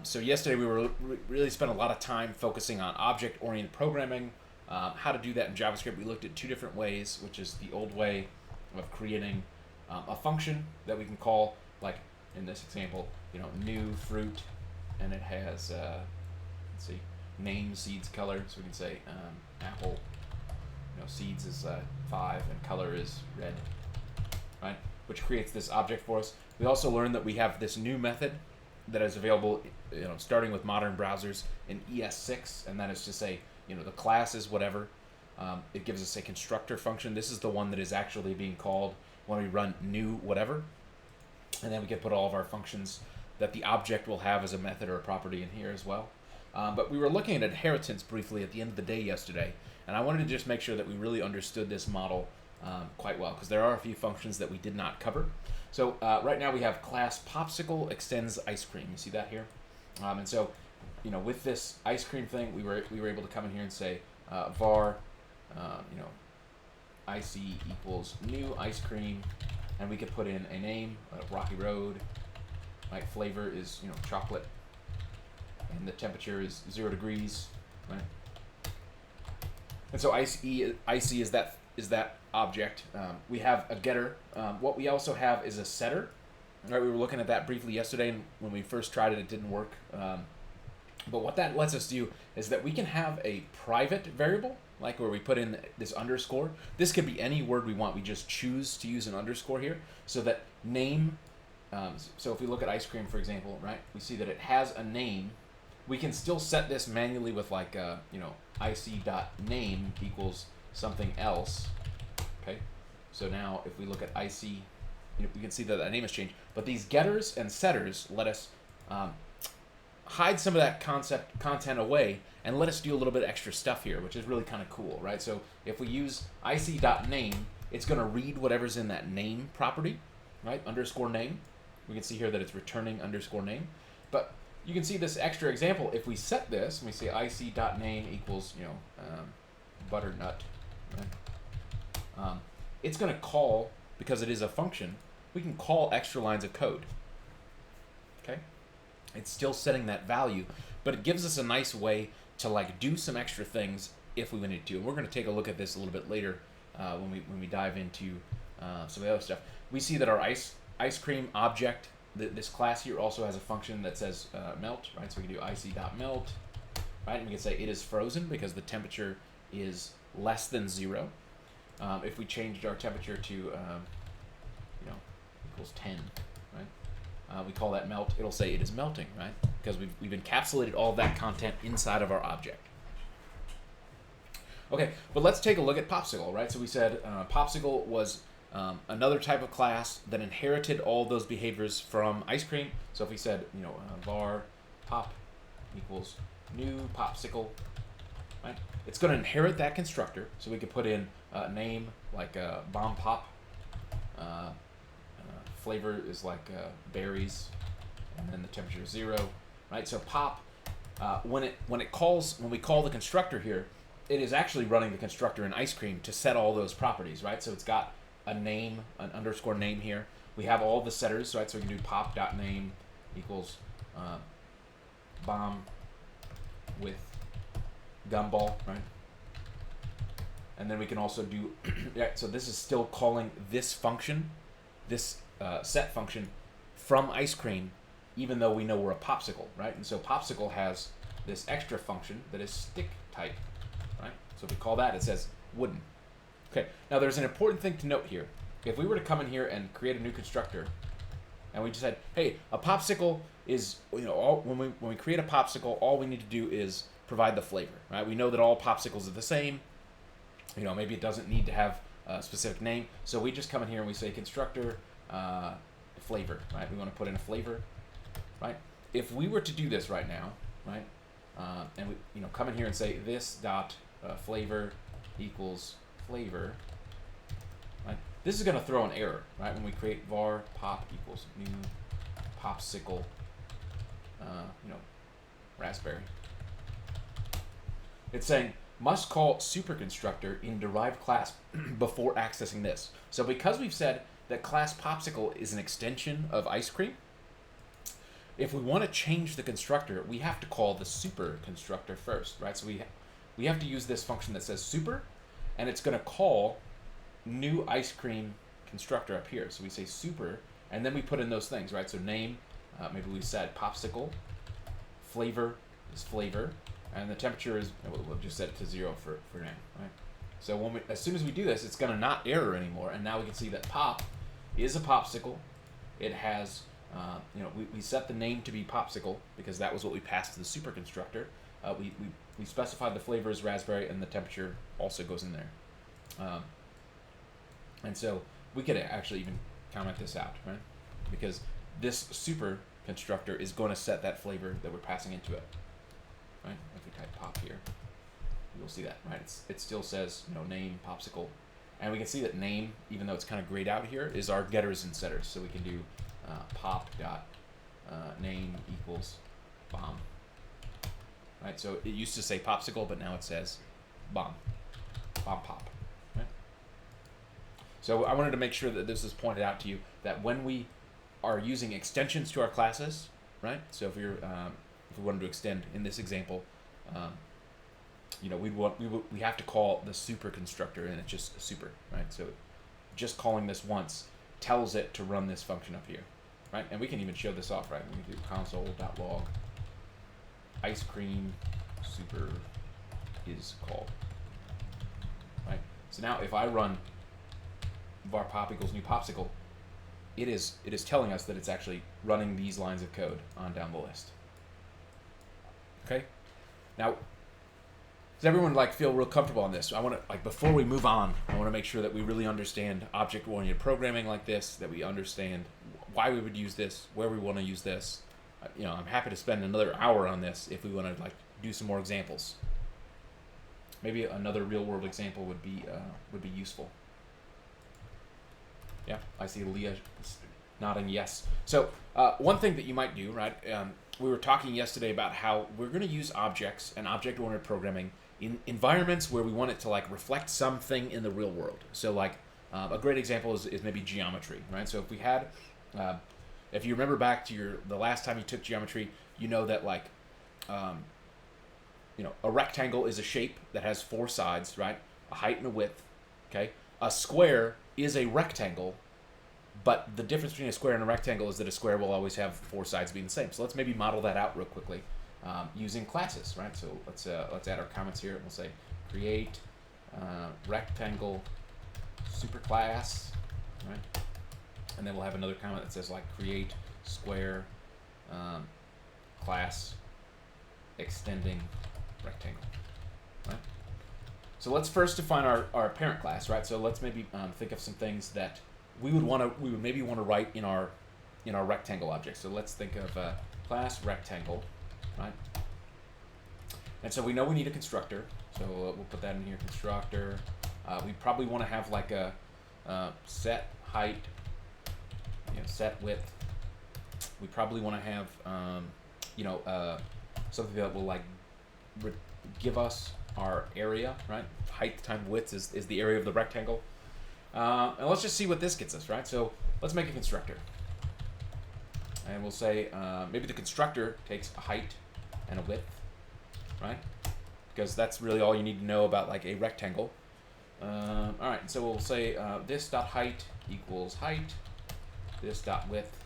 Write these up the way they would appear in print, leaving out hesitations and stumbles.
So yesterday we really spent a lot of time focusing on object-oriented programming, how to do that in JavaScript. We looked at two different ways, which is the old way of creating a function that we can call, like in this example, new fruit, and it has, let's see, name, seeds, color. So we can say apple, seeds is 5 and color is red, right? Which creates this object for us. We also learned that we have this new method that is available, starting with modern browsers in ES6, and that is to say, the class is whatever. It gives us a constructor function. This is the one that is actually being called when we run new whatever, and then we can put all of our functions that the object will have as a method or a property in here as well. But we were looking at inheritance briefly at the end of the day yesterday, and I wanted to just make sure that we really understood this model quite well, because there are a few functions that we did not cover. So right now we have class popsicle extends ice cream. You see that here? And so, with this ice cream thing, we were able to come in here and say var, ic equals new ice cream, and we could put in a name, Rocky Road. Right, flavor is chocolate, and the temperature is 0 degrees. Right, and so ic is that object. We have a getter. What we also have is a setter. Right, we were looking at that briefly yesterday, and when we first tried it, it didn't work. But what that lets us do is that we can have a private variable, like where we put in this underscore. This could be any word we want. We just choose to use an underscore here, so that name. So if we look at ice cream, for example, right, we see that it has a name. We can still set this manually with like ic.name equals something else. Okay, so now if we look at ic, we can see that name has changed. But these getters and setters let us hide some of that content away and let us do a little bit of extra stuff here, which is really kind of cool, right? So if we use ic.name, it's going to read whatever's in that name property, right? Underscore name. We can see here that it's returning underscore name. But you can see this extra example. If we set this, and we say ic.name equals, butternut, right? It's going to call, because it is a function, we can call extra lines of code. Okay? It's still setting that value, but it gives us a nice way to do some extra things if we wanted to. And we're going to take a look at this a little bit later when we dive into some of the other stuff. We see that our ice cream object, this class here, also has a function that says melt, right? So we can do ic.melt, right? And we can say it is frozen because the temperature is less than 0. If we changed our temperature to equals 10, right? We call that melt. It'll say it is melting, right? Because we've encapsulated all of that content inside of our object. Okay, but let's take a look at popsicle, right? So we said popsicle was another type of class that inherited all those behaviors from ice cream. So if we said, var pop equals new popsicle, right? It's going to inherit that constructor. So we could put in a name like bomb pop. Flavor is like berries, and then the temperature is 0, right? So pop, when we call the constructor here, it is actually running the constructor in ice cream to set all those properties, right? So it's got a name, an underscore name here. We have all the setters, right? So we can do pop.name equals bomb with gumball, right? And then we can also do, yeah, so this is still calling this function, this set function from ice cream, even though we know we're a popsicle, right? And so popsicle has this extra function that is stick type, right? So if we call that, it says wooden. Okay, now there's an important thing to note here. If we were to come in here and create a new constructor, and we just said, hey, a popsicle is, when we create a popsicle, all we need to do is provide the flavor, right? We know that all popsicles are the same. Maybe it doesn't need to have a specific name. So we just come in here and we say constructor flavor, right? We want to put in a flavor, right? If we were to do this right now, right, and we come in here and say this dot flavor equals flavor, right? This is going to throw an error, right? When we create var pop equals new popsicle, raspberry. It's saying must call superconstructor in derived class before accessing this. So because we've said that class popsicle is an extension of ice cream, if we want to change the constructor, we have to call the super constructor first, right? So we have to use this function that says super, and it's going to call new ice cream constructor up here. So we say super, and then we put in those things, right? So name, maybe we said popsicle, flavor is flavor, and the temperature is, we'll just set it to 0 for now, right? So when as soon as we do this, it's going to not error anymore, and now we can see that pop is a popsicle. It has, we set the name to be popsicle because that was what we passed to the super constructor. We specified the flavor as raspberry, and the temperature also goes in there. And so we could actually even comment this out, right? Because this super constructor is going to set that flavor that we're passing into it, right? If we type pop here, you'll see that, right? It still says, name popsicle, and we can see that name, even though it's kind of grayed out here, is our getters and setters. So we can do pop dot name equals bomb, right? So it used to say popsicle, but now it says bomb pop, right? So I wanted to make sure that this is pointed out to you, that when we are using extensions to our classes, right? So if we wanted to extend in this example, we have to call the super constructor, and it's just super, right? So just calling this once tells it to run this function up here, right? And we can even show this off, right? We can do console.log ice cream super is called, right? So now if I run var pop equals new popsicle, it is telling us that it's actually running these lines of code on down the list. Okay? Now, does everyone feel real comfortable on this? I want to, before we move on, I want to make sure that we really understand object-oriented programming like this, that we understand why we would use this, where we want to use this. I'm happy to spend another hour on this if we want to do some more examples. Maybe another real-world example would be useful. Yeah, I see Leah nodding yes. So one thing that you might do, right? We were talking yesterday about how we're going to use objects and object-oriented programming in environments where we want it to reflect something in the real world. So a great example is maybe geometry, right? So if we had, if you remember back to the last time you took geometry, you know that a rectangle is a shape that has 4 sides, right? A height and a width. Okay, a square is a rectangle, but the difference between a square and a rectangle is that a square will always have 4 sides being the same. So let's maybe model that out real quickly using classes, right? So let's add our comments here, and we'll say create rectangle superclass, right? And then we'll have another comment that says create square class extending rectangle, right? So let's first define our parent class, right? So let's maybe think of some things that we would maybe want to write in our rectangle object. So let's think of class rectangle, right? And so we know we need a constructor, so we'll put that in here, constructor. We probably want to have a set height, set width. We probably want to have something that will give us our area, right? Height times width is the area of the rectangle. And let's just see what this gets us, right? So let's make a constructor. And we'll say maybe the constructor takes a height and a width, right? Because that's really all you need to know about a rectangle. All right, so we'll say this dot height equals height, this dot width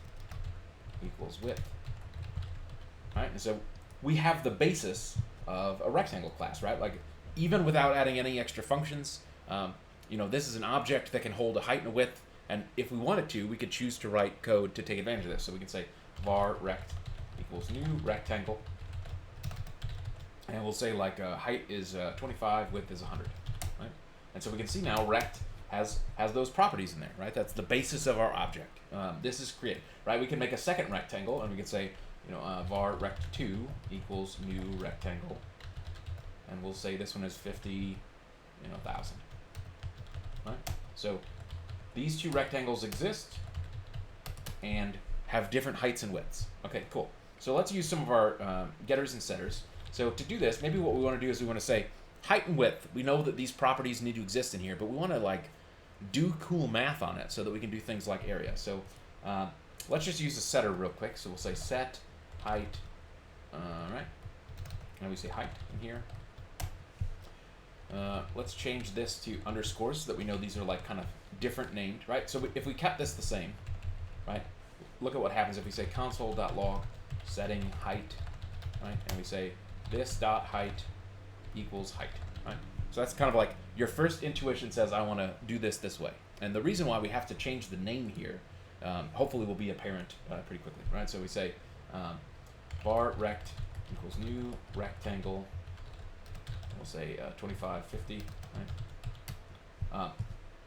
equals width. All right, and so we have the basis of a rectangle class, right? Even without adding any extra functions, this is an object that can hold a height and a width, and if we wanted to, we could choose to write code to take advantage of this. So we can say var rect equals new rectangle, and we'll say height is 25, width is 100, right? And so we can see now rect has those properties in there, right? That's the basis of our object. This is created, right? We can make a second rectangle, and we can say var rect2 equals new rectangle, and we'll say this one is 50, 1,000. Right? So these 2 rectangles exist and have different heights and widths. Okay, cool. So let's use some of our getters and setters. So to do this, maybe what we want to do is we want to say height and width. We know that these properties need to exist in here, but we want to do cool math on it so that we can do things like area. So let's just use a setter real quick. So we'll say set height. Right, and we say height in here. Let's change this to underscores so that we know these are like kind of different named, right? So if we kept this the same, right? Look at what happens if we say console.log setting height, right? And we say this dot height equals height, right? So that's kind of like your first intuition says I want to do this way. And the reason why we have to change the name here, hopefully will be apparent pretty quickly, right? So we say var rect equals new rectangle. We'll say 2550. Right?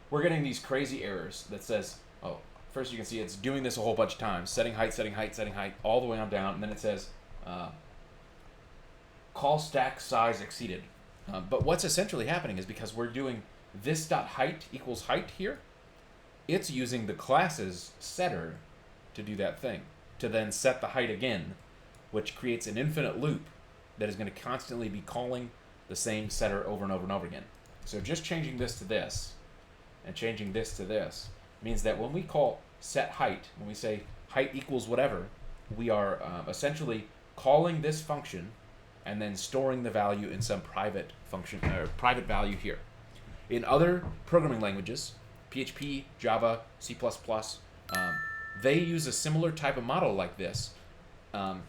We're getting these crazy errors that says, oh, first you can see it's doing this a whole bunch of times, setting height, all the way on down, and then it says call stack size exceeded. But what's essentially happening is because we're doing this dot height equals height here, it's using the class's setter to do that thing, to then set the height again, which creates an infinite loop that is going to constantly be calling the same setter over and over and over again. So just changing this to this and changing this to this means that when we call set height, when we say height equals whatever, we are essentially calling this function and then storing the value in some private function or private value here. In other programming languages, PHP, Java, C++, they use a similar type of model like this, and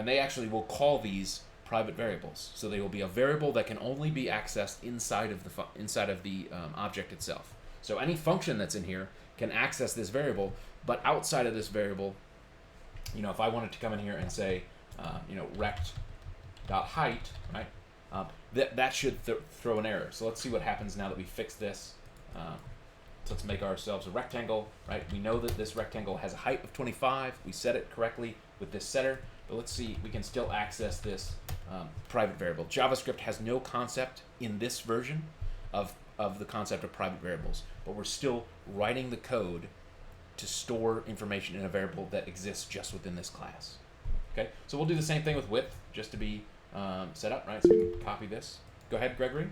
they actually will call these private variables. So they will be a variable that can only be accessed inside of the object itself. So any function that's in here can access this variable, but outside of this variable, if I wanted to come in here and say, rect.height, right? That should throw an error. So let's see what happens now that we fix this. So let's make ourselves a rectangle, right? We know that this rectangle has a height of 25. We set it correctly with this setter, but let's see, we can still access this private variable. JavaScript has no concept in this version of the concept of private variables, but we're still writing the code to store information in a variable that exists just within this class. Okay, so we'll do the same thing with width, just to be set up, right? So we can copy this. Go ahead, Gregory.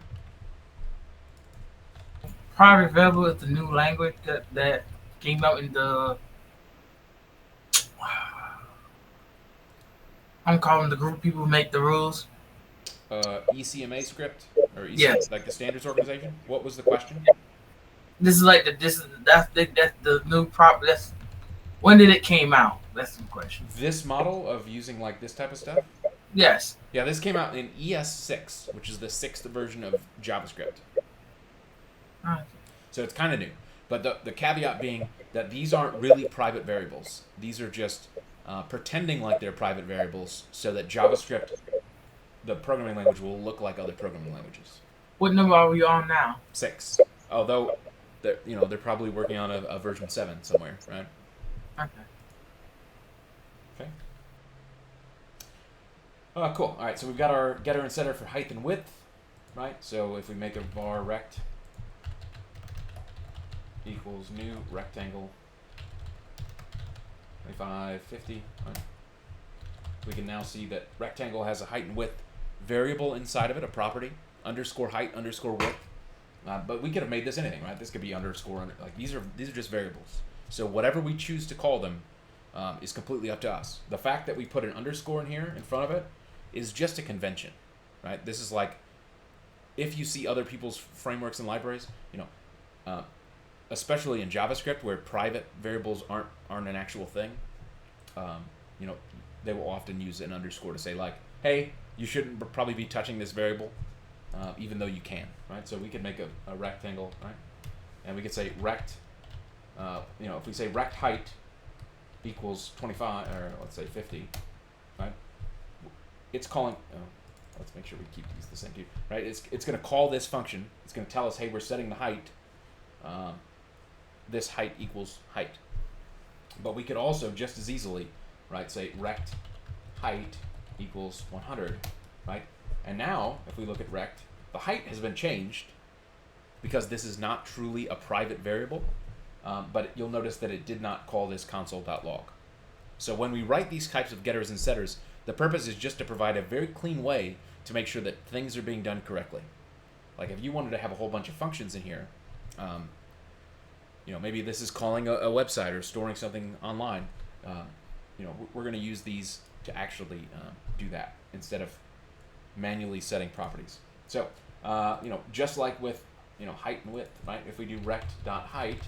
Private variable is the new language that came out in the. I'm calling the group people who make the rules. ECMA script or ECMA, Yes. like the standards organization. What was the question? This is like that's the new prop. That's when did it came out? That's the question. This model of using like this type of stuff. Yes. Yeah, this came out in ES6, which is the 6th version of JavaScript. Alright. So it's kind of new. But the caveat being that these aren't really private variables. These are just pretending like they're private variables so that JavaScript, the programming language, will look like other programming languages. What number are we on now? 6. Although, they're probably working on a version 7 somewhere, right? Okay. Okay. Cool. All right, so we've got our getter and setter for height and width, right? So if we make a var rect equals new rectangle 2550, right? We can now see that rectangle has a height and width variable inside of it, a property, underscore height, underscore width. But we could have made this anything, right? This could be underscore, like these are just variables. So whatever we choose to call them is completely up to us. The fact that we put an underscore in here in front of it is just a convention, right? This is like if you see other people's frameworks and libraries, especially in JavaScript where private variables aren't an actual thing, they will often use an underscore to say like, hey, you shouldn't probably be touching this variable, even though you can, right? So we could make a rectangle, right? And we could say rect, if we say rect height equals 25, or let's say 50, right? It's calling, let's make sure we keep these the same too, right? It's going to call this function. It's going to tell us, hey, we're setting the height. This height equals height. But we could also just as easily, right, say rect height equals 100, right? And now, if we look at rect, the height has been changed because this is not truly a private variable, but you'll notice that it did not call this console.log. So when we write these types of getters and setters, the purpose is just to provide a very clean way to make sure that things are being done correctly. Like if you wanted to have a whole bunch of functions in here, maybe this is calling a website or storing something online. We're going to use these to actually do that instead of manually setting properties. So just like with height and width, right? If we do rect.height,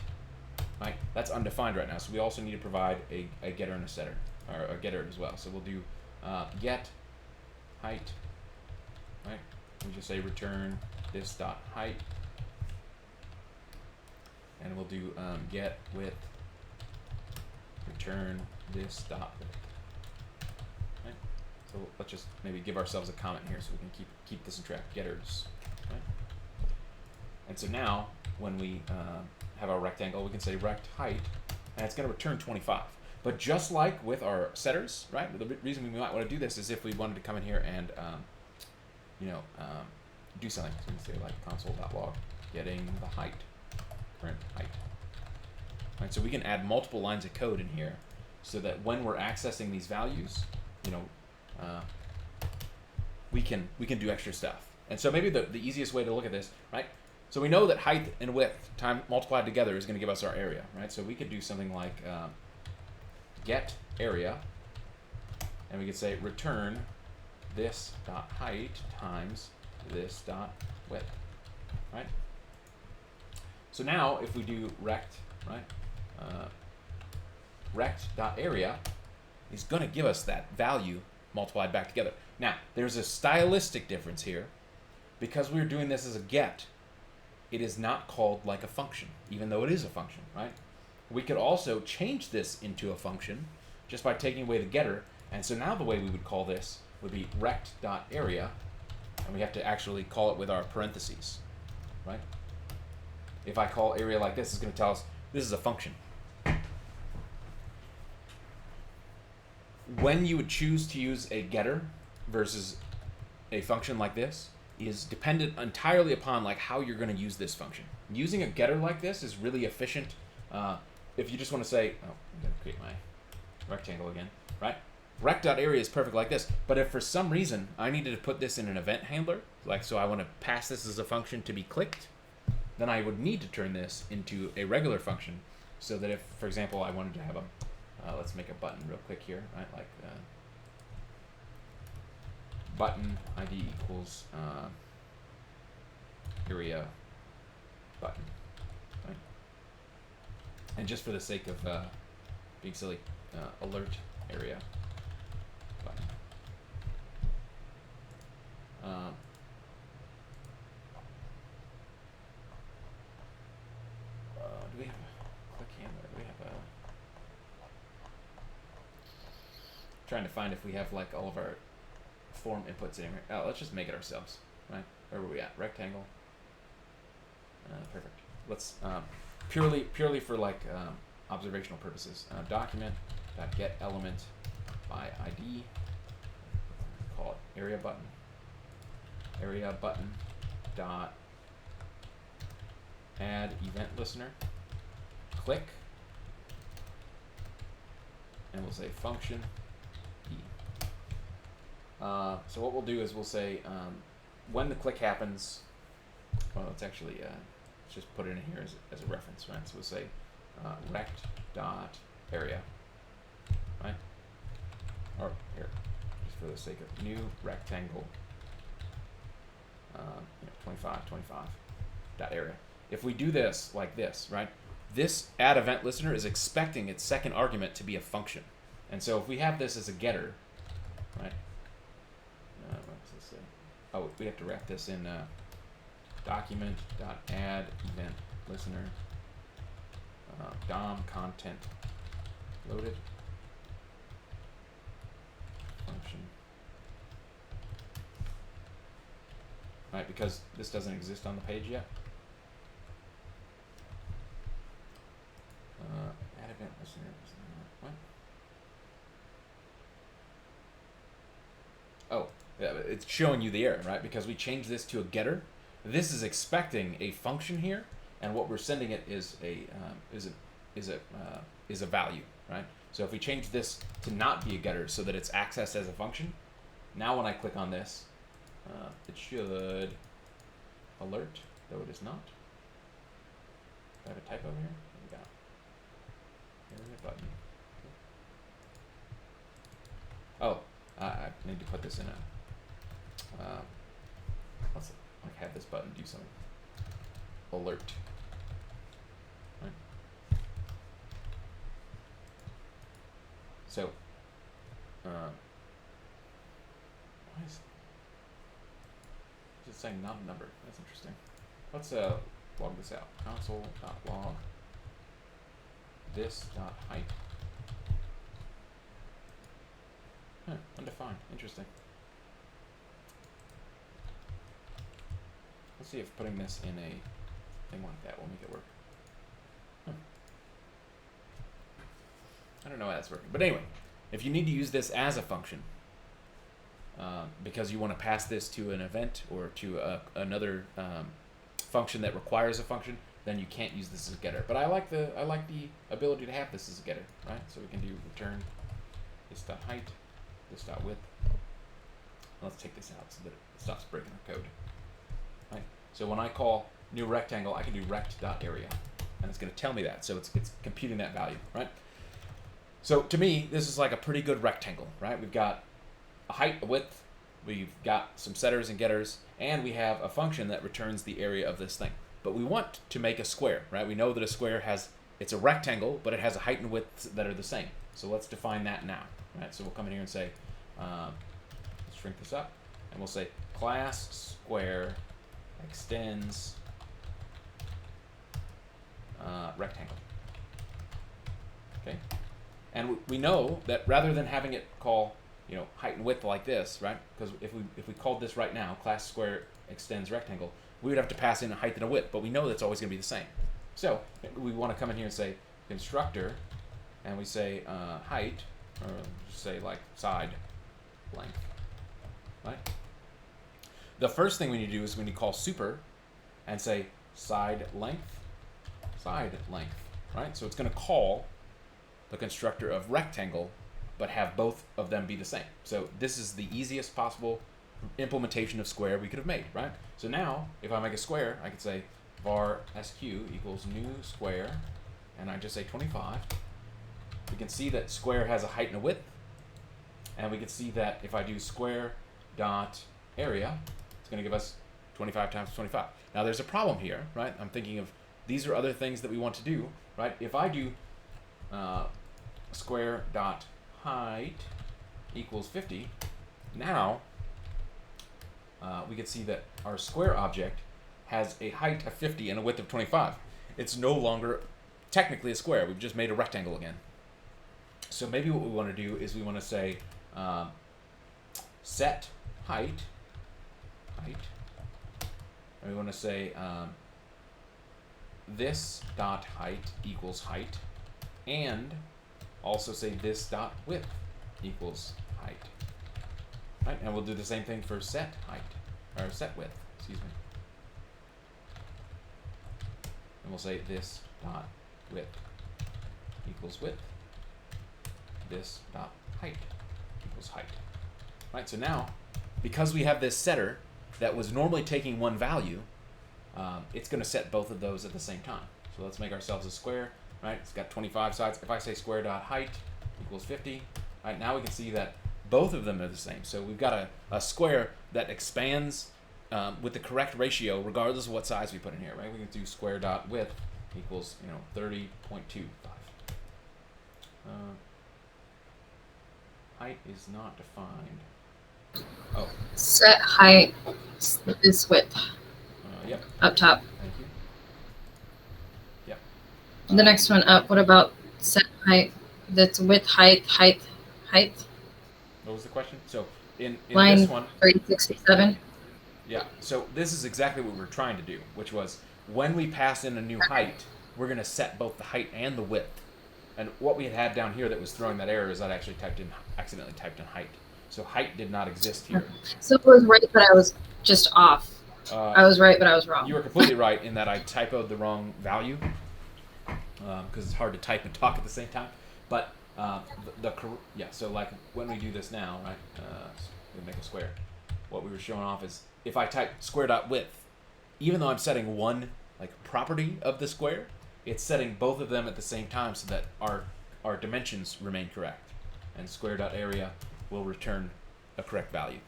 right, that's undefined right now. So we also need to provide a getter and a setter, or a getter as well. So we'll do get height, right? We just say return this dot height, and we'll do get width, return this dot width. Right? So let's just maybe give ourselves a comment here so we can keep this in track. Getters, right? And so now when we have our rectangle, we can say rect height, and it's going to return 25. But just like with our setters, right? The reason we might want to do this is if we wanted to come in here and do something. So we can say like console.log getting the height, current height. Right, so we can add multiple lines of code in here so that when we're accessing these values, we can do extra stuff. And so maybe the easiest way to look at this, right? So we know that height and width multiplied together is going to give us our area, right? So we could do something like get area, and we could say return this dot height times this dot width, right? So now if we do rect, right, rect.area is going to give us that value multiplied back together. Now there's a stylistic difference here. Because we're doing this as a get, it is not called like a function, even though it is a function, right? We could also change this into a function just by taking away the getter. And so now the way we would call this would be rect.area, and we have to actually call it with our parentheses, right? If I call area like this, it's going to tell us this is a function. When you would choose to use a getter versus a function like this is dependent entirely upon like how you're going to use this function. Using a getter like this is really efficient. If you just want to say, I'm going to create my rectangle again, right? Rect.area is perfect like this, but if for some reason I needed to put this in an event handler, like so I want to pass this as a function to be clicked, then I would need to turn this into a regular function so that if, for example, I wanted to have a, let's make a button real quick here, right? Like button ID equals area button, right? And just for the sake of being silly, alert area button. Do we have a click handler? Do we have a? Trying to find if we have like all of our form inputs in here. Oh, let's just make it ourselves, right? Where were we at? Rectangle. Perfect. Let's purely for like observational purposes. Document.get element by ID. Call it area button. Area button dot add event listener. Click. And we'll say function. So what we'll do is we'll say when the click happens, well, it's actually let's just put it in here as a reference, right? So we'll say rect.area, right? Or here, just for the sake of new rectangle, 25 dot area. If we do this like this, right? This add event listener is expecting its second argument to be a function, and so if we have this as a getter, right? Oh, we have to wrap this in document.add event listener DOM content loaded function. Right, because this doesn't exist on the page yet. Add event listener. What? Oh. Yeah, it's showing you the error, right? Because we changed this to a getter. This is expecting a function here, and what we're sending it is a value, right? So if we change this to not be a getter so that it's accessed as a function, now when I click on this, it should alert, though it is not. Do I have a typo here? What do we got? Area button. Oh, I need to put this in a, let's like have this button do something. Alert. Right. So, why is it saying not a number? That's interesting. Let's log this out. Console.log this.height. Undefined. Interesting. Let's see if putting this in a thing like that will make it work. I don't know how that's working. But anyway, if you need to use this as a function, because you want to pass this to an event or to another function that requires a function, then you can't use this as a getter. But I like the ability to have this as a getter, right? So we can do return this.height, this.width. Let's take this out so that it stops breaking our code. Right? So when I call new rectangle, I can do rect.area, and it's going to tell me that. So it's computing that value, right? So to me, this is like a pretty good rectangle, right? We've got a height, a width, we've got some setters and getters, and we have a function that returns the area of this thing. But we want to make a square, right? We know that a square it's a rectangle, but it has a height and width that are the same. So let's define that now, right? So we'll come in here and say, let's shrink this up, and we'll say class square extends rectangle. Okay, and we know that rather than having it call height and width like this, right? Because if we called this right now, class square extends rectangle, we would have to pass in a height and a width, but we know that's always going to be the same. So we want to come in here and say constructor, and we say height, or just say like side length, right? The first thing we need to do is we need to call super and say side length, right? So it's going to call the constructor of rectangle, but have both of them be the same. So this is the easiest possible implementation of square we could have made, right? So now, if I make a square, I could say var sq equals new square, and I just say 25. We can see that square has a height and a width, and we can see that if I do square dot area, it's going to give us 25 times 25. Now there's a problem here, right? I'm thinking of these are other things that we want to do, right? If I do square dot height equals 50, now we can see that our square object has a height of 50 and a width of 25. It's no longer technically a square. We've just made a rectangle again. So maybe what we want to do is we want to say set height, and we want to say this dot height equals height, and also say this dot width equals height. Right, and we'll do the same thing for set height, or set width, excuse me. And we'll say this dot width equals width, this dot height equals height. Right, so now, because we have this setter that was normally taking one value, it's going to set both of those at the same time. So let's make ourselves a square, right? It's got 25 sides. If I say square dot height equals 50, right, now we can see that both of them are the same. So we've got a square that expands with the correct ratio regardless of what size we put in here, right? We can do square dot width equals 30.25. Height is not defined. Oh. Set height is width. Yep. Up top. Thank you. Yep. The next one up. What about set height? That's width, height. What was the question? So in Line this one, 367. yeah. So this is exactly what we were trying to do, which was when we pass in a new height, we're going to set both the height and the width. And what we had down here that was throwing that error is that I actually accidentally typed in height. So height did not exist here. So it was right, but I was just off. I was right, but I was wrong. You were completely right in that I typoed the wrong value because it's hard to type and talk at the same time. But so like when we do this now, right? We make a square. What we were showing off is if I type square dot width, even though I'm setting one like property of the square, it's setting both of them at the same time so that our dimensions remain correct. And square dot area will return a correct value.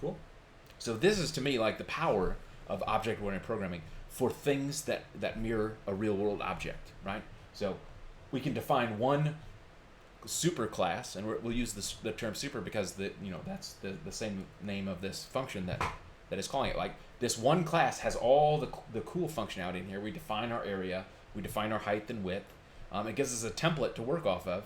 Cool. So this is, to me, like the power of object-oriented programming for things that mirror a real-world object, right? So we can define one super class, and we'll use the term super because that's the same name of this function that is calling it. Like this one class has all the cool functionality in here. We define our area, we define our height and width. It gives us a template to work off of,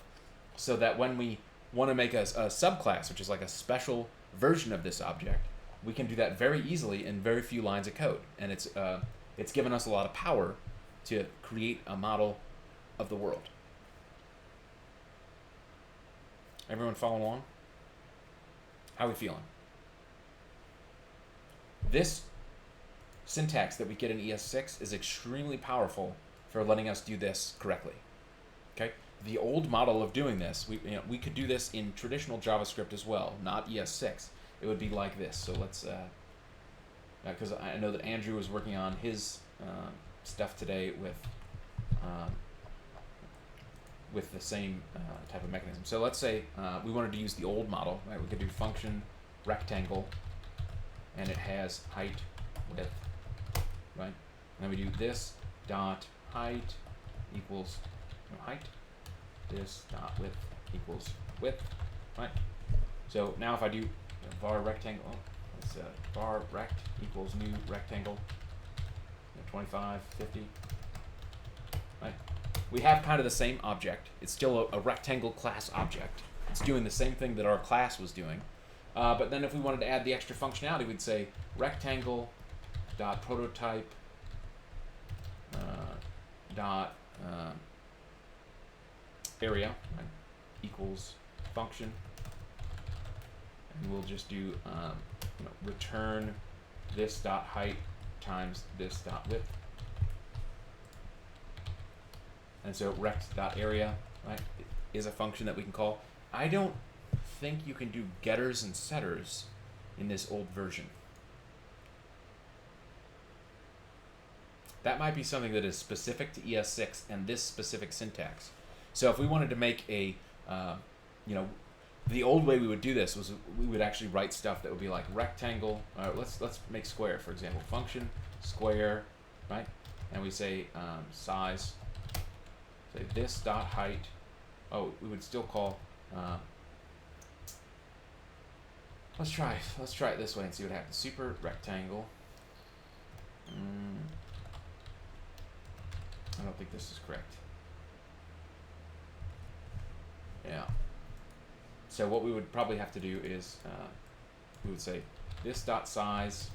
so that when we want to make a subclass, which is like a special version of this object, we can do that very easily in very few lines of code. And it's given us a lot of power to create a model of the world. Everyone following along? How are we feeling? This syntax that we get in ES6 is extremely powerful for letting us do this correctly. Okay? The old model of doing this, we could do this in traditional JavaScript as well, not ES6. It would be like this. So let's, because I know that Andrew was working on his stuff today with the same type of mechanism. So let's say we wanted to use the old model, right? We could do function rectangle, and it has height, width, right? And then we do this dot height equals height, this dot width equals width, right? So now if I do var rectangle, it's var rect equals new rectangle, 25, 50, right? We have kind of the same object. It's still a rectangle class object. It's doing the same thing that our class was doing. But then if we wanted to add the extra functionality, we'd say rectangle dot prototype dot area, right, equals function, and we'll just do return this dot height times this dot width. And so rect.area, right, is a function that we can call. I don't think you can do getters and setters in this old version. That might be something that is specific to ES6 and this specific syntax. So if we wanted to make a, the old way we would do this was we would actually write stuff that would be like rectangle. Let's make square, for example. Function square, right? And we say size. Say this dot height. Oh, we would still call. Let's try it this way and see what happens. Super rectangle. I don't think this is correct. Yeah. So what we would probably have to do is we would say this dot size,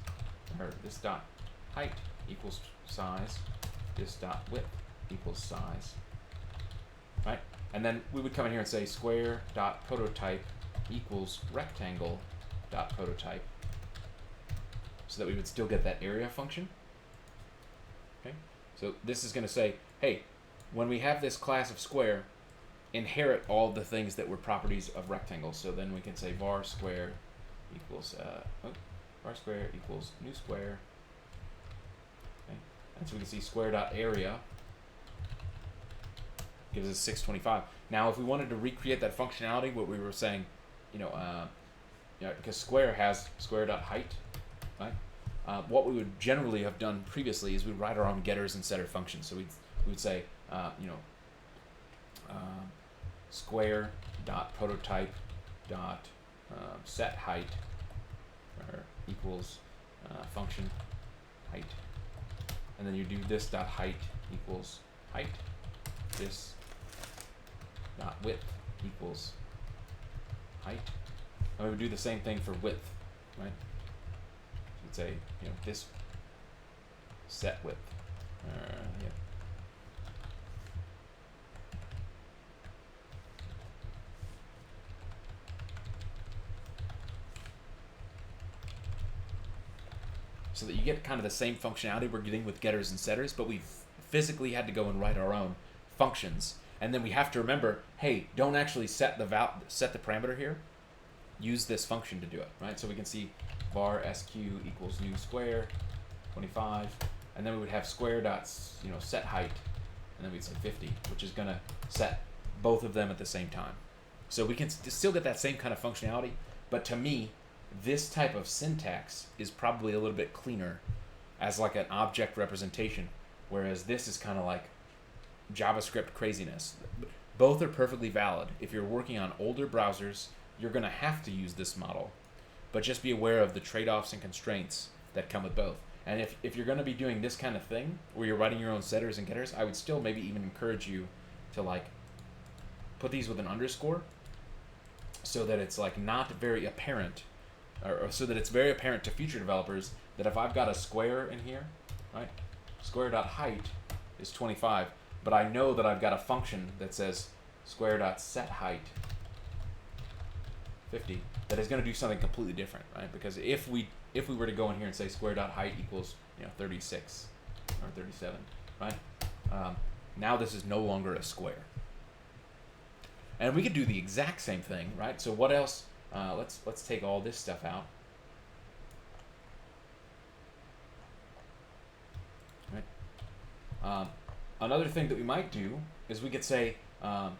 or this dot height equals size, this dot width equals size, right? And then we would come in here and say square dot prototype equals rectangle dot prototype, so that we would still get that area function. Okay. So this is going to say, hey, when we have this class of square, inherit all the things that were properties of rectangles. So then we can say var square equals var square equals new square. Okay. And so we can see square dot area gives us 625. Now if we wanted to recreate that functionality, what we were saying, because square has square dot height, right? What we would generally have done previously is we'd write our own getters and setter functions. So we would say, square dot prototype dot set height equals function height, and then you do this dot height equals height, this dot width equals height, and we would do the same thing for width, right? We'd say this set width, yeah. So that you get kind of the same functionality we're getting with getters and setters, but we've physically had to go and write our own functions. And then we have to remember, hey, don't actually set the parameter here. Use this function to do it, right? So we can see var sq equals new square 25, and then we would have square dot set height, and then we'd say 50, which is going to set both of them at the same time. So we can still get that same kind of functionality, But to me, this type of syntax is probably a little bit cleaner as like an object representation, whereas this is kind of like JavaScript craziness. Both are perfectly valid. If you're working on older browsers, you're going to have to use this model, but just be aware of the trade-offs and constraints that come with both. And if you're going to be doing this kind of thing, where you're writing your own setters and getters, I would still maybe even encourage you to like put these with an underscore, so that it's like not very apparent, or so that it's very apparent to future developers that if I've got a square in here, right, square.height is 25, but I know that I've got a function that says square.setHeight 50 that is going to do something completely different, right? Because if we were to go in here and say square.height equals 36 or 37, right? Now this is no longer a square. And we could do the exact same thing, right? So what else? Let's take all this stuff out. Right. Another thing that we might do is we could say, let's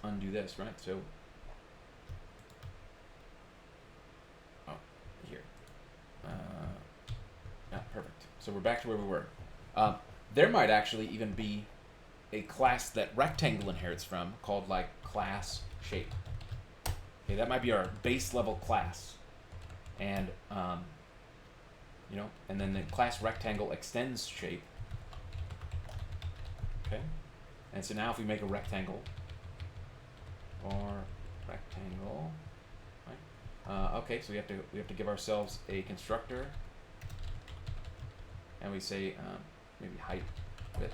undo this, right? So, here. Perfect. So we're back to where we were. There might actually even be a class that rectangle inherits from called like class shape. Okay, that might be our base level class, and and then the class rectangle extends shape. Okay, and so now if we make a rectangle or rectangle, right? Okay, so we have to give ourselves a constructor, and we say maybe height, width.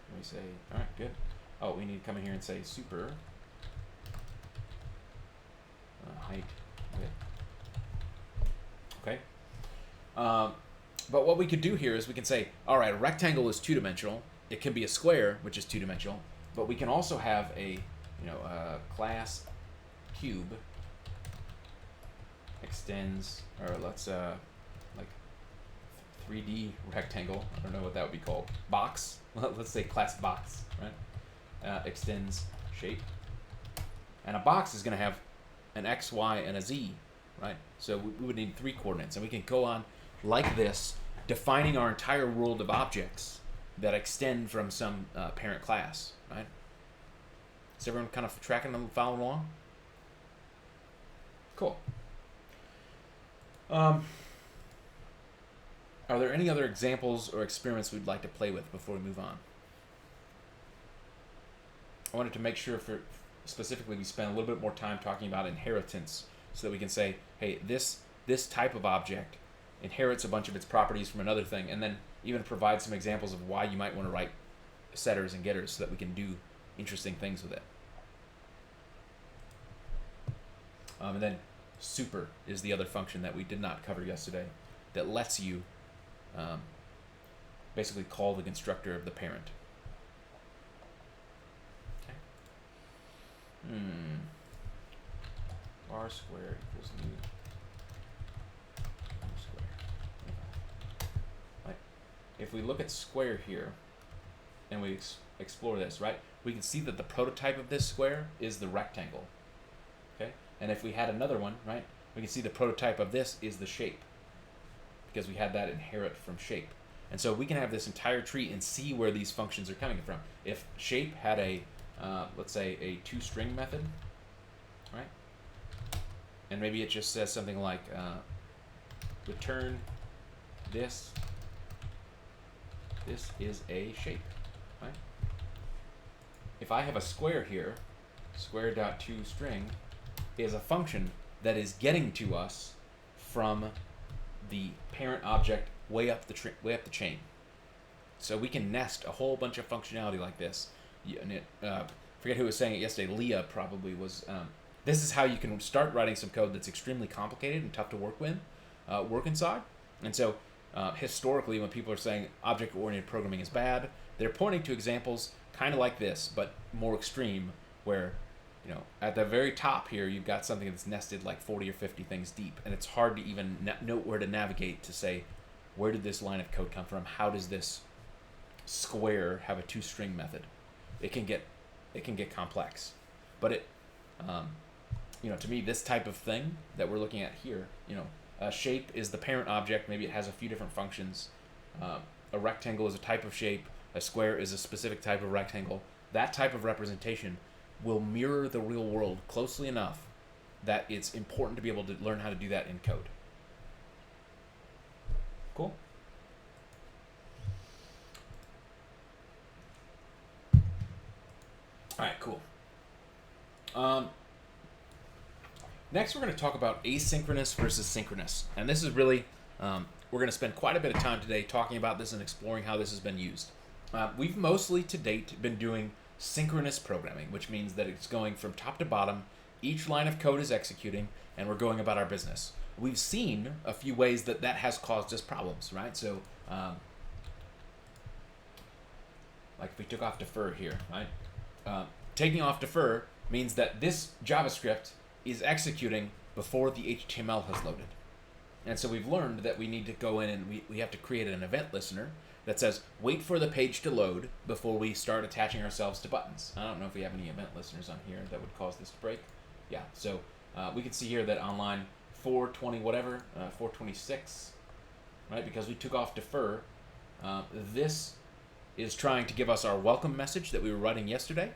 And we say, all right, good. Oh, we need to come in here and say super height width. Okay. But what we could do here is we can say, all right, a rectangle is two-dimensional. It can be a square, which is two-dimensional, but we can also have a class cube extends, or let's like 3D rectangle. I don't know what that would be called. Box. Let's say class box, right? Extends shape. And a box is going to have an X, Y, and a Z, right? So we would need 3 coordinates. And we can go on like this, defining our entire world of objects that extend from some parent class, right? Is everyone kind of tracking and following along? Cool. Are there any other examples or experiments we'd like to play with before we move on? I wanted to make sure specifically we spend a little bit more time talking about inheritance so that we can say, hey, this type of object inherits a bunch of its properties from another thing, and then even provide some examples of why you might want to write setters and getters so that we can do interesting things with it. And then super is the other function that we did not cover yesterday that lets you basically call the constructor of the parent. Okay. R squared equals new square. Right. If we look at square here and we explore this, right, we can see that the prototype of this square is the rectangle. Okay, and if we had another one, right, we can see the prototype of this is the shape, because we had that inherit from shape. And so we can have this entire tree and see where these functions are coming from. If shape had a, let's say, a toString method, right? And maybe it just says something like return this is a shape, right? If I have a square here, square.toString is a function that is getting to us from the parent object way up the chain. So we can nest a whole bunch of functionality like this. Forget who was saying it yesterday. Leah probably was. This is how you can start writing some code that's extremely complicated and tough to work inside. And so historically, when people are saying object-oriented programming is bad, they're pointing to examples kind of like this, but more extreme, where at the very top here, you've got something that's nested like 40 or 50 things deep, and it's hard to even know where to navigate to say, where did this line of code come from? How does this square have a toString method? It can get complex, but to me, this type of thing that we're looking at here, a shape is the parent object. Maybe it has a few different functions. A rectangle is a type of shape. A square is a specific type of rectangle. That type of representation will mirror the real world closely enough that it's important to be able to learn how to do that in code. Cool? All right, cool. Next, we're going to talk about asynchronous versus synchronous. And this is really, we're going to spend quite a bit of time today talking about this and exploring how this has been used. We've mostly to date been doing synchronous programming, which means that it's going from top to bottom. Each line of code is executing, and we're going about our business. We've seen a few ways that has caused us problems, right? So, like if we took off defer here, right? Taking off defer means that this JavaScript is executing before the HTML has loaded. And so we've learned that we need to go in and we have to create an event listener that says, wait for the page to load before we start attaching ourselves to buttons. I don't know if we have any event listeners on here that would cause this to break. Yeah, so we can see here that on line 420 whatever, 426, right, because we took off defer, this is trying to give us our welcome message that we were writing yesterday,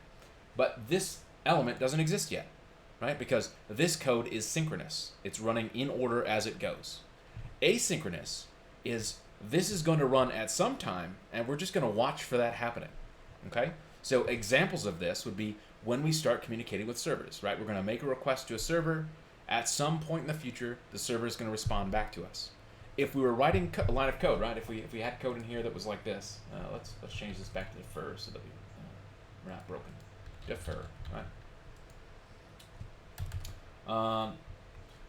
but this element doesn't exist yet, right, because this code is synchronous. It's running in order as it goes. Asynchronous is this is going to run at some time, and we're just going to watch for that happening, okay? So examples of this would be when we start communicating with servers, right? We're going to make a request to a server. At some point in the future, the server is going to respond back to us. If we were writing a line of code, right? If we had code in here that was like this, let's change this back to defer so that we're not broken. Defer, right? All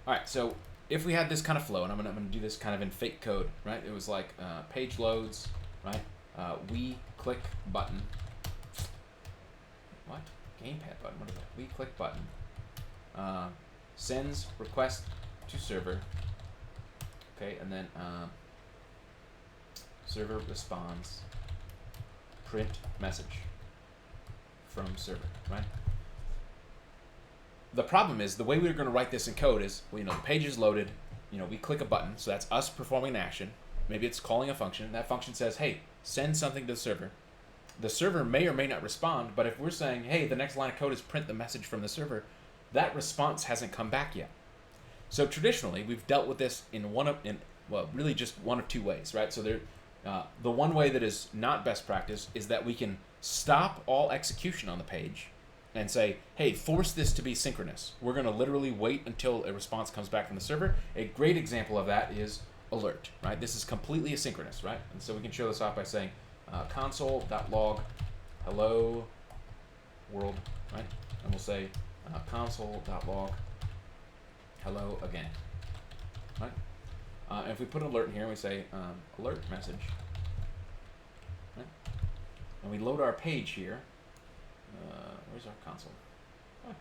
right, so if we had this kind of flow, and I'm gonna do this kind of in fake code, right? It was like page loads, right? We click button. What? Gamepad button. What is that? We click button. Sends request to server. Okay, and then server responds. Print message from server, right? The problem is the way we're going to write this in code is, well, the page is loaded, we click a button, so that's us performing an action. Maybe it's calling a function. That function says, hey, send something to the server. The server may or may not respond, but if we're saying, hey, the next line of code is print the message from the server, that response hasn't come back yet. So traditionally, we've dealt with this really just one of two ways, right? So the one way that is not best practice is that we can stop all execution on the page and say, hey, force this to be synchronous. We're going to literally wait until a response comes back from the server. A great example of that is alert, right? This is completely asynchronous, right? And so we can show this off by saying console.log hello world, right? And we'll say console.log hello again, right? And if we put an alert in here and we say alert message, right? And we load our page here. Where's our console? Oh,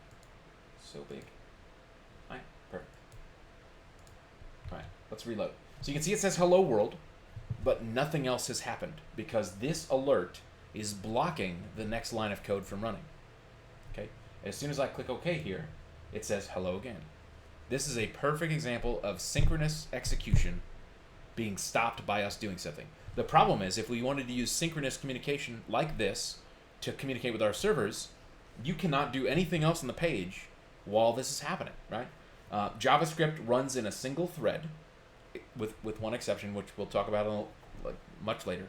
so big. All right, perfect. All right, let's reload. So you can see it says hello world, but nothing else has happened because this alert is blocking the next line of code from running. Okay, as soon as I click OK here, it says hello again. This is a perfect example of synchronous execution being stopped by us doing something. The problem is if we wanted to use synchronous communication like this to communicate with our servers, you cannot do anything else on the page while this is happening, right? JavaScript runs in a single thread, with one exception, which we'll talk about much later.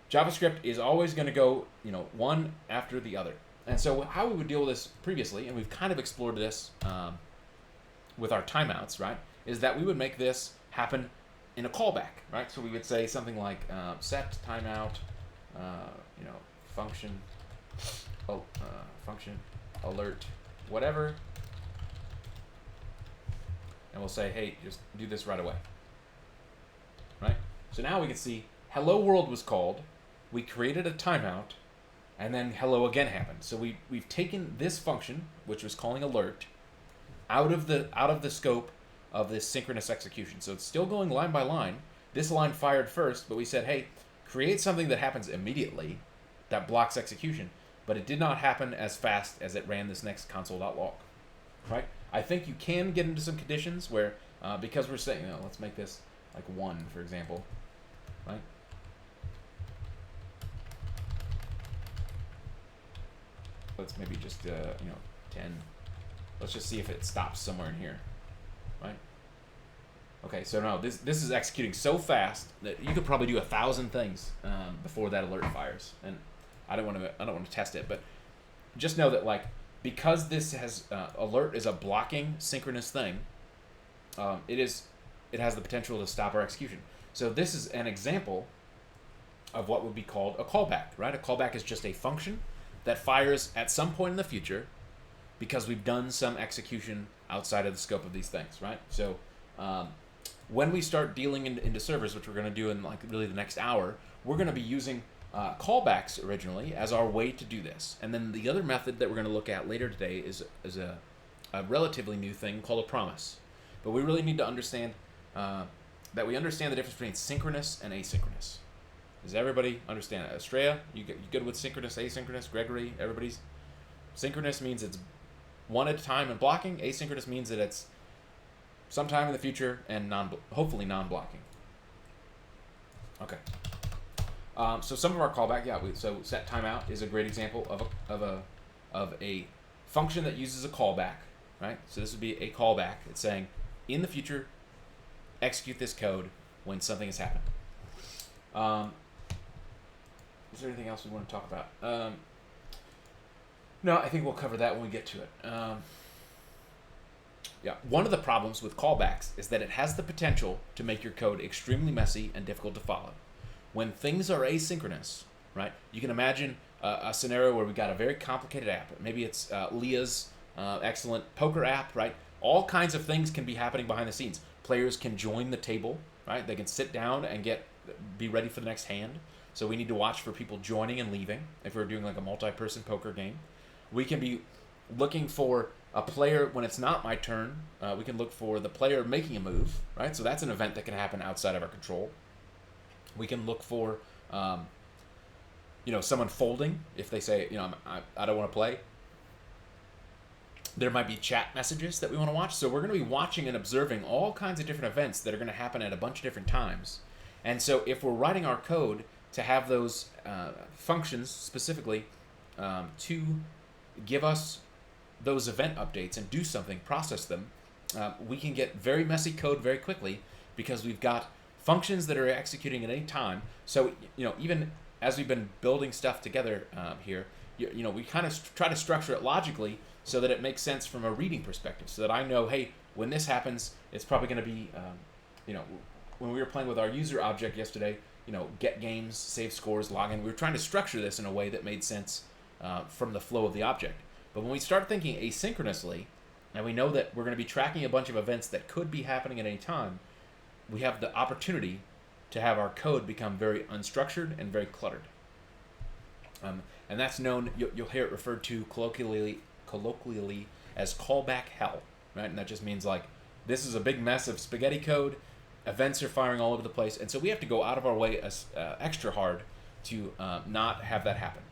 JavaScript is always going to go, one after the other. And so how we would deal with this previously, and we've kind of explored this with our timeouts, right, is that we would make this happen in a callback, right? So we would say something like set timeout, function alert, whatever, and we'll say, hey, just do this right away, right? So now we can see hello world was called, we created a timeout, and then hello again happened. So we've taken this function, which was calling alert, out of the scope of this synchronous execution. So it's still going line by line. This line fired first, but we said, hey, create something that happens immediately that blocks execution, but it did not happen as fast as it ran this next console.log. right? I think you can get into some conditions where, because we're saying, let's make this like 1, for example, right? Let's maybe just, 10. Let's just see if it stops somewhere in here, right? Okay, so no, this is executing so fast that you could probably do 1,000 things before that alert fires, and I don't want to test it, but just know that like because this has alert is a blocking synchronous thing, it has the potential to stop our execution. So this is an example of what would be called a callback, right? A callback is just a function that fires at some point in the future because we've done some execution outside of the scope of these things, right? So when we start dealing into servers, which we're going to do in like really the next hour, we're going to be using callbacks originally as our way to do this. And then the other method that we're going to look at later today is a relatively new thing called a promise. But we really need to understand that we understand the difference between synchronous and asynchronous. Does everybody understand that? Estrella, you good with synchronous, asynchronous? Gregory, everybody's? Synchronous means it's one at a time and blocking. Asynchronous means that it's sometime in the future and hopefully non-blocking. Okay. So some of our callback, so set timeout is a great example of a function that uses a callback, right? So this would be a callback. It's saying, in the future, execute this code when something has happened. Is there anything else we want to talk about? No, I think we'll cover that when we get to it. One of the problems with callbacks is that it has the potential to make your code extremely messy and difficult to follow. When things are asynchronous, right, you can imagine a scenario where we've got a very complicated app. Maybe it's Leah's excellent poker app, right? All kinds of things can be happening behind the scenes. Players can join the table, right? They can sit down and be ready for the next hand. So we need to watch for people joining and leaving if we're doing like a multi-person poker game. We can be looking for a player when it's not my turn. We can look for the player making a move, right? So that's an event that can happen outside of our control. We can look for, someone folding if they say, I don't want to play. There might be chat messages that we want to watch. So we're going to be watching and observing all kinds of different events that are going to happen at a bunch of different times. And so if we're writing our code to have those functions specifically to give us those event updates and do something, process them, we can get very messy code very quickly because we've got functions that are executing at any time. So, even as we've been building stuff together here, we kind of try to structure it logically so that it makes sense from a reading perspective, so that I know, hey, when this happens, it's probably going to be, when we were playing with our user object yesterday, get games, save scores, login. We were trying to structure this in a way that made sense from the flow of the object. But when we start thinking asynchronously, and we know that we're going to be tracking a bunch of events that could be happening at any time, we have the opportunity to have our code become very unstructured and very cluttered. And that's known, you'll hear it referred to colloquially as callback hell, right? And that just means like, this is a big mess of spaghetti code, events are firing all over the place, and so we have to go out of our way extra hard to not have that happen.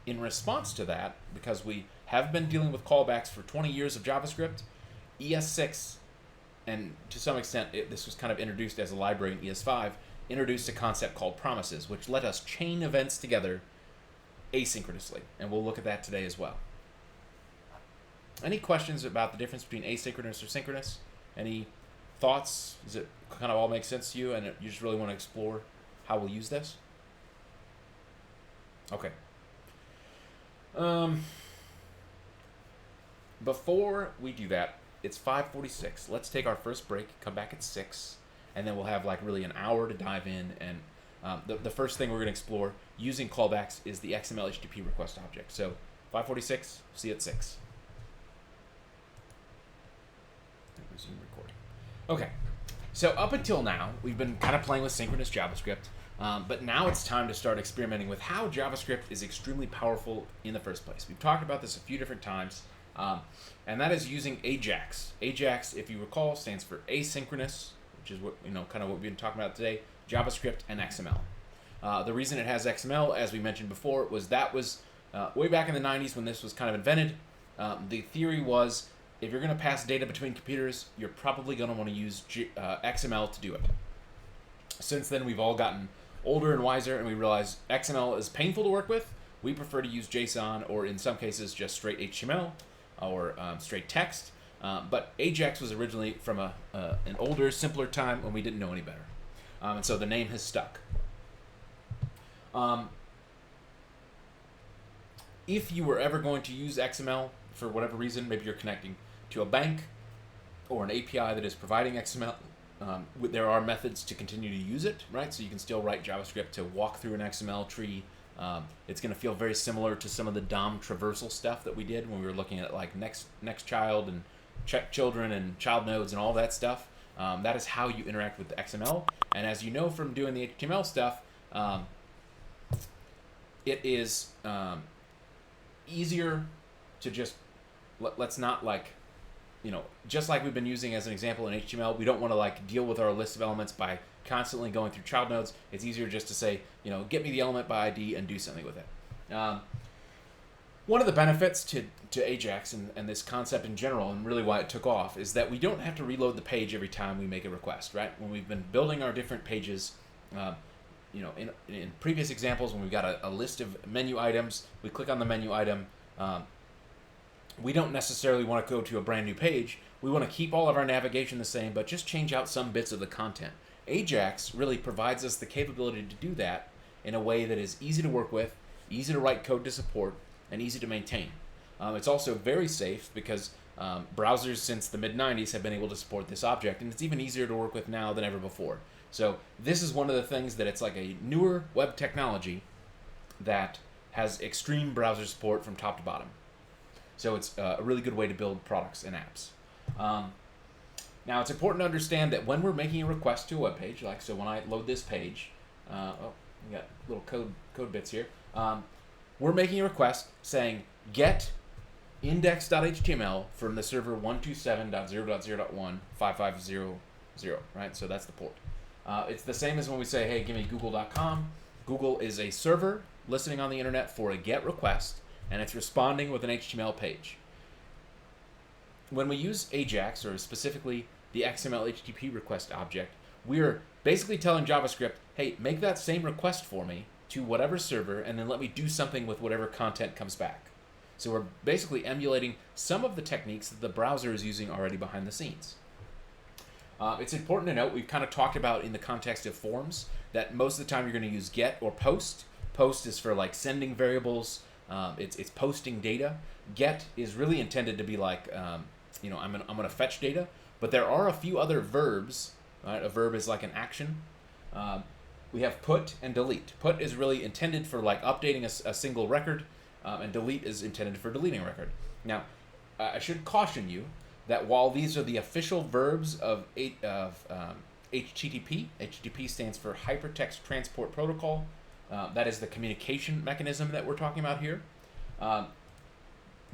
In response to that, because we have been dealing with callbacks for 20 years of JavaScript, ES6, and to some extent this was kind of introduced as a library in ES5, introduced a concept called promises, which let us chain events together asynchronously, and we'll look at that today as well. Any questions about the difference between asynchronous or synchronous? Any thoughts? Does it kind of all make sense to you, and you just really want to explore how we'll use this? Okay. Before we do that, it's 5:46. Let's take our first break, come back at 6, and then we'll have like really an hour to dive in. And the first thing we're going to explore using callbacks is the XMLHttpRequest object. So 5:46, see you at 6. Resume recording. Okay, so up until now, we've been kind of playing with synchronous JavaScript, but now it's time to start experimenting with how JavaScript is extremely powerful in the first place. We've talked about this a few different times, and that is using AJAX. AJAX, if you recall, stands for asynchronous, which is what kind of what we've been talking about today, JavaScript and XML. The reason it has XML, as we mentioned before, was way back in the 90s when this was kind of invented. The theory was if you're going to pass data between computers, you're probably going to want to use XML to do it. Since then, we've all gotten older and wiser, and we realize XML is painful to work with. We prefer to use JSON, or in some cases, just straight HTML or straight text. But AJAX was originally from an older, simpler time when we didn't know any better. And so the name has stuck. If you were ever going to use XML for whatever reason, maybe you're connecting to a bank or an API that is providing XML, there are methods to continue to use it, right? So you can still write JavaScript to walk through an XML tree. It's going to feel very similar to some of the DOM traversal stuff that we did when we were looking at like next child and check children and child nodes and all that stuff. That is how you interact with the XML. And as you know from doing the HTML stuff, it is easier to just let's not like, just like we've been using as an example in HTML, we don't want to like deal with our list of elements by constantly going through child nodes. It's easier just to say, get me the element by ID and do something with it. One of the benefits to AJAX and this concept in general, and really why it took off, is that we don't have to reload the page every time we make a request, right? When we've been building our different pages, in previous examples, when we've got a list of menu items, we click on the menu item, we don't necessarily want to go to a brand new page. We want to keep all of our navigation the same, but just change out some bits of the content. AJAX really provides us the capability to do that in a way that is easy to work with, easy to write code to support, and easy to maintain. It's also very safe because browsers since the mid-90s have been able to support this object, and it's even easier to work with now than ever before. So this is one of the things that it's like a newer web technology that has extreme browser support from top to bottom. So it's a really good way to build products and apps. Now it's important to understand that when we're making a request to a web page, like so when I load this page, we got little code bits here. We're making a request saying get index.html from the server 127.0.0.1.5500, right? So that's the port. It's the same as when we say, hey, give me google.com. Google is a server listening on the internet for a GET request, and it's responding with an HTML page. When we use AJAX, or specifically the XMLHttpRequest object, we're basically telling JavaScript, hey, make that same request for me to whatever server, and then let me do something with whatever content comes back. So we're basically emulating some of the techniques that the browser is using already behind the scenes. It's important to note, we've kind of talked about in the context of forms, that most of the time you're going to use get or post. Post is for like sending variables, it's posting data. Get is really intended to be like, I'm going to fetch data, but there are a few other verbs. Right? A verb is like an action. We have put and delete. Put is really intended for like updating a single record, and delete is intended for deleting a record. Now, I should caution you that while these are the official verbs of HTTP, HTTP stands for Hypertext Transport Protocol. That is the communication mechanism that we're talking about here.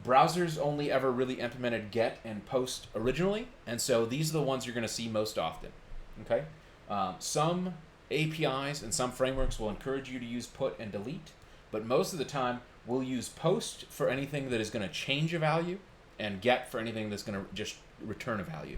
Browsers only ever really implemented get and post originally, and so these are the ones you're going to see most often. Okay, some APIs and some frameworks will encourage you to use put and delete, but most of the time we'll use post for anything that is going to change a value, and get for anything that's going to just return a value.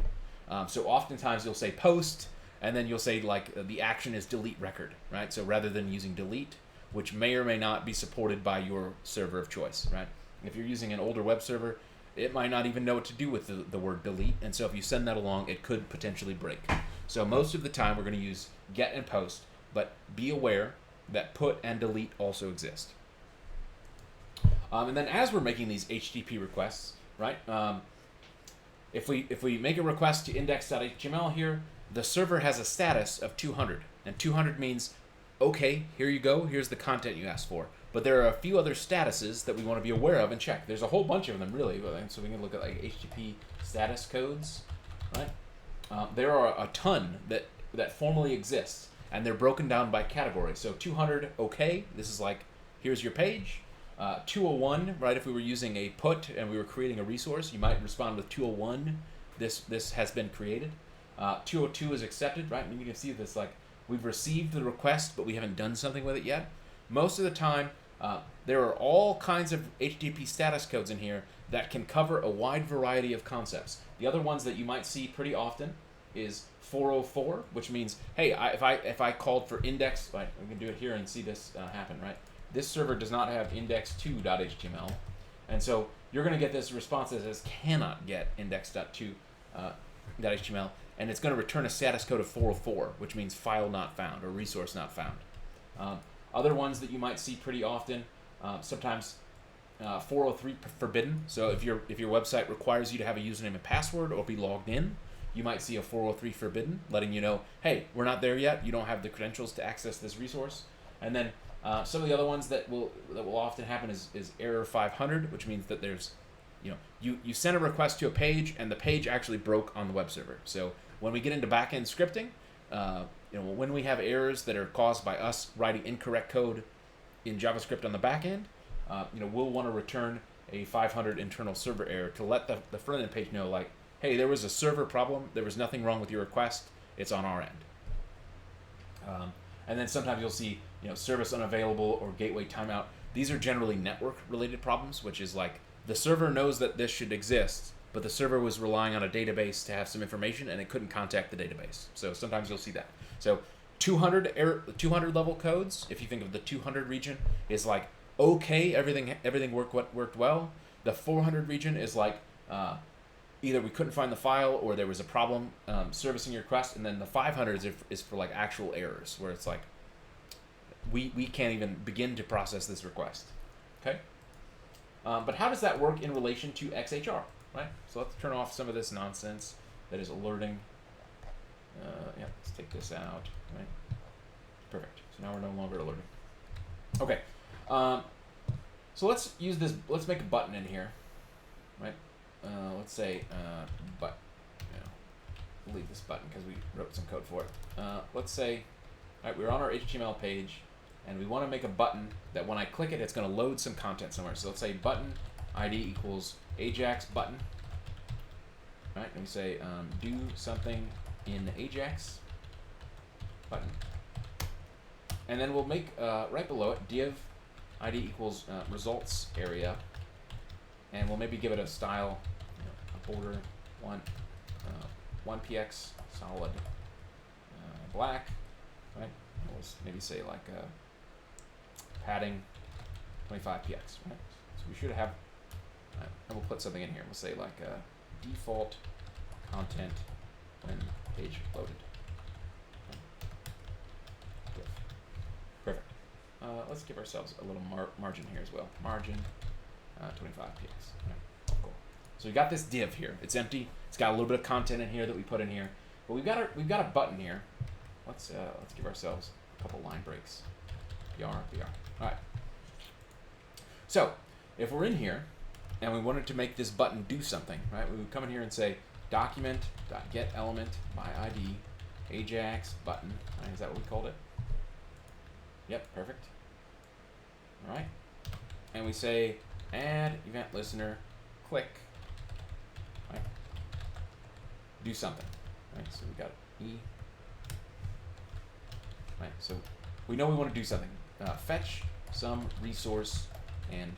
So oftentimes you'll say post, and then you'll say like the action is delete record, right? So rather than using delete, which may or may not be supported by your server of choice, right? If you're using an older web server, it might not even know what to do with the word delete, and so if you send that along, it could potentially break. So most of the time we're going to use get and post, but be aware that put and delete also exist. And then as we're making these HTTP requests, right? If we make a request to index.html here, the server has a status of 200, and 200 means, okay, here you go, here's the content you asked for. But there are a few other statuses that we want to be aware of and check. There's a whole bunch of them, really. So we can look at like HTTP status codes, right? There are a ton that formally exist, and they're broken down by category. So 200, okay, this is like, here's your page. 201, right, if we were using a put and we were creating a resource, you might respond with 201, this has been created. 202 is accepted, right, and you can see this like, we've received the request, but we haven't done something with it yet. Most of the time, There are all kinds of HTTP status codes in here that can cover a wide variety of concepts. The other ones that you might see pretty often is 404, which means, hey, if I called for index, right, we can do it here and see this happen, right? This server does not have index2.html, and so you're going to get this response that says cannot get index.2.html, and it's going to return a status code of 404, which means file not found or resource not found. Other ones that you might see pretty often, sometimes 403 forbidden. So if your website requires you to have a username and password or be logged in, you might see a 403 forbidden, letting you know, hey, we're not there yet. You don't have the credentials to access this resource. And then some of the other ones that will often happen is error 500, which means that there's, you send a request to a page and the page actually broke on the web server. So when we get into backend scripting, when we have errors that are caused by us writing incorrect code in JavaScript on the back end, we'll want to return a 500 internal server error to let the front end page know, like, hey, there was a server problem. There was nothing wrong with your request. It's on our end. And then sometimes you'll see, service unavailable or gateway timeout. These are generally network-related problems, which is like the server knows that this should exist, but the server was relying on a database to have some information, and it couldn't contact the database. So sometimes you'll see that. So 200 level codes, if you think of the 200 region, is like, okay, everything worked well. The 400 region is like either we couldn't find the file or there was a problem servicing your request, and then the 500 is for like actual errors, where it's like we can't even begin to process this request. Okay. But how does that work in relation to XHR? Right. So let's turn off some of this nonsense that is alerting. Let's take this out. Right. Perfect. So now we're no longer alerting. Okay. So let's use this. Let's make a button in here. Right. Let's say we'll leave this button because we wrote some code for it. Let's say, all right, we're on our HTML page, and we want to make a button that when I click it, it's going to load some content somewhere. So let's say button ID equals Ajax button. All right, and we say do something in Ajax button, and then we'll make right below it div ID equals results area, and we'll maybe give it a style, a border 1px solid black, right? And we'll maybe say like padding 25px, right? So we should have, and we'll put something in here. We'll say like default content when page loaded. Div. Perfect. Let's give ourselves a little margin here as well. Margin 25px. Right. Cool. So we got this div here. It's empty. It's got a little bit of content in here that we put in here. But we've got a button here. Let's give ourselves a couple line breaks. BR. All right. So if we're in here and we wanted to make this button do something, right? We would come in here and say document.getElement by ID Ajax button. Right, is that what we called it? Yep, perfect. All right. And we say add event listener, click, right? Do something, right? So we got E, right? So we know we want to do something. Fetch some resource and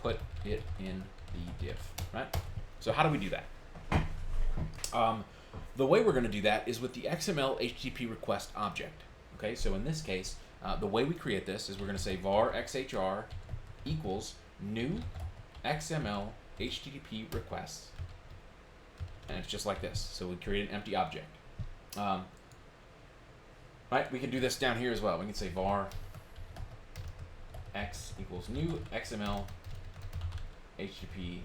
put it in the div, right? So how do we do that? The way we're going to do that is with the XMLHttpRequest object. Okay, so in this case, the way we create this is we're going to say var xhr equals new XML HTTP request, and it's just like this. So we create an empty object. Right, we can do this down here as well. We can say var x equals new XML HTTP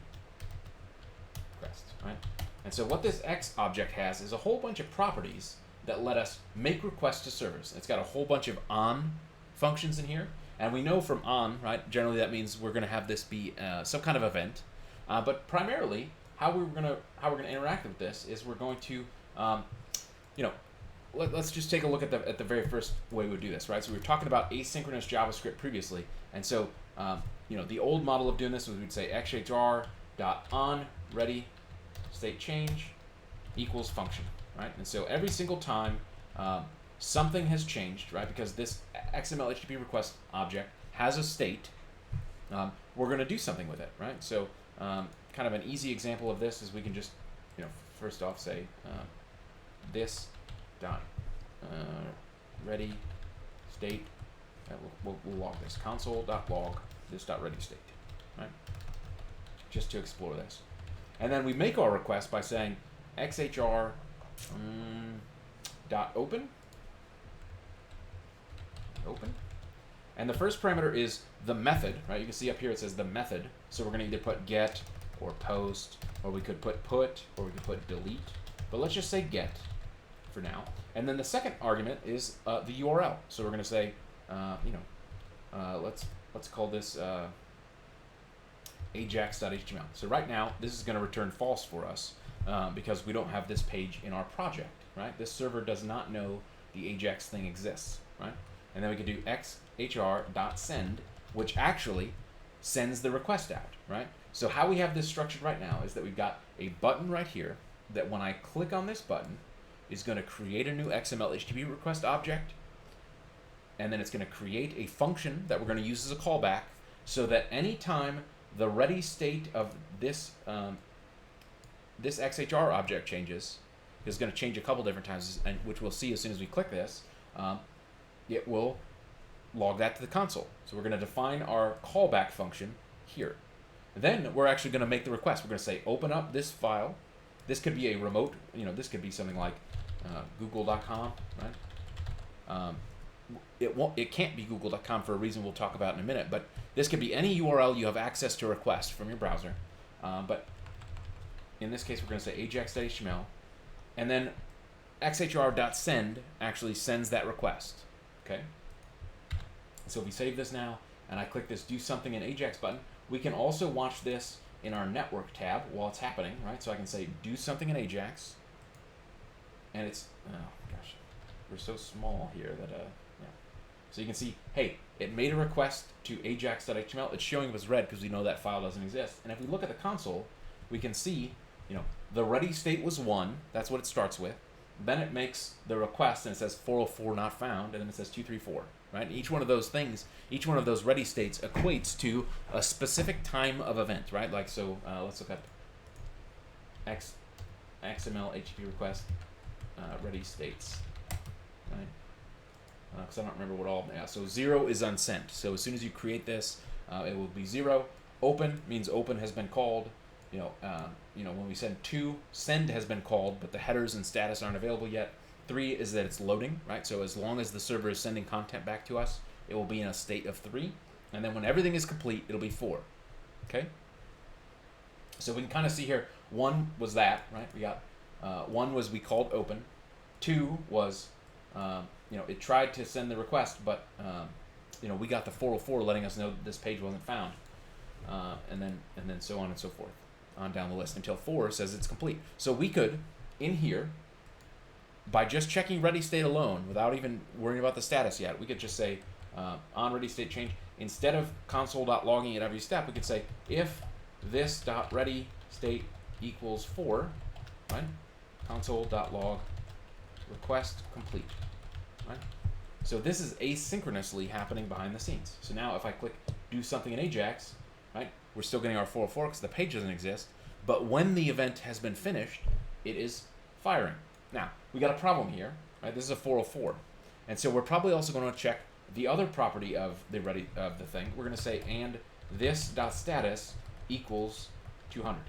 request. Right, and so what this X object has is a whole bunch of properties that let us make requests to servers. It's got a whole bunch of on functions in here. And we know from on, right, generally that means we're going to have this be some kind of event. But primarily, how we're going to interact with this is we're going to, let's just take a look at the very first way we would do this, right? So we were talking about asynchronous JavaScript previously. And so, the old model of doing this was we'd say xhr.on ready state change equals function, right? And so every single time something has changed, right? Because this XML HTTP request object has a state, we're going to do something with it, right? So kind of an easy example of this is we can just, first off say this dot ready state. We'll log this console.log this dot ready state, right? Just to explore this, and then we make our request by saying xhr dot open, and the first parameter is the method, right? You can see up here it says the method, so we're going to either put get or post, or we could put or we could put delete, but let's just say get for now. And then the second argument is the URL, so we're going to say let's call this ajax.html. So right now this is going to return false for us because we don't have this page in our project, right? This server does not know the Ajax thing exists, right? And then we can do xhr.send, which actually sends the request out, right? So how we have this structured right now is that we've got a button right here that when I click on this button is going to create a new XMLHttpRequest object, and then it's going to create a function that we're going to use as a callback, so that anytime the ready state of this this XHR object changes, is going to change a couple different times, and which we'll see as soon as we click this, it will log that to the console. So we're going to define our callback function here. Then we're actually going to make the request. We're going to say open up this file. This could be a remote, this could be something like google.com, right? It can't be google.com for a reason we'll talk about in a minute, but this could be any URL you have access to request from your browser. But in this case, we're going to say ajax.html, and then xhr.send actually sends that request. Okay. So if we save this now, and I click this do something in Ajax button, we can also watch this in our network tab while it's happening, right? So I can say do something in Ajax, and it's, oh gosh, we're so small here that, yeah. So you can see, hey, it made a request to ajax.html. It's showing up as red because we know that file doesn't exist. And if we look at the console, we can see, the ready state was 1. That's what it starts with. Then it makes the request, and it says 404 not found, and then it says 234, right? And each one of those things, each one of those ready states equates to a specific time of event, right? Like, so let's look up XMLHttpRequest ready states, right? Because I don't remember what all, yeah, so 0 is unsent. So as soon as you create this, it will be 0. Open means open has been called. When we send 2, send has been called, but the headers and status aren't available yet. 3 is that it's loading, right? So as long as the server is sending content back to us, it will be in a state of 3. And then when everything is complete, it'll be 4. Okay? So we can kind of see here, 1 was that, right? We got 1 was we called open. 2 was, it tried to send the request, but we got the 404 letting us know that this page wasn't found, and then so on and so forth, on down the list until 4 says it's complete. So we could, in here, by just checking ready state alone, without even worrying about the status yet, we could just say on ready state change, instead of console.logging at every step, we could say if this.ready state equals 4, right? Console.log request complete, right? So this is asynchronously happening behind the scenes. So now if I click do something in Ajax, right, we're still getting our 404 because the page doesn't exist, but when the event has been finished, it is firing. Now, we got a problem here, right? This is a 404. And so we're probably also going to check the other property of the thing. We're going to say and this.status equals 200.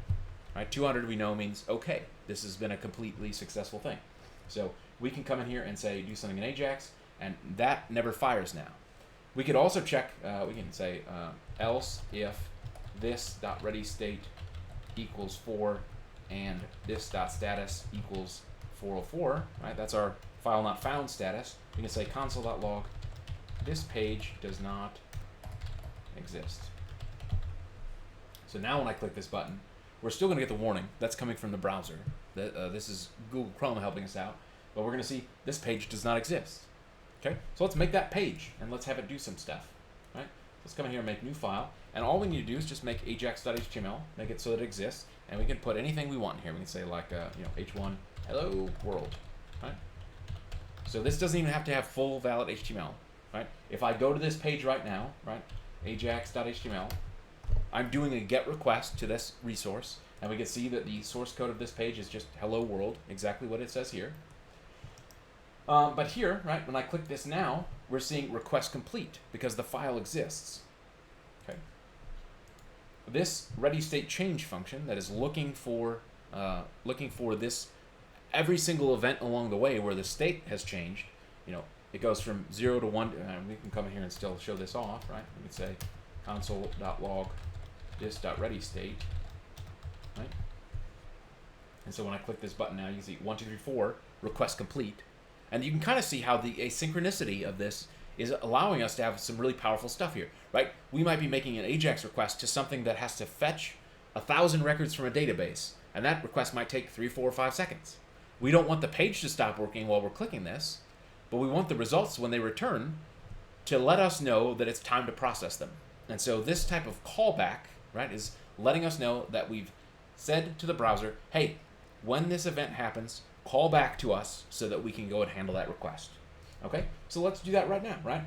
Right? 200 we know means okay, this has been a completely successful thing. So we can come in here and say do something in Ajax, and that never fires now. We could also check, we can say else if this.ready state equals 4 and this.status equals 404, right? That's our file not found status. We can say console.log this page does not exist. So now when I click this button, we're still going to get the warning. That's coming from the browser. This is Google Chrome helping us out. But we're going to see this page does not exist. Okay, so let's make that page and let's have it do some stuff. Right? Let's come in here and make new file. And all we need to do is just make ajax.html, make it so that it exists, and we can put anything we want in here. We can say like h1 hello world. Right? So this doesn't even have to have full valid HTML. Right? If I go to this page right now, right, ajax.html, I'm doing a GET request to this resource, and we can see that the source code of this page is just hello world, exactly what it says here. But here, right, when I click this now, we're seeing request complete because the file exists. Okay. This ready state change function that is looking for this every single event along the way where the state has changed. It goes from 0 to 1. We can come in here and still show this off, right? We can say console.log this.readystate, right? And so when I click this button now, you can see 1, 2, 3, 4 request complete. And you can kind of see how the asynchronicity of this is allowing us to have some really powerful stuff here, right? We might be making an AJAX request to something that has to fetch 1,000 records from a database, and that request might take 3, 4, 5 seconds. We don't want the page to stop working while we're clicking this, but we want the results when they return to let us know that it's time to process them. And so this type of callback, right, is letting us know that we've said to the browser, hey, when this event happens, call back to us so that we can go and handle that request. Okay, so let's do that right now, right?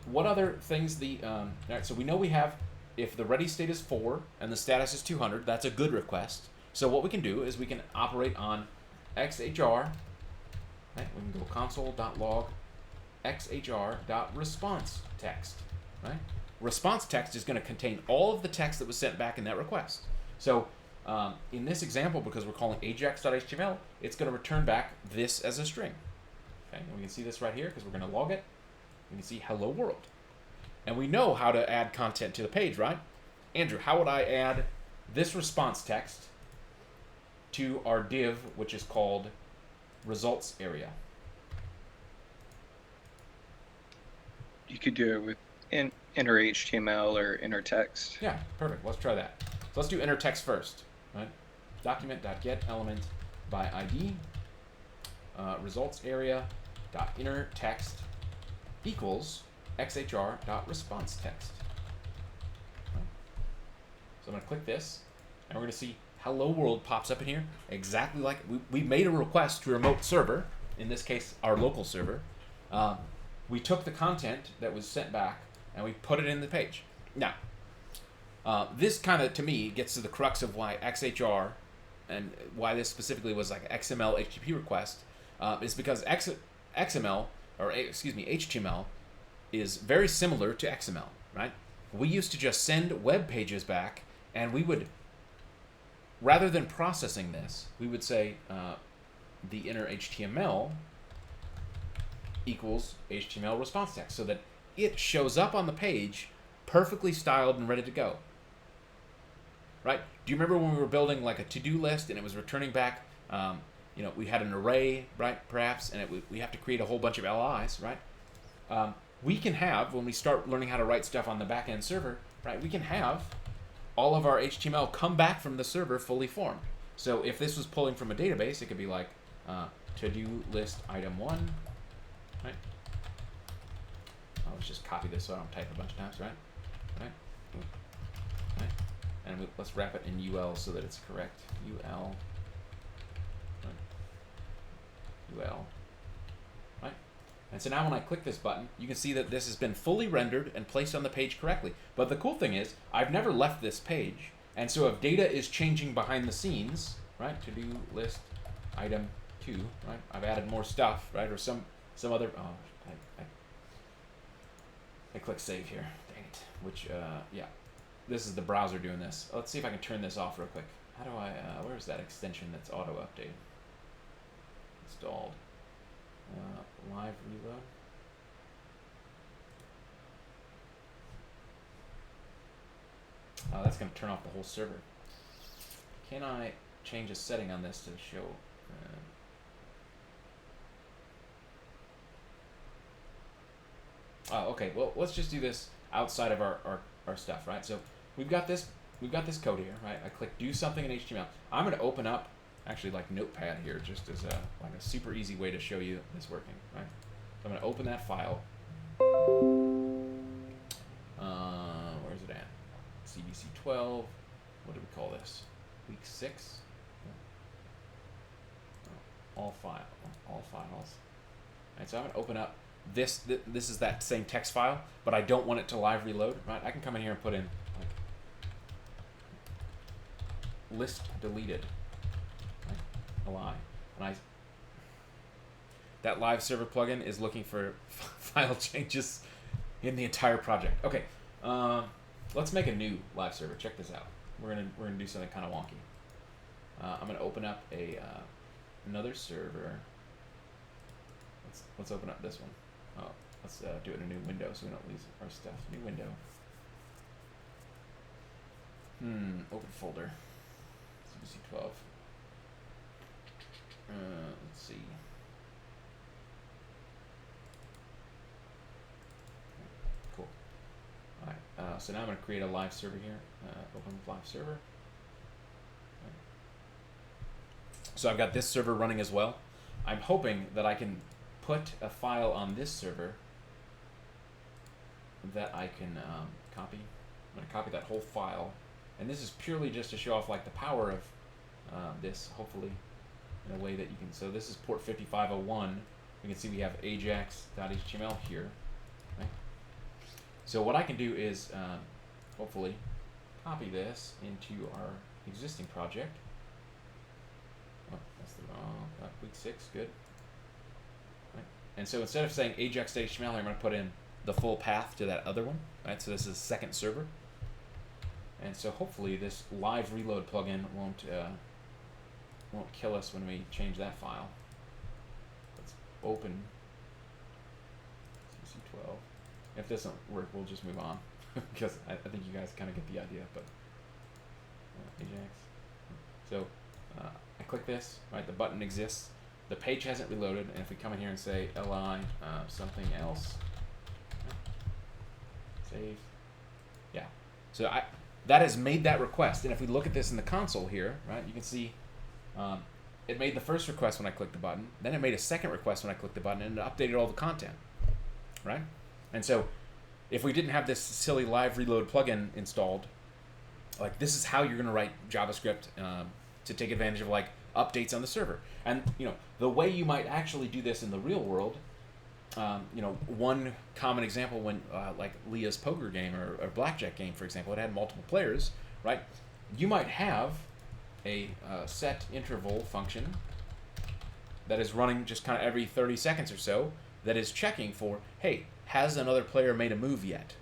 What other things all right, so we know we have, if the ready state is 4 and the status is 200, that's a good request. So what we can do is we can operate on XHR, right? We can go console.log XHR.response text, right? Response text is going to contain all of the text that was sent back in that request. So in this example, because we're calling ajax.html, it's going to return back this as a string. Okay, and we can see this right here because we're going to log it. We can see hello world. And we know how to add content to the page, right? Andrew, how would I add this response text to our div, which is called results area? You could do it with inner HTML or inner text. Yeah, perfect. Let's try that. So let's do inner text first, right? Document.get element by ID results area dot inner text equals xhr.response text. Right? So I'm going to click this, and we're going to see hello world pops up in here, exactly like we made a request to a remote server, in this case our local server. We took the content that was sent back and we put it in the page. Now, this kind of, to me, gets to the crux of why XHR and why this specifically was like XMLHttpRequest, is because XML, or excuse me, HTML is very similar to XML, right? We used to just send web pages back, and we would, rather than processing this, we would say the inner HTML equals HTML response text, so that it shows up on the page perfectly styled and ready to go. Right? Do you remember when we were building like a to-do list and it was returning back, we had an array, right, perhaps, and we have to create a whole bunch of LIs, right? We can have, when we start learning how to write stuff on the back-end server, right, we can have all of our HTML come back from the server fully formed. So if this was pulling from a database, it could be like to-do list item 1, right? Let's just copy this so I don't type a bunch of times, right? Right? And let's wrap it in UL so that it's correct. UL. Right? UL. Right? And so now when I click this button, you can see that this has been fully rendered and placed on the page correctly. But the cool thing is, I've never left this page. And so if data is changing behind the scenes, right? To-do list item 2, right? I've added more stuff, right? Or some other, I click save here. Dang it. Which, yeah. This is the browser doing this. Let's see if I can turn this off real quick. How do I, where's that extension that's auto update? Installed. Live reload. That's going to turn off the whole server. Can I change a setting on this to show? Okay. Well, let's just do this outside of our stuff, right? So we've got this code here, right? I click do something in HTML. I'm going to open up actually like Notepad here, just as a super easy way to show you this working, right? So I'm going to open that file. Where's it at? CBC 12. What do we call this? Week 6. All files. Right, so I'm going to open up this. This is that same text file, but I don't want it to live reload. Right? I can come in here and put in like list deleted. Right? And that live server plugin is looking for file changes in the entire project. Okay, let's make a new live server. Check this out. We're gonna do something kind of wonky. I'm gonna open up another server. Let's open up this one. Oh, let's do it in a new window so we don't lose our stuff. New window. Open folder. CBC 12. Let's see. Cool. All right. So now I'm going to create a live server here. Open live server. Right. So I've got this server running as well. I'm hoping that I can put a file on this server that I can copy. I'm going to copy that whole file. And this is purely just to show off like the power of this, hopefully, in a way that you can. So this is port 5501. You can see we have ajax.html here. Right? So what I can do is hopefully copy this into our existing project. Oh, that's the wrong week 6. Good. Right? And so instead of saying ajax.html, I'm going to put in the full path to that other one. Right? So this is second server. And so hopefully this live reload plugin won't kill us when we change that file. Let's open CC12. If this doesn't work, we'll just move on because I think you guys kind of get the idea. But Ajax. So I click this. Right, the button exists. The page hasn't reloaded, and if we come in here and say li something else, save. Yeah. So that has made that request, and if we look at this in the console here, right, you can see it made the first request when I clicked the button, then it made a second request when I clicked the button, and it updated all the content, right? And so if we didn't have this silly live reload plugin installed, like this is how you're going to write JavaScript to take advantage of like updates on the server. And you know the way you might actually do this in the real world. One common example when like Leah's poker game or blackjack game, for example, it had multiple players, right? You might have a set interval function that is running just kind of every 30 seconds or so that is checking for, hey, has another player made a move yet?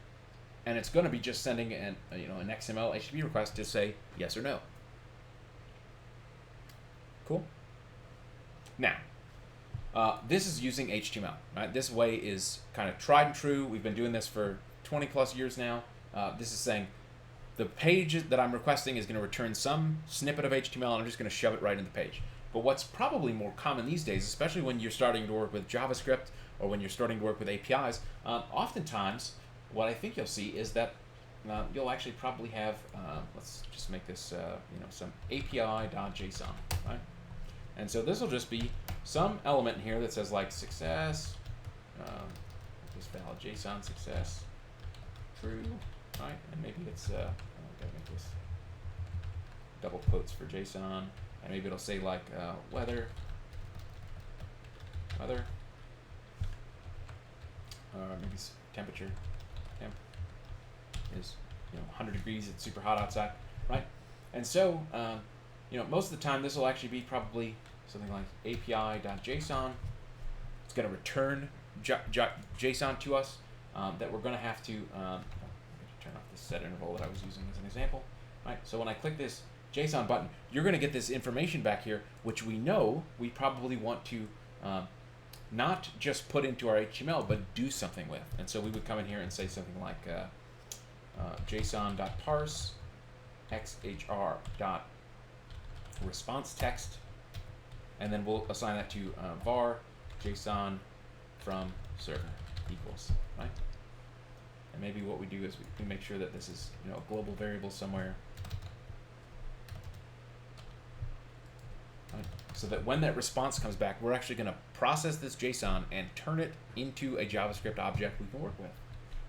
And it's going to be just sending an XMLHttpRequest request to say yes or no. Cool. Now. This is using HTML, right? This way is kind of tried and true. We've been doing this for 20 plus years now. This is saying the page that I'm requesting is going to return some snippet of HTML, and I'm just going to shove it right in the page. But what's probably more common these days, especially when you're starting to work with JavaScript or when you're starting to work with APIs, oftentimes what I think you'll see is that you'll actually probably have, let's just make this, some API.json, right? And so this will just be some element in here that says like success, just valid JSON success, true, right? And maybe it's gotta make this double quotes for JSON, and maybe it'll say like weather, or maybe temperature. Temp is 100 degrees. It's super hot outside, right? And so most of the time this will actually be probably something like API.json. It's going to return JSON to us that we're going to have to turn off this set interval that I was using as an example. Right. So when I click this JSON button, you're going to get this information back here, which we know we probably want to not just put into our HTML, but do something with. And so we would come in here and say something like JSON.parse XHR.response text. And then we'll assign that to var JSON from server equals, right? And maybe what we do is we make sure that this is a global variable somewhere, right? So that when that response comes back, we're actually going to process this JSON and turn it into a JavaScript object we can work with,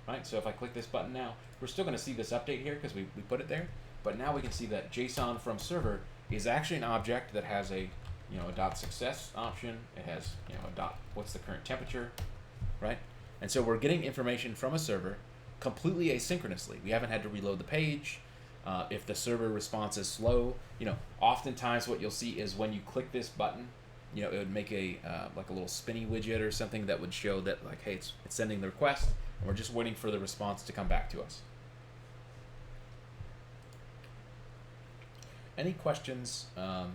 right? So if I click this button now, we're still going to see this update here because we put it there, but now we can see that JSON from server is actually an object that has a a .success option. It has what's the current temperature, right? And so we're getting information from a server completely asynchronously. We haven't had to reload the page. If the server response is slow, oftentimes what you'll see is when you click this button, it would make a like a little spinny widget or something that would show that like, hey, it's sending the request, and we're just waiting for the response to come back to us. Any questions about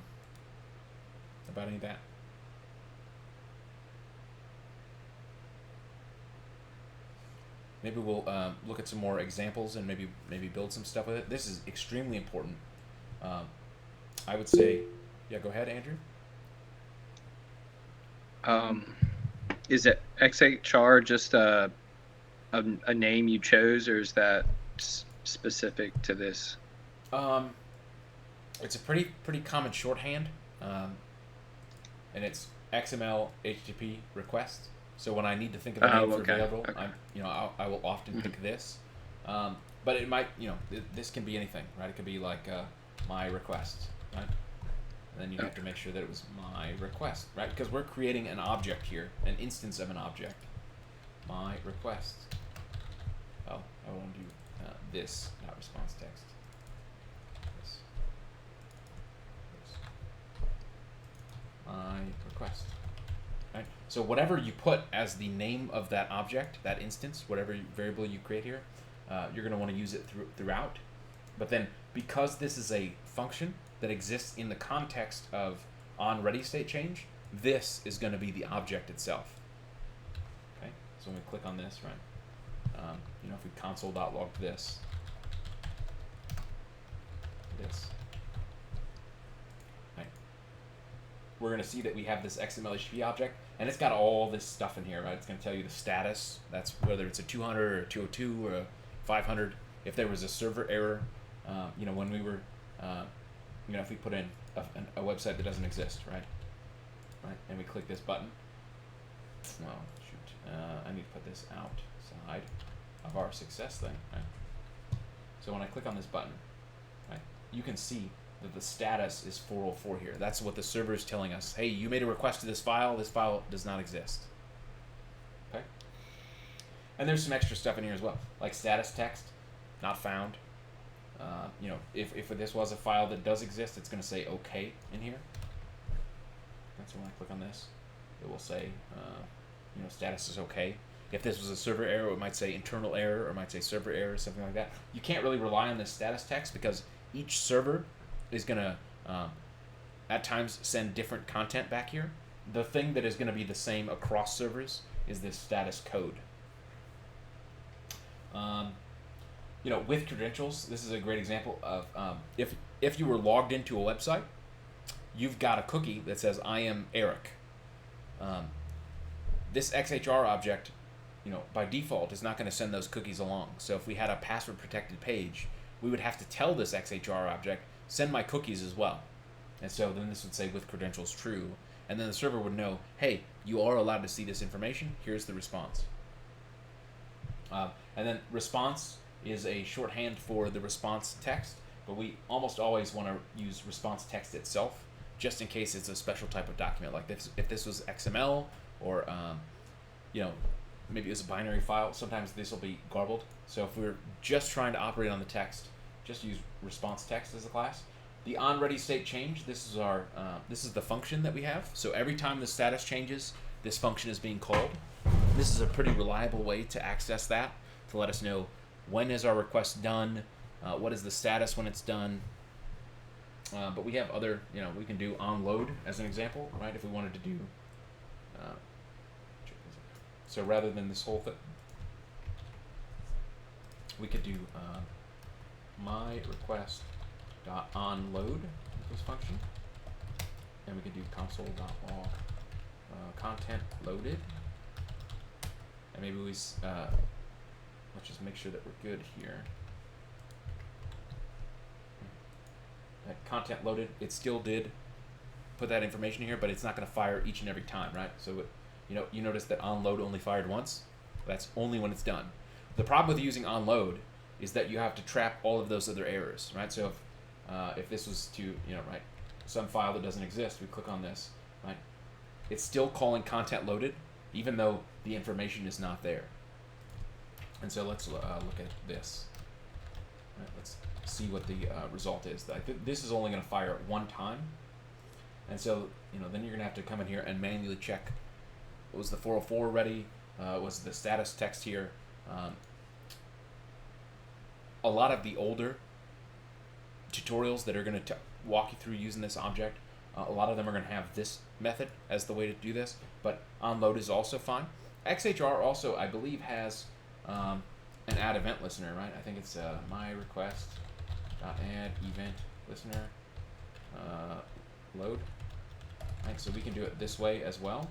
any of that? Maybe we'll look at some more examples and maybe build some stuff with it. This is extremely important. I would say, yeah, go ahead, Andrew. Is it XHR just a name you chose, or is that specific to this? It's a pretty common shorthand, and it's XMLHttpRequest. So when I need to think of a name for variable, okay. I will often pick this. But it might, this can be anything, right? It could be like my request, right? And then you have to make sure that it was my request, right? Because we're creating an object here, an instance of an object. My request. Oh, I want to do this, not response text. This. My request. Right? So whatever you put as the name of that object, that instance, whatever variable you create here, you're going to want to use it throughout. But then, because this is a function that exists in the context of onReady state change, this is going to be the object itself. Okay, so when we click on this, right? If we console.log this, right? We're going to see that we have this XMLHttp object, and it's got all this stuff in here, right? It's going to tell you the status. That's whether it's a 200 or a 202 or a 500. If there was a server error, when we were, if we put in a website that doesn't exist, right? And we click this button. Well, shoot, I need to put this outside of our success thing, right? So when I click on this button, right, you can see that the status is 404 here. That's what the server is telling us. Hey, you made a request to this file. This file does not exist. Okay. And there's some extra stuff in here as well, like status text, not found. If this was a file that does exist, it's going to say OK in here. And so when I click on this, it will say, status is OK. If this was a server error, it might say internal error, or it might say server error, something like that. You can't really rely on this status text because each server is going to, at times, send different content back here. The thing that is going to be the same across servers is this status code. With credentials, this is a great example of if you were logged into a website, you've got a cookie that says I am Eric. This XHR object, by default is not going to send those cookies along. So if we had a password protected page, we would have to tell this XHR object, send my cookies as well. And so then this would say with credentials true, and then the server would know, hey, you are allowed to see this information. Here's the response. And then response is a shorthand for the response text, but we almost always want to use response text itself, just in case it's a special type of document. Like this, if this was XML or maybe it was a binary file, sometimes this will be garbled. So if we're just trying to operate on the text, just use response text as a class. The onReady state change, this is our this is the function that we have. So every time the status changes, this function is being called. This is a pretty reliable way to access that, to let us know when is our request done, what is the status when it's done. But we have other, we can do onload as an example, right? If we wanted to do, so rather than this whole thing, we could do my request dot onload this function, and we could do console.log content loaded, and maybe we let's just make sure that we're good here. That content loaded, it still did put that information here, but it's not going to fire each and every time, right? So you notice that onload only fired once. That's only when it's done. The problem with using onload is that you have to trap all of those other errors, right? So if this was to, right, some file that doesn't exist, we click on this, right? It's still calling content loaded, even though the information is not there. And so let's look at this. Right, let's see what the result is. This is only going to fire at one time, and so then you're going to have to come in here and manually check. Was the 404 ready? Was the status text here? A lot of the older tutorials that are going to walk you through using this object, a lot of them are going to have this method as the way to do this, but onload is also fine. XHR also, I believe, has an add event listener, right? I think it's my request add event listener load. Right, so we can do it this way as well.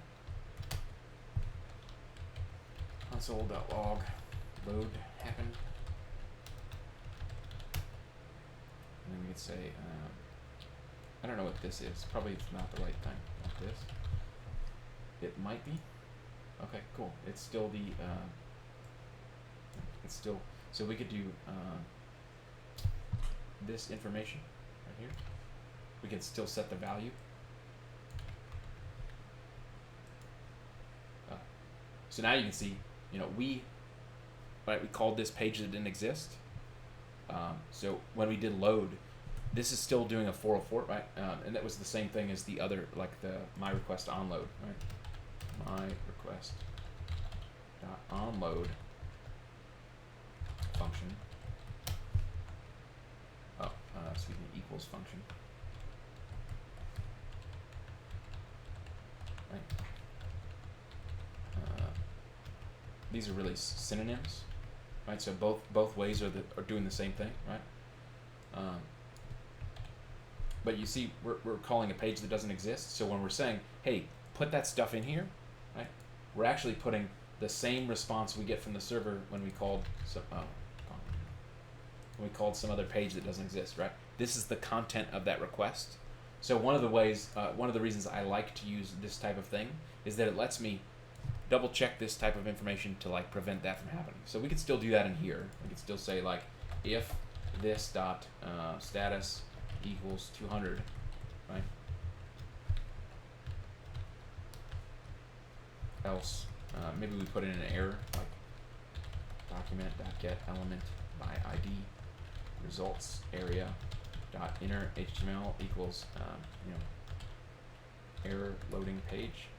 Console.log load happen. And then we could say, I don't know what this is. Probably it's not the right thing. Like this. It might be. Okay, cool. It's still the, so we could do this information right here. We can still set the value. So now you can see, we called this page that didn't exist. So when we did load, this is still doing a 404, right? And that was the same thing as the other, like the my request onload, right? My request onload function. Oh, excuse me, equals function. Right. These are really synonyms, right? So both ways are doing the same thing, right? But you see, we're calling a page that doesn't exist. So when we're saying, hey, put that stuff in here, right? We're actually putting the same response we get from the server when we called some other page that doesn't exist, right? This is the content of that request. So one of the ways, one of the reasons I like to use this type of thing is that it lets me double check this type of information to like prevent that from happening. So we could still do that in here. We could still say like if this dot status equals 200, right? Else, maybe we put in an error like document.get element by ID results area dot inner HTML equals error loading page.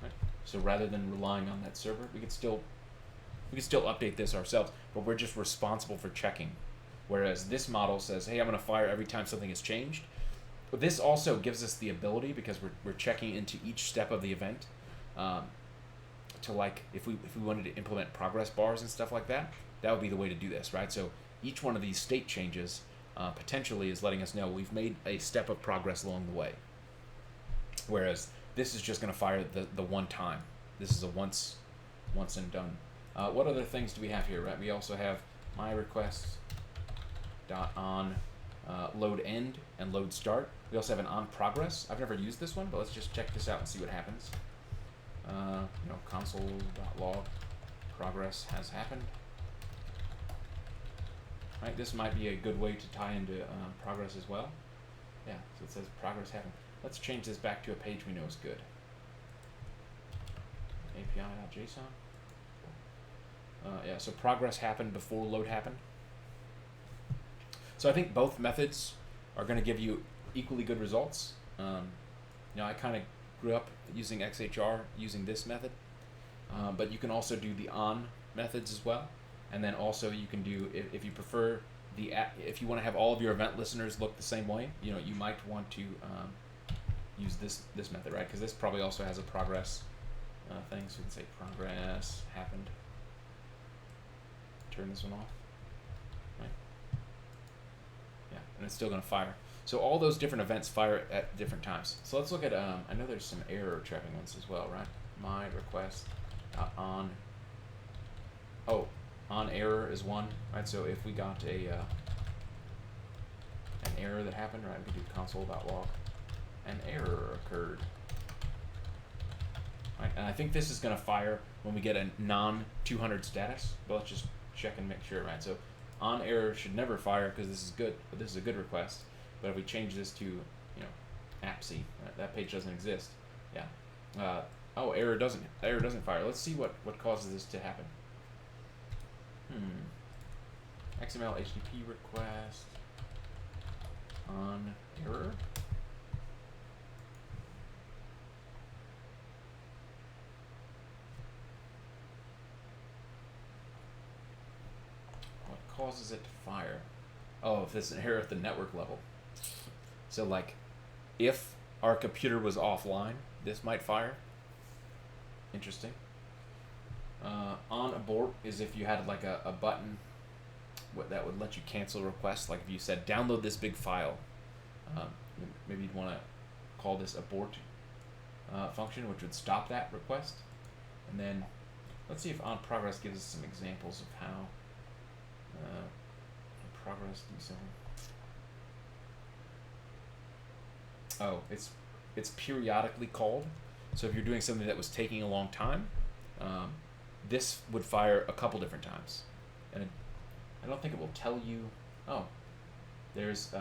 Right? So rather than relying on that server, we could still update this ourselves, but we're just responsible for checking. Whereas this model says, hey, I'm going to fire every time something is changed. But this also gives us the ability, because we're checking into each step of the event, to like if we wanted to implement progress bars and stuff like that, that would be the way to do this, right? So each one of these state changes potentially is letting us know we've made a step of progress along the way. Whereas this is just going to fire the one time. This is a once and done. What other things do we have here, right? We also have my requests dot on load end and load start. We also have an on progress. I've never used this one, but let's just check this out and see what happens. Console.log progress has happened. Right, this might be a good way to tie into progress as well. Yeah, so it says progress happened. Let's change this back to a page we know is good. API.json. Yeah, so progress happened before load happened. So I think both methods are going to give you equally good results. I kind of grew up using XHR using this method, but you can also do the on methods as well. And then also you can do, if you prefer if you want to have all of your event listeners look the same way, you might want to use this method, right? Because this probably also has a progress thing. So we can say progress happened. Turn this one off. Right? Yeah, and it's still going to fire. So all those different events fire at different times. So let's look at, I know there's some error trapping ones as well, right? My request on. Oh, on error is one, right? So if we got an error that happened, right, we could do console.log. An error occurred. Right, and I think this is going to fire when we get a non-200 status, but let's just check and make sure, right? So on error should never fire because this is good, but this is a good request. But if we change this to, AppC, right, that page doesn't exist. Yeah. Oh, error doesn't fire. Let's see what causes this to happen. XML HTTP request on error. What causes it to fire? Oh, if it's an error at the network level. So like, if our computer was offline, this might fire. Interesting. On abort is if you had like a button that would let you cancel requests. Like if you said download this big file, maybe you'd want to call this abort function, which would stop that request. And then let's see if on progress gives us some examples of how on progress do something. Oh, it's periodically called. So if you're doing something that was taking a long time, this would fire a couple different times, and I don't think it will tell you. Oh, there's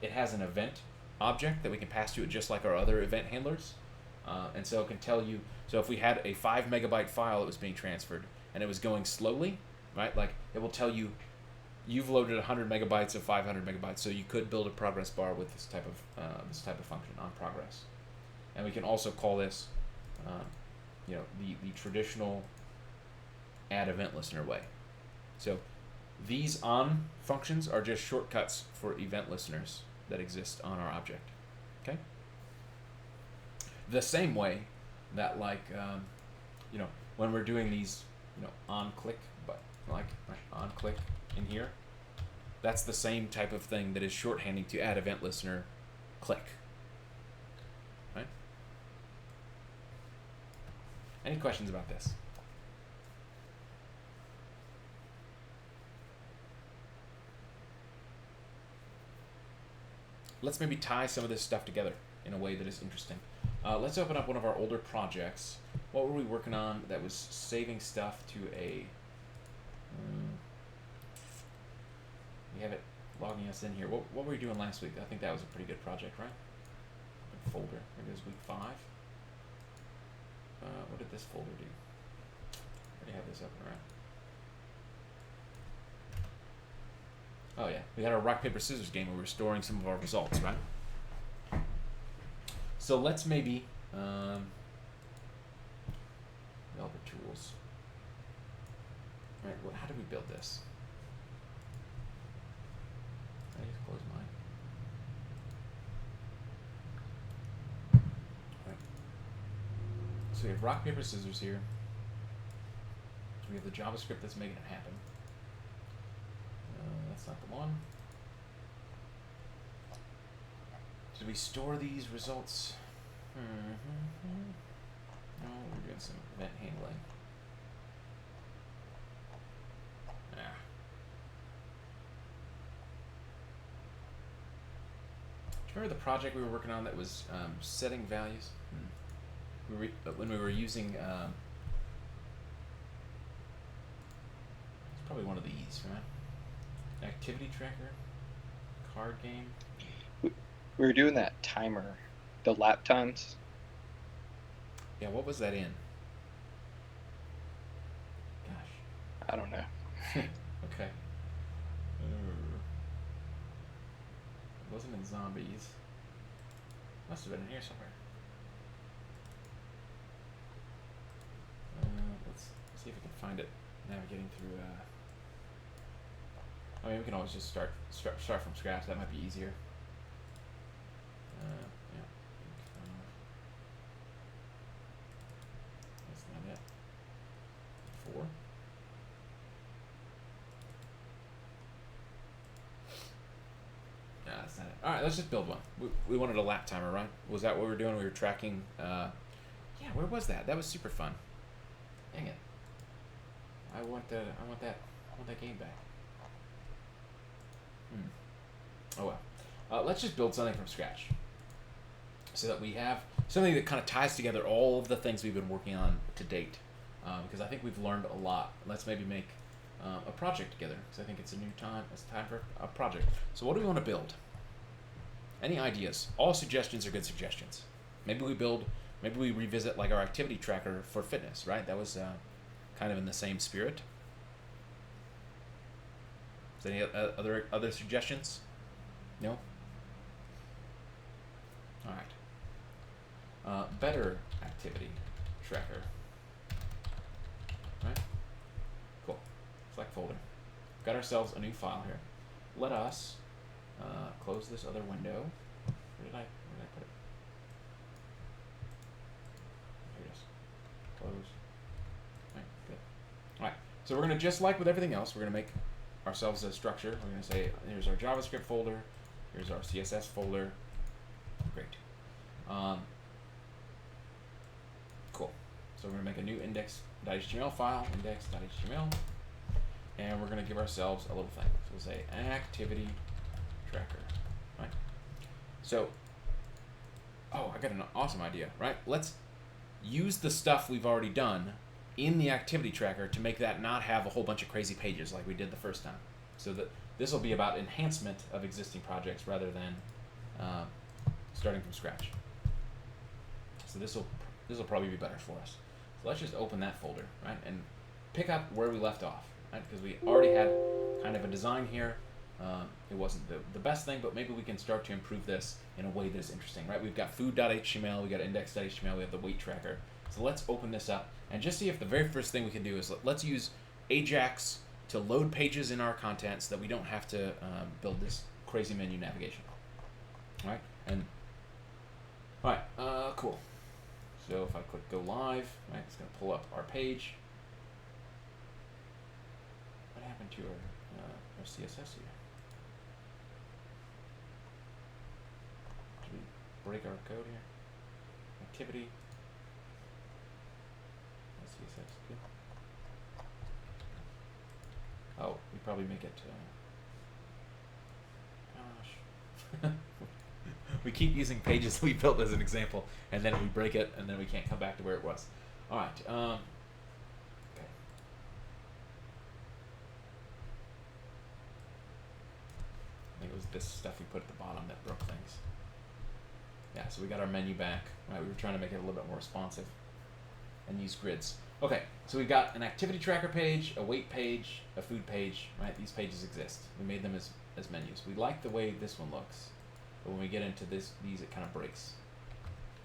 it has an event object that we can pass to it just like our other event handlers, and so it can tell you. So if we had a 5 megabyte file that was being transferred and it was going slowly, right? Like it will tell you you've loaded 100 megabytes of 500 megabytes. So you could build a progress bar with this type of function on progress, and we can also call this, the traditional add event listener way. So these on functions are just shortcuts for event listeners that exist on our object. Okay. The same way that when we're doing these on click, but like on click in here, that's the same type of thing that is shorthanding to add event listener click. Right? Any questions about this? Let's maybe tie some of this stuff together in a way that is interesting. Let's open up one of our older projects. What were we working on that was saving stuff to a... we have it logging us in here. What were we doing last week? I think that was a pretty good project, right? Good folder. Maybe it was week 5. What did this folder do? I already have this open, right? Oh yeah, we had our rock, paper, scissors game where we were storing some of our results, right? So let's maybe developer tools. Right, well, how do we build this? I just close mine. Right. So we have rock, paper, scissors here. We have the JavaScript that's making it happen. That's not the one. Did we store these results? No, we're doing some event handling. Do you remember the project we were working on that was setting values? When we were using, it's probably one of these, right? Activity tracker, card game. We were doing that timer, the lap times. Yeah, what was that in? Gosh. I don't know. Okay. It wasn't in zombies. Must have been in here somewhere. Let's see if we can find it navigating through. I mean, we can always just start from scratch. That might be easier. Yeah. That's not it. 4. Nah, that's not it. All right, let's just build one. We wanted a lap timer, right? Was that what we were doing? We were tracking. Yeah, where was that? That was super fun. Dang it. I want that game back. Oh well. Let's just build something from scratch so that we have something that kind of ties together all of the things we've been working on to date, because I think we've learned a lot. Let's maybe make a project together, because I think it's time for a project. So what do we want to build? Any ideas? All suggestions are good suggestions. Maybe we revisit like our activity tracker for fitness, right? That was kind of in the same spirit. Is there any other suggestions? No? All right. Better activity tracker. Right? Cool. Select folder. Got ourselves a new file here. Let us close this other window. Where did I put it? Here it is. Close. Right, good. Alright, so we're going to, just like with everything else, we're going to make ourselves a structure. We're going to say, here's our JavaScript folder, here's our CSS folder. Great. Cool. So we're going to make a new index.html file, index.html, and we're going to give ourselves a little thing. So we'll say activity tracker, right? So, oh, I got an awesome idea, right? Let's use the stuff we've already done in the activity tracker to make that not have a whole bunch of crazy pages like we did the first time. So that this will be about enhancement of existing projects rather than starting from scratch. So this will probably be better for us. So let's just open that folder, right, and pick up where we left off, right? Because we already had kind of a design here. It wasn't the best thing, but maybe we can start to improve this in a way that's interesting, right? We've got food.html, we got index.html, we have the weight tracker. So let's open this up and just see if the very first thing we can do is let's use Ajax to load pages in our content so that we don't have to build this crazy menu navigation. All right, and all right, cool. So if I click go live, right, it's going to pull up our page. What happened to our CSS here? Did we break our code here? Activity. CSS, good. Oh, we probably make it. Gosh. We keep using pages we built as an example, and then we break it, and then we can't come back to where it was. All right. Okay. I think it was this stuff we put at the bottom that broke things. Yeah, so we got our menu back. Right, we were trying to make it a little bit more responsive and use grids. Okay, so we've got an activity tracker page, a weight page, a food page, right? These pages exist. We made them as menus. We like the way this one looks, but when we get into these it kind of breaks.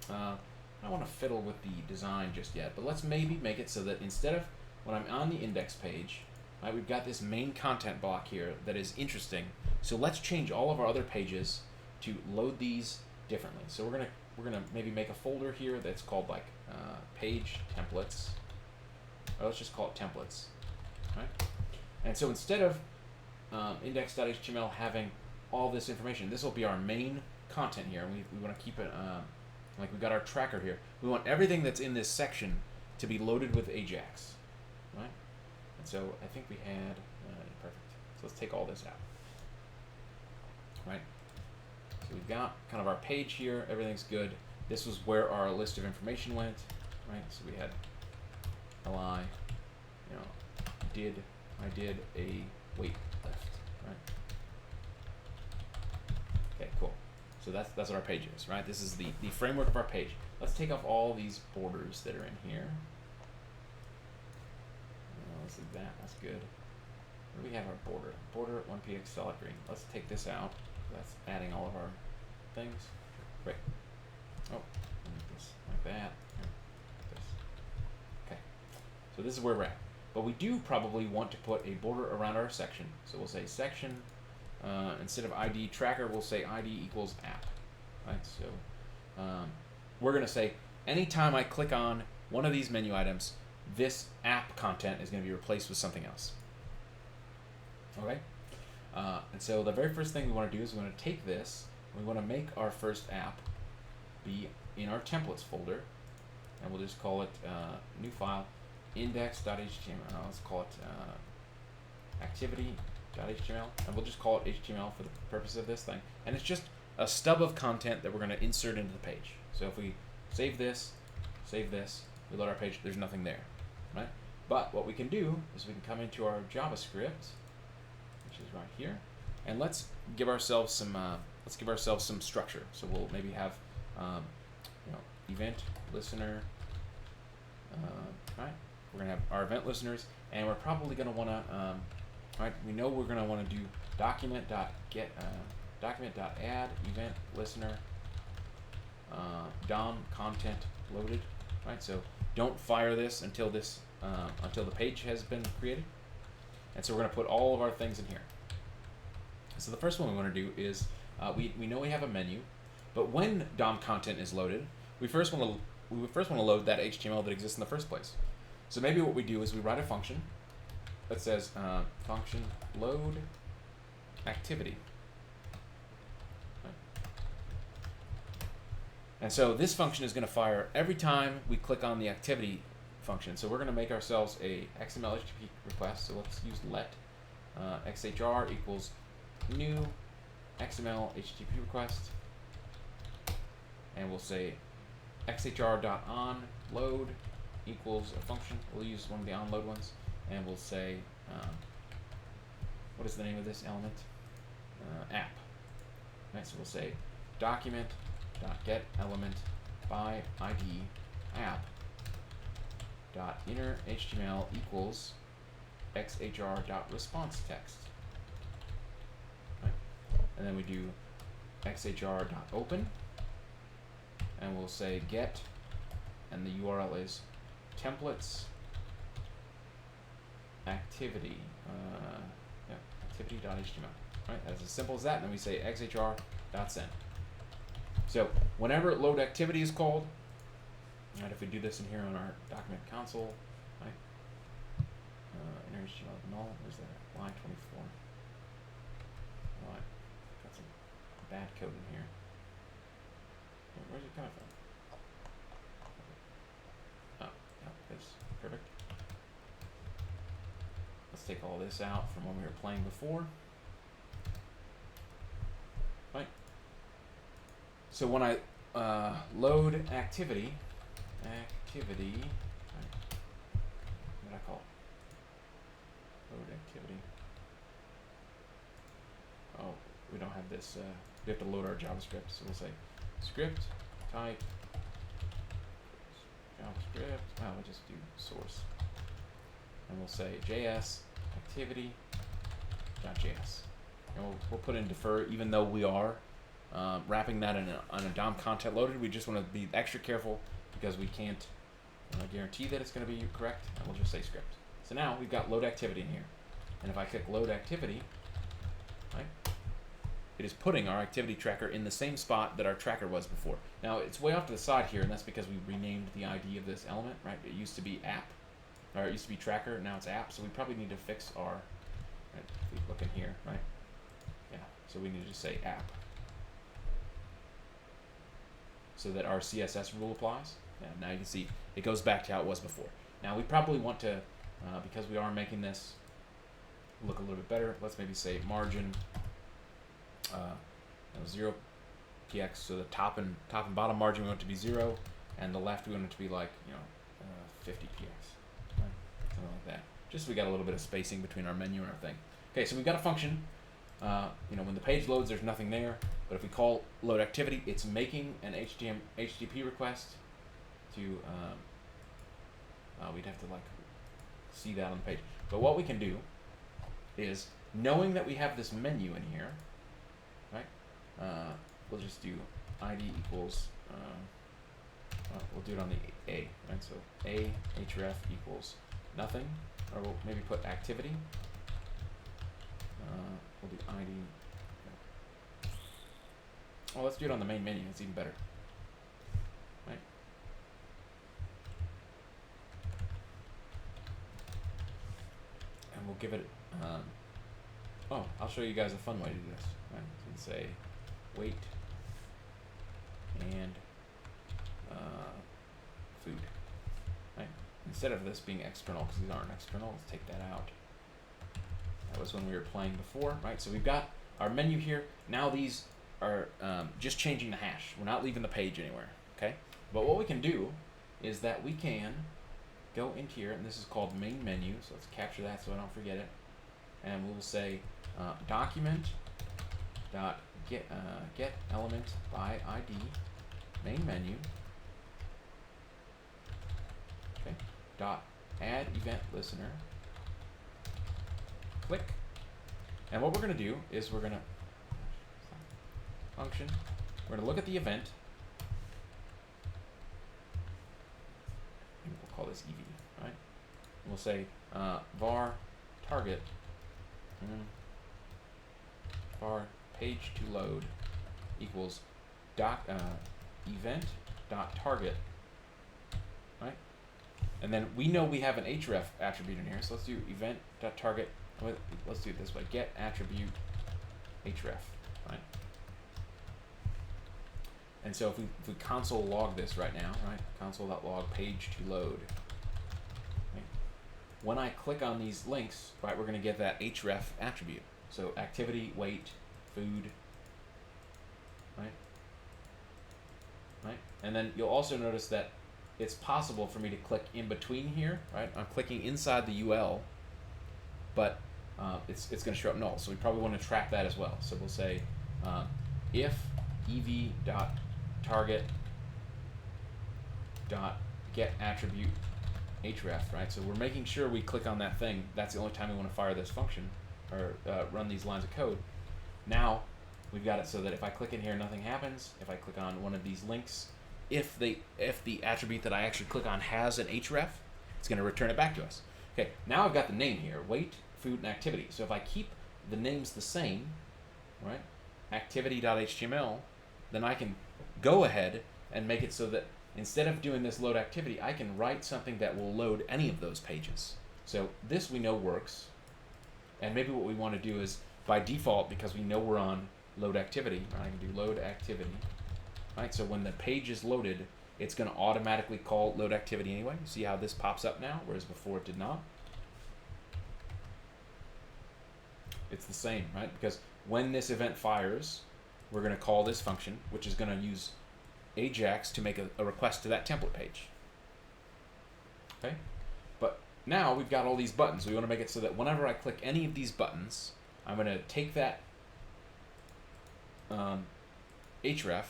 I don't want to fiddle with the design just yet, but let's maybe make it so that instead of when I'm on the index page, right, we've got this main content block here that is interesting. So let's change all of our other pages to load these differently. So we're gonna maybe make a folder here that's called like page templates, or let's just call it templates, right? And so instead of index.html having all this information, this will be our main content here, and we want to keep it like we've got our tracker here. We want everything that's in this section to be loaded with Ajax, right? And so I think we had perfect. So let's take all this out, right? So we've got kind of our page here. Everything's good. This was where our list of information went, right? So we had li, I did a weight lift, right? Okay, cool. So that's what our page is, right? This is the framework of our page. Let's take off all these borders that are in here. Let's leave that. That's good. Where do we have our border? Border 1px solid green. Let's take this out. That's adding all of our things. Great. Oh, make this like that. Here, this. Okay. So this is where we're at. But we do probably want to put a border around our section. So we'll say section. Instead of ID tracker, we'll say ID equals app. Right. So we're going to say anytime I click on one of these menu items, this app content is going to be replaced with something else. Okay. And so the very first thing we want to do is we want to take this, we want to make our first app be in our templates folder, and we'll just call it new file index.html. Let's call it activity.html, and we'll just call it HTML for the purpose of this thing. And it's just a stub of content that we're going to insert into the page. So if we save this, we load our page, there's nothing there, right? But what we can do is we can come into our JavaScript, which is right here, and let's give ourselves some structure. So we'll maybe have event listener, right? We're gonna have our event listeners, and we're probably gonna want to right? We know we're going to want to do document.get document.add event listener DOM content loaded, right? So don't fire this until until the page has been created. And so we're going to put all of our things in here. So the first one we want to do is we know we have a menu, but when DOM content is loaded, we first want to load that HTML that exists in the first place. So maybe what we do is we write a function that says function load activity. And so this function is going to fire every time we click on the activity function. So we're going to make ourselves a XMLHttpRequest. So let's use let xhr equals new XMLHttpRequest, and we'll say xhr.onLoad equals a function. We'll use one of the onload ones, and we'll say what is the name of this element? App. Right, so we'll say document.get element by ID app dot inner HTML equals xhr.response text. Right? And then we do xhr.open, and we'll say get, and the URL is templates activity activity.html. Right? That's as simple as that. And then we say xhr.send. So whenever load activity is called, right, if we do this in here on our document console, right, inner HTML null, where's that? Line 24. Oh, I got some bad code in here. Where's it coming from? Oh, yeah, it's perfect. Let's take all this out from when we were playing before. Right. So when I load activity, right, what did I call it? Load activity. Oh, we don't have this. We have to load our JavaScript. So we'll say script type JavaScript. Oh, we'll just do source, and we'll say JS activity.js, and we'll put in defer, even though we are wrapping that in on a DOM content loaded. We just want to be extra careful because we can't guarantee that it's going to be correct, and we'll just say script. So now we've got load activity in here, and if I click load activity, right, it is putting our activity tracker in the same spot that our tracker was before. Now it's way off to the side here, and that's because we renamed the ID of this element, right? It used to be app, or it used to be tracker, now it's app, so we probably need to fix our, right, if we look in here, right? Yeah, so we need to just say app, so that our CSS rule applies. Yeah, now you can see it goes back to how it was before. Now we probably want to, because we are making this look a little bit better, let's maybe say margin 0 px, so the top and bottom margin we want it to be 0, and the left we want it to be like 50 px, right? Something like that. Just so we got a little bit of spacing between our menu and our thing. Okay, so we've got a function. When the page loads, there's nothing there, but if we call load activity, it's making an HTTP request to. We'd have to like see that on the page. But what we can do is, knowing that we have this menu in here, right? We'll just do ID equals. We'll do it on the A, right? So A href equals nothing, or we'll maybe put activity. We'll do ID. Well, let's do it on the main menu. It's even better, right? And we'll give it. I'll show you guys a fun way to do this. Right? So we can say weight and food. Right? Instead of this being external, because these aren't external, let's take that out. That was when we were playing before, right? So we've got our menu here. Now these are just changing the hash. We're not leaving the page anywhere, okay? But what we can do is that we can go into here, and this is called main menu, so let's capture that so I don't forget it. And we'll say document.get element by ID, main menu, okay, dot add event listener, click, And what we're going to do is we're going to function. We're going to look at the event. And we'll call this EV, right? And we'll say var target var page to load equals event dot target, right? And then we know we have an href attribute in here, so let's do event dot target. Let's do it this way: get attribute href, right? And so if we console log this right now, right? Console.log page to load. Right? When I click on these links, right, we're going to get that href attribute. So activity, weight, food, right? Right? And then you'll also notice that it's possible for me to click in between here, right? I'm clicking inside the UL, but it's going to show up null. So we probably want to trap that as well. So we'll say if ev.target.get attribute href, right? So we're making sure we click on that thing. That's the only time we want to fire this function or run these lines of code. Now we've got it so that if I click in here, nothing happens. If I click on one of these links, if the attribute that I actually click on has an href, it's going to return it back to us. Okay, now I've got the name here: weight, food, and activity. So if I keep the names the same, right, activity.html, then I can go ahead and make it so that instead of doing this load activity, I can write something that will load any of those pages. So this we know works, and maybe what we want to do is, by default, because we know we're on load activity, right, I can do load activity, right? So when the page is loaded, it's going to automatically call load activity anyway. See how this pops up now, whereas before it did not? It's the same, right? Because when this event fires, we're going to call this function, which is going to use Ajax to make a request to that template page. Okay? But now we've got all these buttons. We want to make it so that whenever I click any of these buttons, I'm going to take that href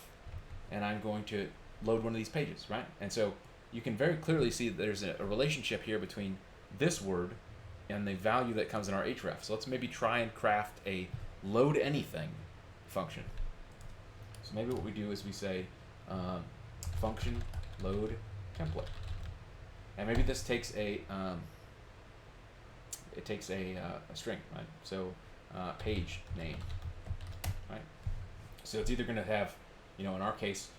and I'm going to load one of these pages, right? And so you can very clearly see that there's a relationship here between this word and the value that comes in our href. So let's maybe try and craft a load anything function. So maybe what we do is we say function load template, and maybe this takes a string, right? So page name, right? So it's either going to have, in our case,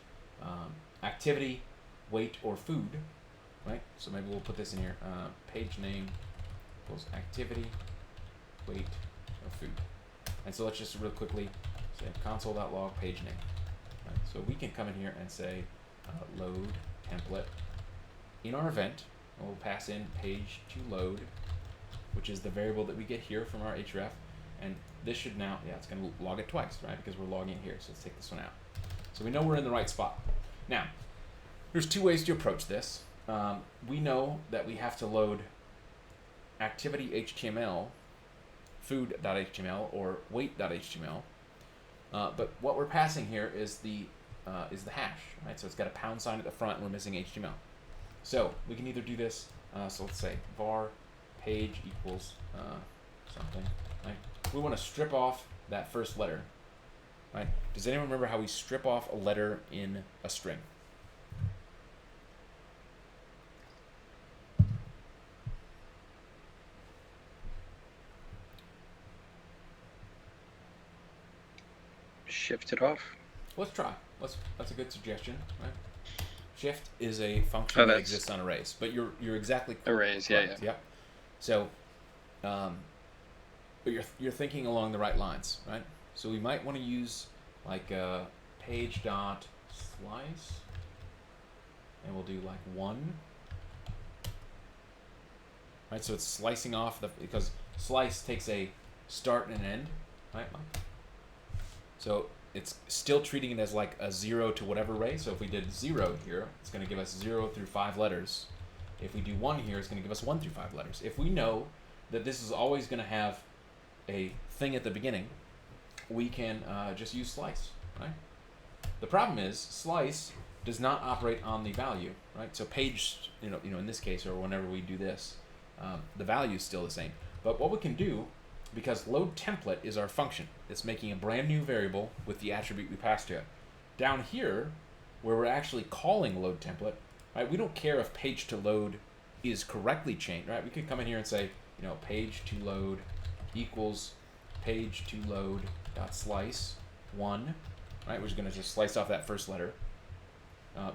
activity, weight, or food, right? So maybe we'll put this in here: page name equals activity, weight, or food. And so let's just real quickly say console.log page name. Right? So we can come in here and say load template in our event, and we'll pass in page to load, which is the variable that we get here from our href. And this should now, it's going to log it twice, right? Because we're logging it here. So let's take this one out. So we know we're in the right spot. Now, there's two ways to approach this. We know that we have to load activity HTML, food.html, or weight.html. But what we're passing here is the hash, right? So it's got a pound sign at the front, and we're missing HTML. So we can either do this. So let's say var page equals something. Right? We want to strip off that first letter. Right? Does anyone remember how we strip off a letter in a string? Shift it off. Let's try. That's a good suggestion, right? Shift is a function that exists on arrays, but you're exactly correct. Arrays, yeah. So, but you're thinking along the right lines, right? So we might want to use like page dot slice, and we'll do like 1. Right, so it's slicing off because slice takes a start and an end, right? So it's still treating it as like a 0 to whatever array. So if we did 0 here, it's going to give us 0 through 5 letters. If we do 1 here, it's going to give us 1 through 5 letters. If we know that this is always going to have a thing at the beginning, we can just use slice, right? The problem is slice does not operate on the value, right? So page, in this case, or whenever we do this, the value is still the same. But what we can do because load template is our function. It's making a brand new variable with the attribute we passed to it. Down here, where we're actually calling load template, right? We don't care if page to load is correctly changed, right? We could come in here and say, page to load equals page to load dot slice 1, right? We're just going to just slice off that first letter.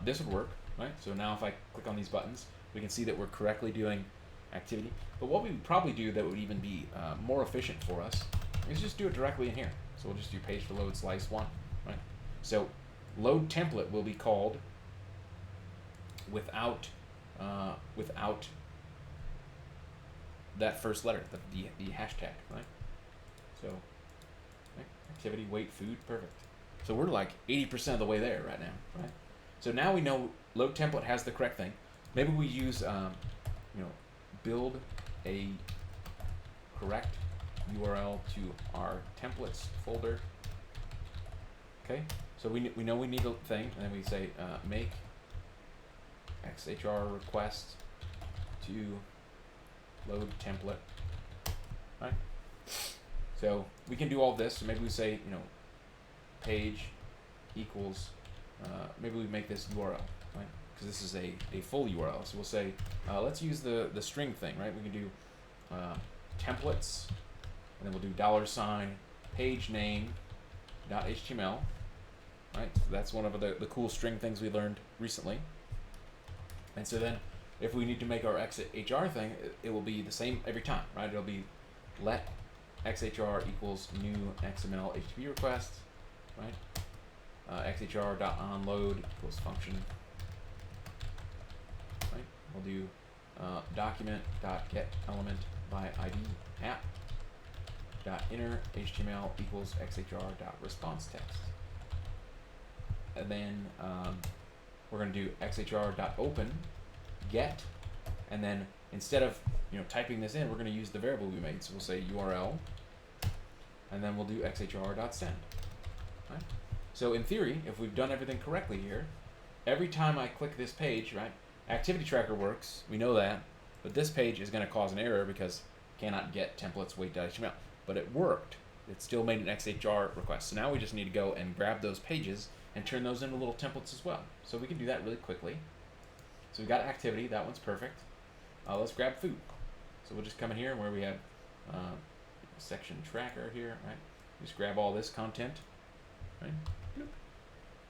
This would work, right? So now if I click on these buttons, we can see that we're correctly doing activity. But what we would probably do that would even be more efficient for us is just do it directly in here. So we'll just do page to load slice 1, right? So load template will be called without that first letter, the hashtag, right? So right, activity, weight, food, perfect. So we're like 80% of the way there right now, right? So now we know load template has the correct thing. Maybe we use build a correct URL to our templates folder. Okay, so we know we need a thing, and then we say make XMLHttpRequest to load template, right? So we can do all this. So maybe we say page equals maybe we make this URL, right? Because this is a full URL. So we'll say let's use the string thing, right? We can do templates, and then we'll do $page name .html, right? So that's one of the cool string things we learned recently. And so then if we need to make our XHR thing, it will be the same every time, right? It'll be let XHR equals new XML HTTP request, right? XHR.onload equals function, right? We'll do document.getElement by ID app .inner HTML equals XHR.response text. And then we're going to do XHR.open get, and then instead of typing this in, we're going to use the variable we made. So we'll say URL, and then we'll do XHR.send. Right? So in theory, if we've done everything correctly here, every time I click this page, right, activity tracker works, we know that, but this page is going to cause an error because cannot get templates wait.html. But it worked. It still made an XHR request. So now we just need to go and grab those pages and turn those into little templates as well. So we can do that really quickly. So we got activity, that one's perfect. Let's grab food. So we'll just come in here where we have section tracker here, right? Just grab all this content, right? Bloop,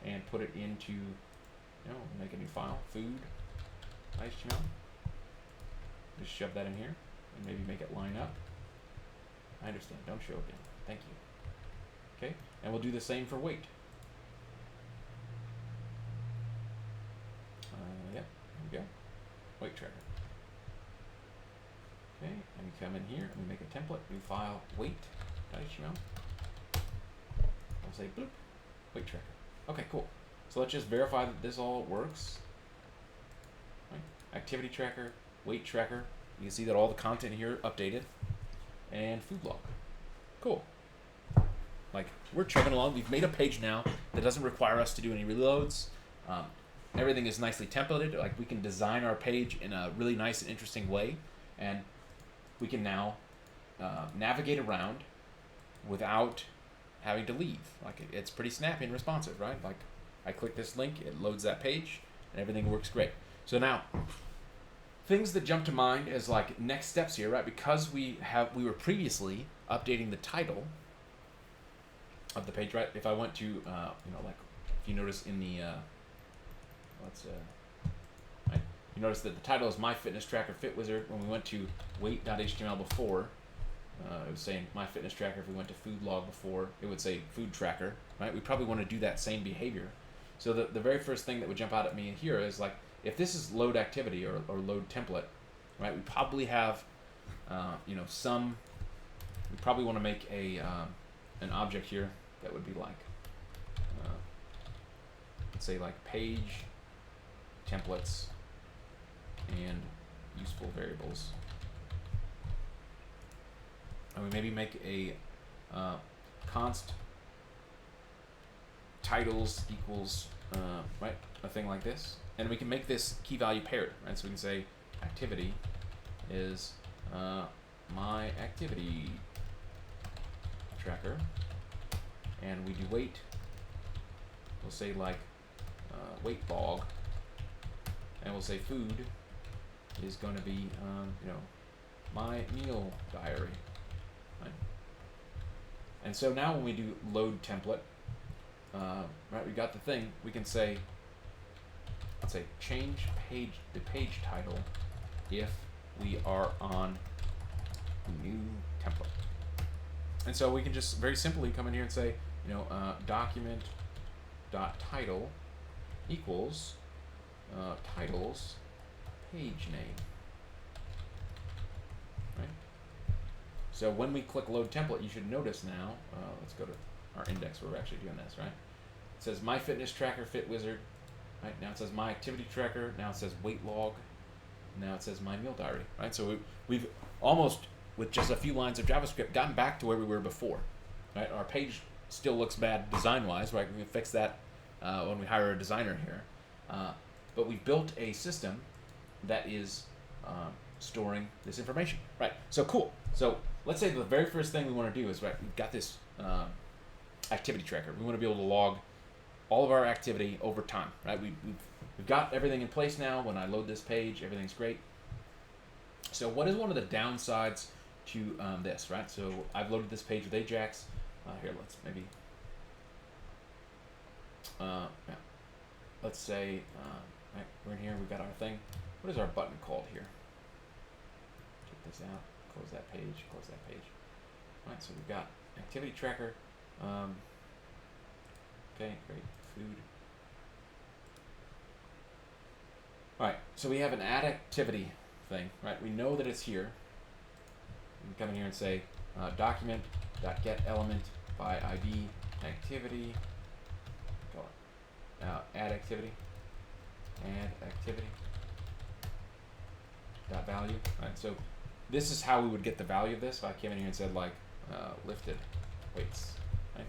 and put it into, make a new file, food, HTML. Just shove that in here and maybe make it line up. I understand, don't show again. Thank you. Okay, and we'll do the same for weight. Yep, there we go. Weight tracker. Okay, and we come in here and we make a template, new file, weight.html. I'll say bloop, weight tracker. Okay, cool. So let's just verify that this all works. Right. Activity tracker, weight tracker. You can see that all the content here updated. And food log. Cool. Like, we're chugging along. We've made a page now that doesn't require us to do any reloads. Everything is nicely templated. Like, we can design our page in a really nice and interesting way, and we can now navigate around without having to leave. Like, it's pretty snappy and responsive, right? Like, I click this link, it loads that page, and everything works great. So now, things that jump to mind as like next steps here, right? Because we were previously updating the title of the page, right? If I went to, like if you notice in the, right? You notice that the title is My Fitness Tracker Fit Wizard. When we went to weight.html before, it was saying My Fitness Tracker. If we went to food log before, it would say food tracker, right? We probably want to do that same behavior. So the very first thing that would jump out at me in here is like, if this is load activity or load template, right? We probably have, we probably want to make an object here that would be like, let's say like page templates and useful variables. And we maybe make a const titles equals, right? A thing like this. And we can make this key value paired, right? So we can say activity is my activity, tracker, and we do weight, we'll say like weight log, and we'll say food is going to be, my meal diary. Right? And so now when we do load template, right, we got the thing, we can say, let's say change the page title if we are on new template. And so we can just very simply come in here and say, document.title equals titles page name. Right? So when we click load template, you should notice now, let's go to our index where we're actually doing this, right? It says my fitness tracker, fit wizard. Right? Now it says my activity tracker. Now it says weight log. Now it says my meal diary. Right? So we've almost, with just a few lines of JavaScript, gotten back to where we were before. Right? Our page still looks bad design-wise. Right? We can fix that when we hire a designer here. But we've built a system that is storing this information. Right? So cool. So let's say the very first thing we want to do is, right, we've got this activity tracker. We want to be able to log all of our activity over time. Right? We've got everything in place now. When I load this page, everything's great. So what is one of the downsides to this, right? So I've loaded this page with Ajax. Here, let's maybe, let's say, right, we're in here, we've got our thing. What is our button called here? Check this out, close that page, close that page. All right, so we've got activity tracker. Okay, great, food. All right, so we have an add activity thing, right? We know that it's here. We can come in here and say document.getElement by ID activity. Add activity. Add activity. Dot value. All right, so this is how we would get the value of this. If I came in here and said like lifted weights. Right?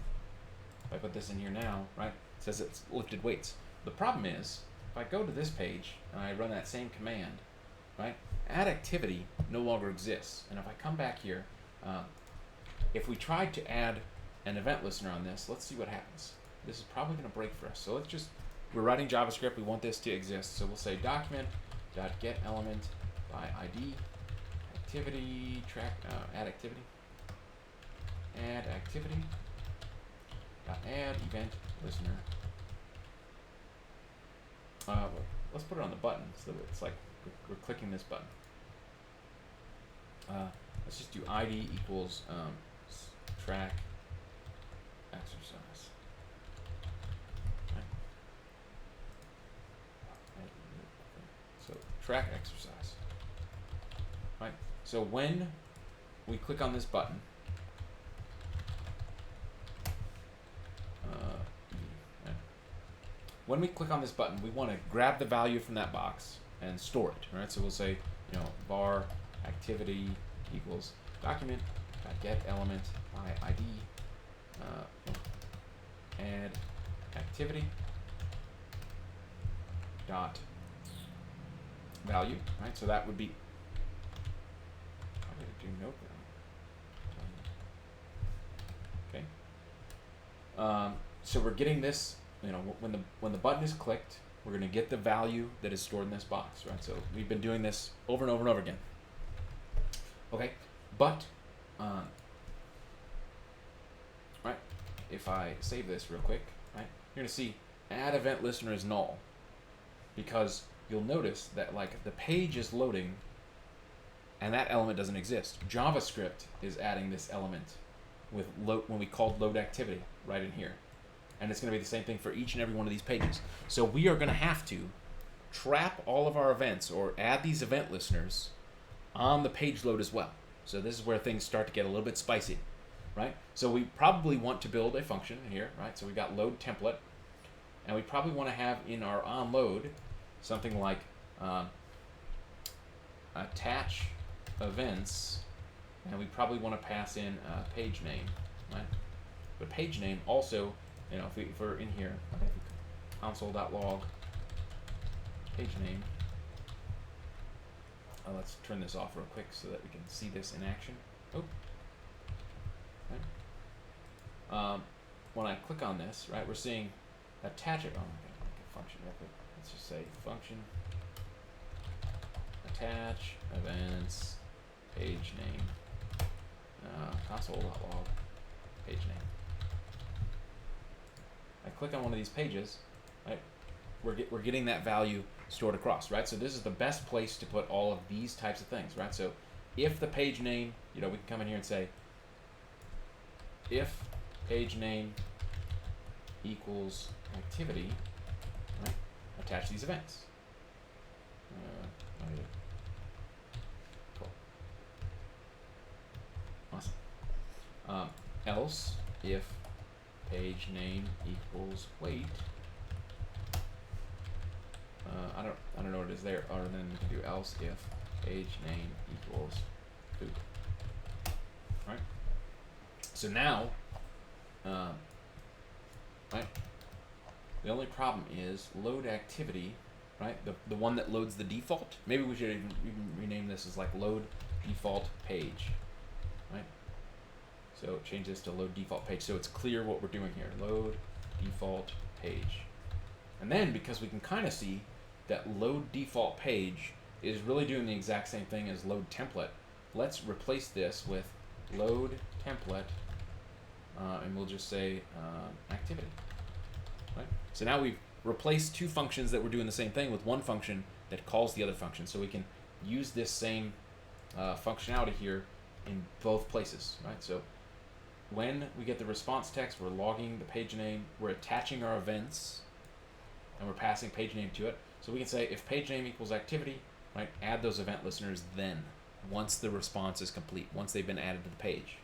If I put this in here now, right? It says it's lifted weights. The problem is if I go to this page and I run that same command, right? Add activity no longer exists. And if I come back here, if we tried to add an event listener on this, let's see what happens. This is probably going to break for us. So let's just, we're writing JavaScript, we want this to exist. So we'll say document.getElement by ID, activity, track, add activity, add activity, add event listener. Let's put it on the button so that it's like we're clicking this button. Let's just do ID equals track exercise. Okay. So track exercise. Right. So when we click on this button, when we click on this button, we want to grab the value from that box and store it. Right. So we'll say, var activity equals document.getElement by ID, add activity dot value, right? So that would be, I did do note that. Okay. So we're getting this, when the button is clicked, we're going to get the value that is stored in this box, right? So we've been doing this over and over and over again. Okay, but right, if I save this real quick, right, you're going to see add event listener is null, because you'll notice that like the page is loading and that element doesn't exist. JavaScript is adding this element with when we called load activity right in here, and it's going to be the same thing for each and every one of these pages. So we are going to have to trap all of our events or add these event listeners on the page load as well. So this is where things start to get a little bit spicy, right? So we probably want to build a function here, right? So we've got load template, and we probably want to have in our onload something like attach events, and we probably want to pass in page name, right? But page name also, if we're in here, console.log page name. Let's turn this off real quick so that we can see this in action. Oh, right. when I click on this, right, we're seeing attach it. Oh, I'm gonna make a function real quick. Let's just say function attach events page name console.log page name. I click on one of these pages, right? We're getting that value stored across, right? So this is the best place to put all of these types of things, right? So if the page name, we can come in here and say if page name equals activity, right? Attach these events. Cool. Awesome. Else if page name equals weight. I don't know what it is there, other than we can do else if page name equals food. Right. So now, right. The only problem is load activity, right? The one that loads the default. Maybe we should even rename this as like load default page, right? So change this to load default page so it's clear what we're doing here. Load default page. And then because we can kind of see that load default page is really doing the exact same thing as load template, let's replace this with load template, and we'll just say activity. Right? So now we've replaced two functions that were doing the same thing with one function that calls the other function. So we can use this same functionality here in both places, right? So when we get the response text, we're logging the page name, we're attaching our events, and we're passing page name to it. So we can say if page name equals activity, right, add those event listeners then, once the response is complete, once they've been added to the page.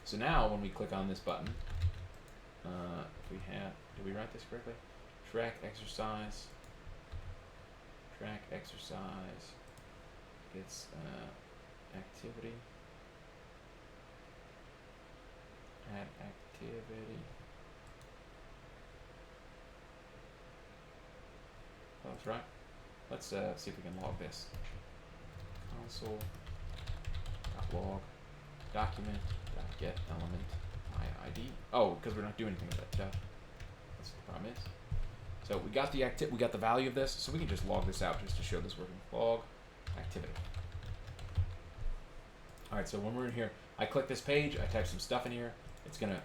So now when we click on this button, if we have, did we write this correctly? Track exercise, it's activity, add activity. Oh, that's right. Let's see if we can log this. Console.log document.get element ID. Oh, because we're not doing anything with it. That's what the problem is. So we got we got the value of this, so we can just log this out just to show this working. Log activity. All right. So when we're in here, I click this page. I type some stuff in here. It's gonna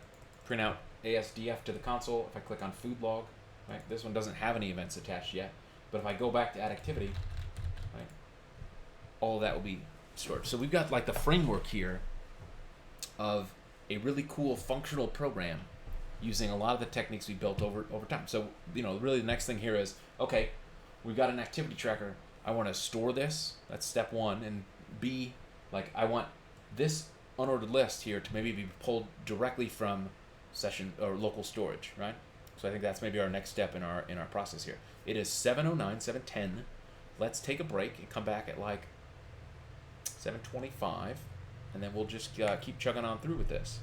print out ASDF to the console. If I click on food log, right, this one doesn't have any events attached yet. But if I go back to add activity, right, all of that will be stored. So we've got like the framework here of a really cool functional program using a lot of the techniques we built over time. So, really the next thing here is, okay, we've got an activity tracker. I want to store this. That's step one. And B, like I want this unordered list here to maybe be pulled directly from session or local storage, right? So I think that's maybe our next step in our process here. It is 7:09, 7:10. Let's take a break and come back at like 7:25, and then we'll just keep chugging on through with this.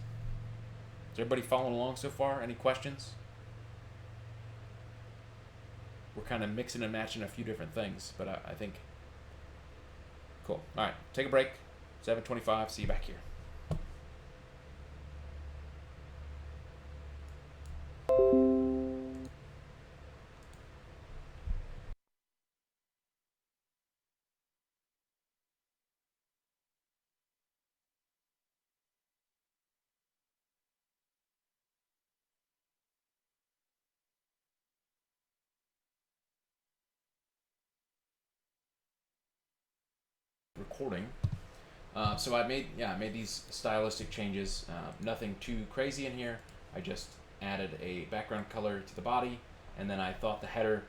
Is everybody following along so far? Any questions? We're kind of mixing and matching a few different things, but I think cool. All right, take a break. 7:25. See you back here. Recording. So I made these stylistic changes. Nothing too crazy in here. I just added a background color to the body, and then I thought the header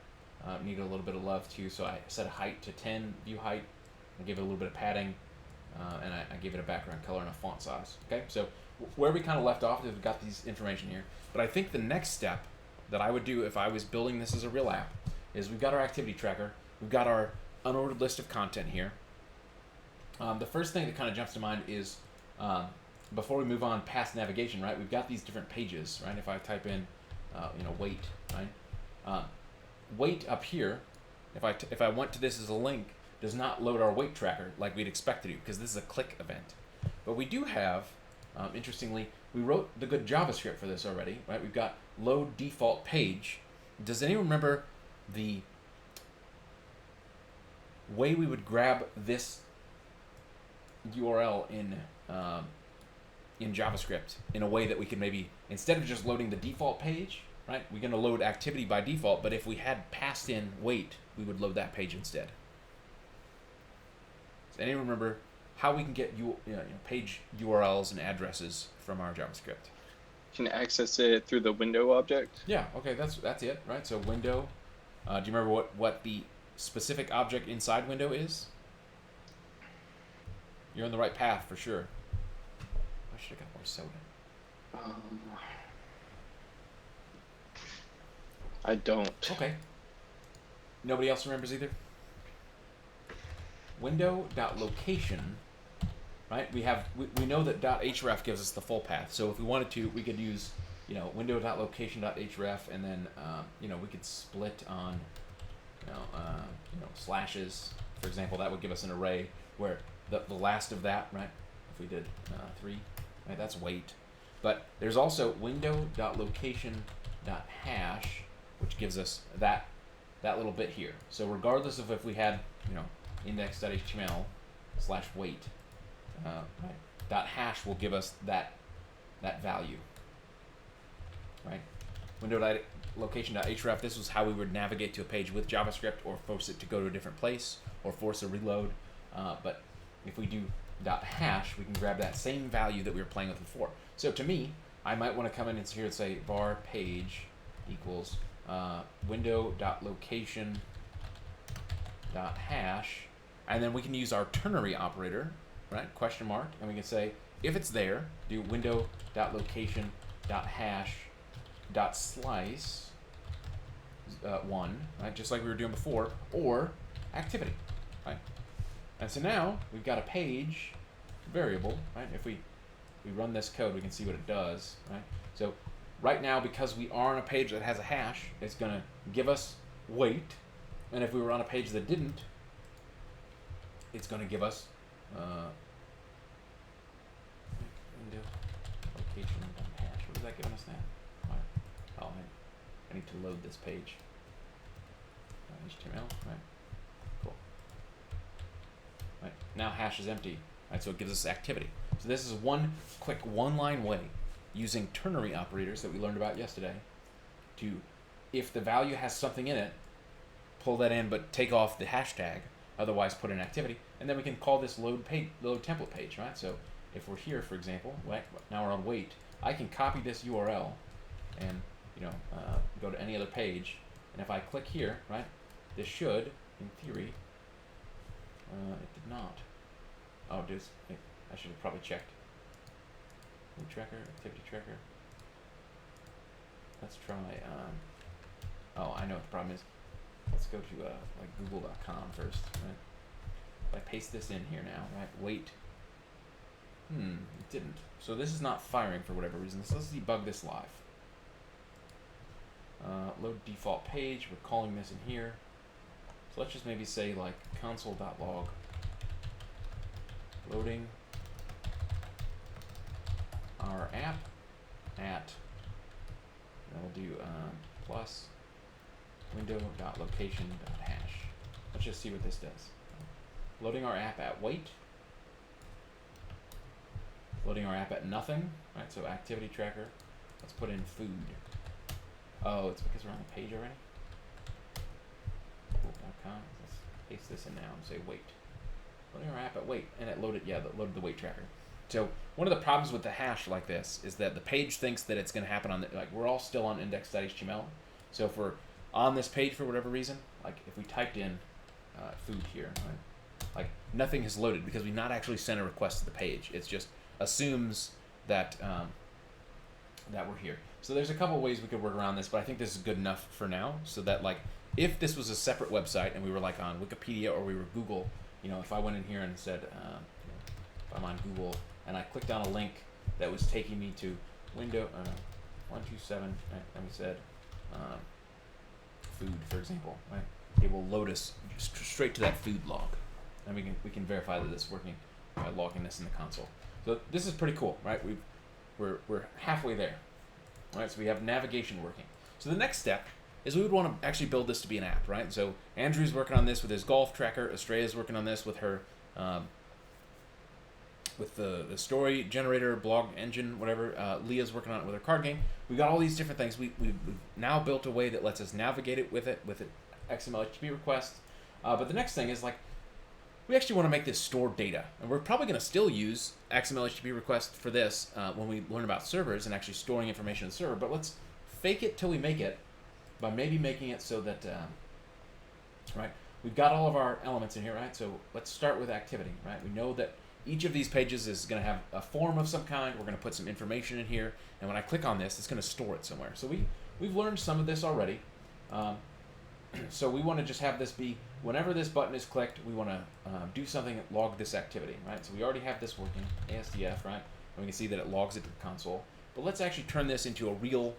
needed a little bit of love too. So I set a height to 10 view height. I gave it a little bit of padding, and I gave it a background color and a font size. Okay, so where we kind of left off is we've got these information here. But I think the next step that I would do if I was building this as a real app is we've got our activity tracker. We've got our unordered list of content here. The first thing that kind of jumps to mind is before we move on past navigation, right? We've got these different pages, right? If I type in, weight, right? Weight up here, if I went to this as a link, does not load our weight tracker like we'd expect to do because this is a click event. But we do have, interestingly, we wrote the good JavaScript for this already, right? We've got load default page. Does anyone remember the way we would grab this URL in JavaScript in a way that we could maybe, instead of just loading the default page, right? We're going to load activity by default, but if we had passed in wait, we would load that page instead. Does anyone remember how we can get page URLs and addresses from our JavaScript? You can access it through the window object. Yeah, okay, that's it, right? So window, do you remember what the specific object inside window is? You're on the right path for sure. I should have got more soda. I don't. Okay. Nobody else remembers either? Window.location, right? We know that .href gives us the full path. So if we wanted to, we could use, window.location.href, and then we could split on slashes, for example. That would give us an array where the last of that, right? If we did 3, right? That's wait. But there's also window.location.hash, which gives us that little bit here. So regardless of if we had index.html/wait, right, .hash will give us that value, right? Window.location.href, this was how we would navigate to a page with JavaScript, or force it to go to a different place, or force a reload. But if we do .hash, we can grab that same value that we were playing with before. So to me, I might want to come in and here and say var page equals window.location.hash, and then we can use our ternary operator, right? Question mark, and we can say if it's there, do window.location.hash.slice 1, right? Just like we were doing before, or activity, right? And so now we've got a page variable, right? If we run this code, we can see what it does, right? So right now, because we are on a page that has a hash, it's going to give us wait. And if we were on a page that didn't, it's going to give us window location hash. What is that giving us now? Oh, I need to load this page. HTML, right? Cool. Right, now hash is empty, right? So it gives us activity. So this is one quick one-line way, using ternary operators that we learned about yesterday, to, if the value has something in it, pull that in but take off the hashtag, otherwise put in activity, and then we can call this load template page, right? So if we're here, for example, now we're on wait, I can copy this URL and go to any other page, and if I click here, right, this should, in theory, it did not. Oh, I should have probably checked. Mood tracker, activity tracker. Let's try. Oh, I know what the problem is. Let's go to google.com first. Right? If I paste this in here now, right? Wait. It didn't. So this is not firing for whatever reason. So let's debug this live. Load default page. We're calling this in here. So let's just maybe say like console.log. Loading our app at, and we'll do plus window.location.hash. Let's just see what this does. Loading our app at wait. Loading our app at nothing. Right, so activity tracker. Let's put in food. Oh, it's because we're on the page already? Google.com. Let's paste this in now and say wait. Loading our app at wait, and it loaded the wait tracker. So one of the problems with the hash like this is that the page thinks that it's going to happen on we're all still on index.html. So if we're on this page for whatever reason, like if we typed in food here, right, like nothing has loaded because we not actually sent a request to the page. It just assumes that that we're here. So there's a couple ways we could work around this, but I think this is good enough for now. So that if this was a separate website and we were on Wikipedia or we were Google, if I went in here and said, if I'm on Google and I clicked on a link that was taking me to window 127, right, and we said food, for example, right, it will load us straight to that food log, and we can verify that it's working by logging this in the console. So this is pretty cool, right? we're halfway there. Right, so we have navigation working. So the next step is we would want to actually build this to be an app, right? So Andrew's working on this with his golf tracker. Estrella's working on this with her, with the story generator, blog engine, whatever. Leah's working on it with her card game. We've got all these different things. We've now built a way that lets us navigate it with an XMLHttpRequest request. But the next thing is like, we actually want to make this store data. And we're probably going to still use XMLHttpRequest for this when we learn about servers and actually storing information in the server. But let's fake it till we make it by maybe making it so that, right, we've got all of our elements in here, right? So let's start with activity, right? We know that each of these pages is going to have a form of some kind. We're going to put some information in here. And when I click on this, it's going to store it somewhere. So we've learned some of this already. So we want to just have this be, whenever this button is clicked, we want to do something that log this activity, right? So we already have this working, ASDF, right? And we can see that it logs it to the console. But let's actually turn this into a real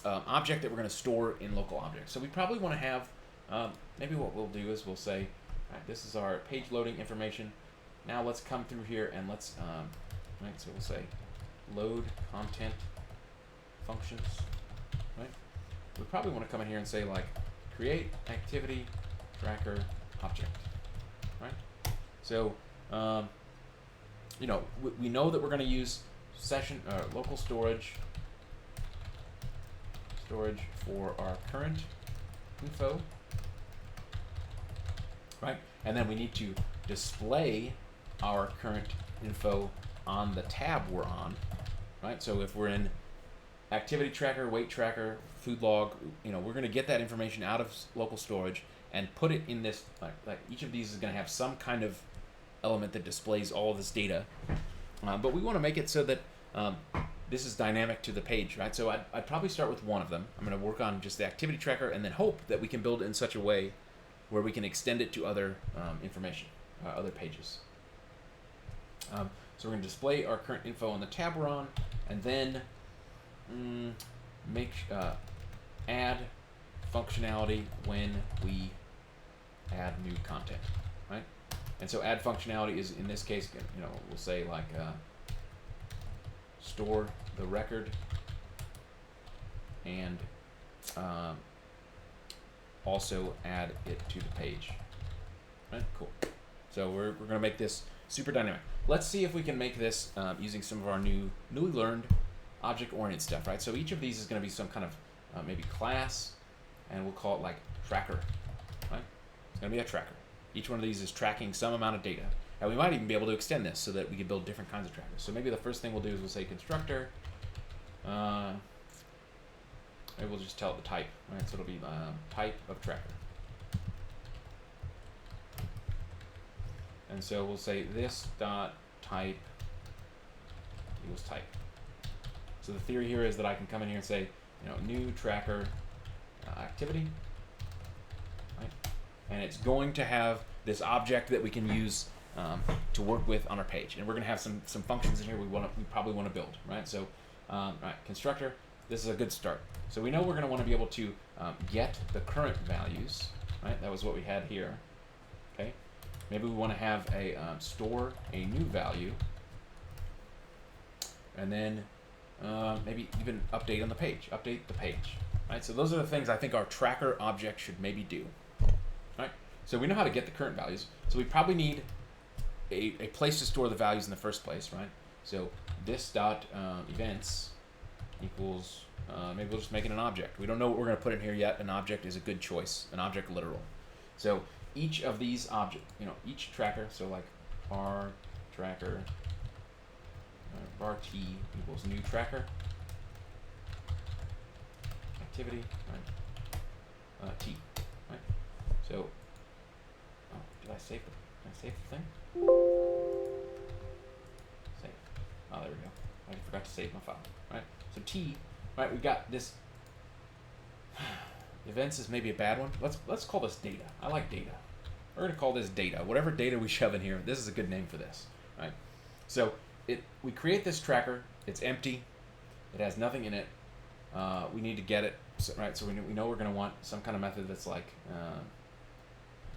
object that we're going to store in local objects. So we probably want to have, maybe what we'll do is we'll say, all right, this is our page loading information. Now let's come through here and let's, right, so we'll say load content functions, right? We probably want to come in here and say like, create activity tracker object, right? So, you know, we know that we're going to use session local storage for our current info, right? And then we need to display our current info on the tab we're on, right? So if we're in activity tracker, weight tracker, food log, you know, we're going to get that information out of local storage and put it in this, like each of these is going to have some kind of element that displays all of this data. But we want to make it so that this is dynamic to the page, right? So I'd probably start with one of them. I'm going to work on just the activity tracker and then hope that we can build it in such a way where we can extend it to other information, other pages. So we're going to display our current info on the tab we're on, and then add functionality when we add new content, right? And so add functionality is, in this case, you know, we'll say like store the record and also add it to the page, right? Cool. So we're going to make this super dynamic. Let's see if we can make this using some of our newly learned object-oriented stuff, right? So each of these is going to be some kind of maybe class, and we'll call it like tracker, right? It's going to be a tracker. Each one of these is tracking some amount of data. And we might even be able to extend this so that we can build different kinds of trackers. So maybe the first thing we'll do is we'll say constructor. Maybe we'll just tell it the type, right? So it'll be type of tracker. And so we'll say this dot type equals type. So the theory here is that I can come in here and say, you know, new tracker activity, right? And it's going to have this object that we can use to work with on our page. And we're going to have some functions in here we probably want to build, right? So, right, constructor, this is a good start. So we know we're going to want to be able to get the current values, right? That was what we had here, okay? Maybe we want to have a store a new value, and then maybe even update on the page, update the page, right? So those are the things I think our tracker object should maybe do, right? So we know how to get the current values, so we probably need a place to store the values in the first place, right? So this dot events equals, maybe we'll just make it an object. We don't know what we're going to put in here yet. An object is a good choice, an object literal. So each of these objects, you know, each tracker, so like var tracker, var t equals new tracker, activity, right? T, right? So, oh, did I save the thing? Save. Oh, there we go. I forgot to save my file, right? So T, right? We got this. Events is maybe a bad one. Let's call this data. I like data. We're gonna call this data. Whatever data we shove in here, this is a good name for this, right? So we create this tracker. It's empty. It has nothing in it. We need to get it, right? So we know we're gonna want some kind of method that's like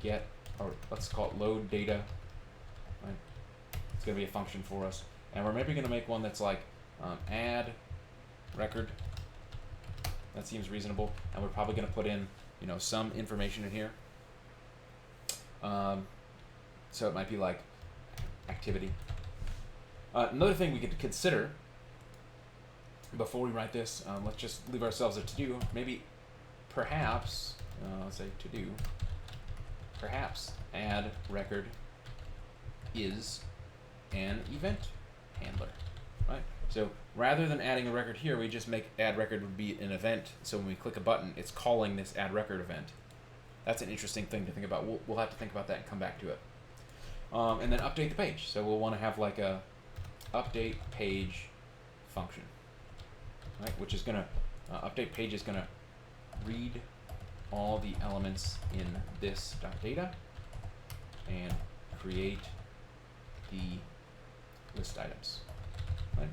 get, or let's call it load data, right? It's gonna be a function for us, and we're maybe gonna make one that's like add record. That seems reasonable, and we're probably going to put in, you know, some information in here. So it might be like activity. Another thing we could consider before we write this, let's just leave ourselves a to-do. Maybe, perhaps, let's say to-do. Perhaps add record is an event handler, right? So rather than adding a record here, we just make add record would be an event. So when we click a button, it's calling this add record event. That's an interesting thing to think about. We'll have to think about that and come back to it. And then update the page. So we'll want to have like a update page function, right? Which is gonna update page is gonna read all the elements in this data and create the list items, right?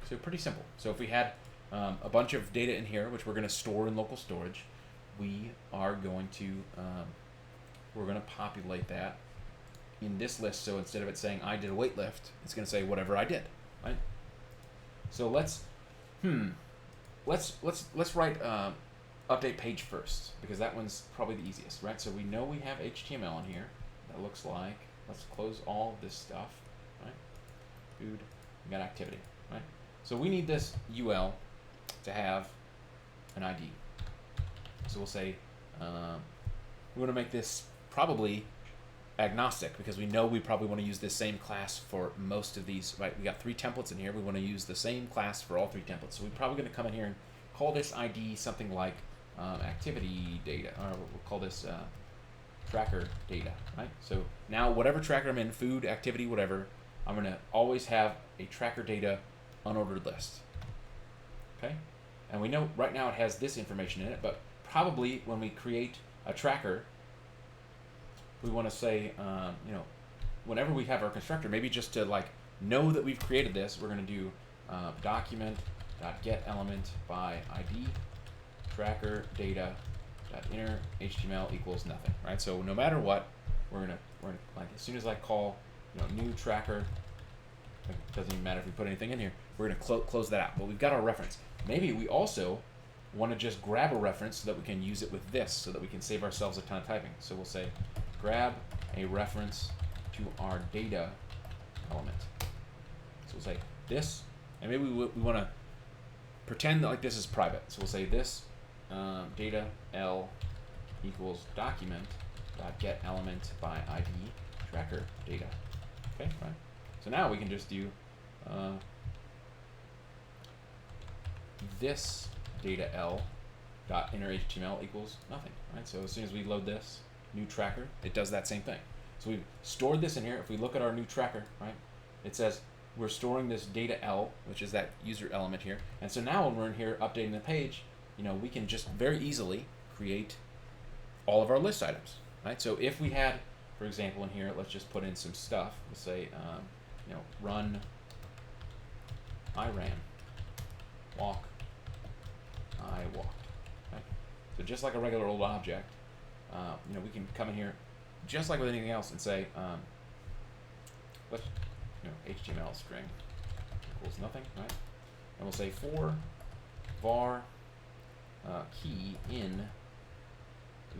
So pretty simple. So if we had a bunch of data in here, which we're going to store in local storage, we are going to we're going to populate that in this list. So instead of it saying I did a weight lift, it's going to say whatever I did, right? So let's write update page first, because that one's probably the easiest, right? So we know we have HTML in here. That looks like, let's close all this stuff, right? Food, we got activity, right? So we need this UL to have an ID. So we'll say, we want to make this probably agnostic, because we know we probably want to use this same class for most of these, right? We got 3 templates in here. We want to use the same class for all 3 templates. So we're probably going to come in here and call this ID something like activity data, or we'll call this tracker data, right? So now whatever tracker I'm in, food, activity, whatever, I'm going to always have a tracker data unordered list, okay? And we know right now it has this information in it, but probably when we create a tracker, we want to say, you know, whenever we have our constructor, maybe just to like know that we've created this, we're going to do document.getElement by ID tracker data inner HTML equals nothing, right? So no matter what, we're gonna like, as soon as I call, you know, new tracker, it doesn't even matter if we put anything in here, we're gonna close that out. But we've got our reference. Maybe we also want to just grab a reference so that we can use it with this, so that we can save ourselves a ton of typing. So we'll say grab a reference to our data element. So we'll say this, and maybe we want to pretend that like this is private. So we'll say this data L equals document dot get element by ID tracker data. Okay, right. So now we can just do this data L dot inner HTML equals nothing, right? So as soon as we load this new tracker, it does that same thing. So we've stored this in here. If we look at our new tracker, right, it says we're storing this data L, which is that user element here. And so now when we're in here updating the page, you know, we can just very easily create all of our list items, right? So if we had, for example, in here, let's just put in some stuff. We'll say, you know, run, I ran, walk, I walked, right? So just like a regular old object, you know, we can come in here just like with anything else and say, let's, you know, HTML string equals nothing, right? And we'll say for var key in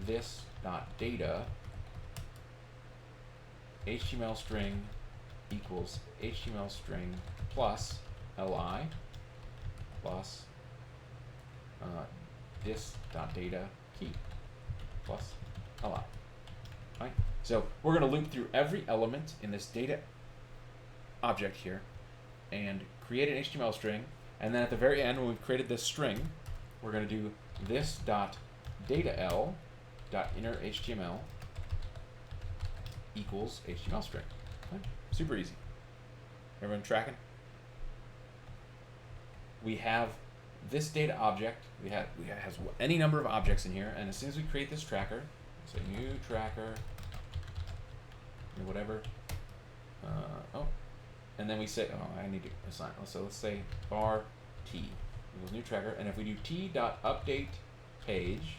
this dot data HTML string equals HTML string plus li plus this dot data key plus li, right? So we're going to loop through every element in this data object here and create an HTML string, and then at the very end, when we've created this string, we're going to do this dot data L dot inner HTML equals HTML string. Okay? Super easy. Everyone tracking? We have this data object. We has any number of objects in here, and as soon as we create this tracker, say new tracker, whatever. And then we say, I need to assign. So let's say var t equals new tracker, and if we do t dot update page,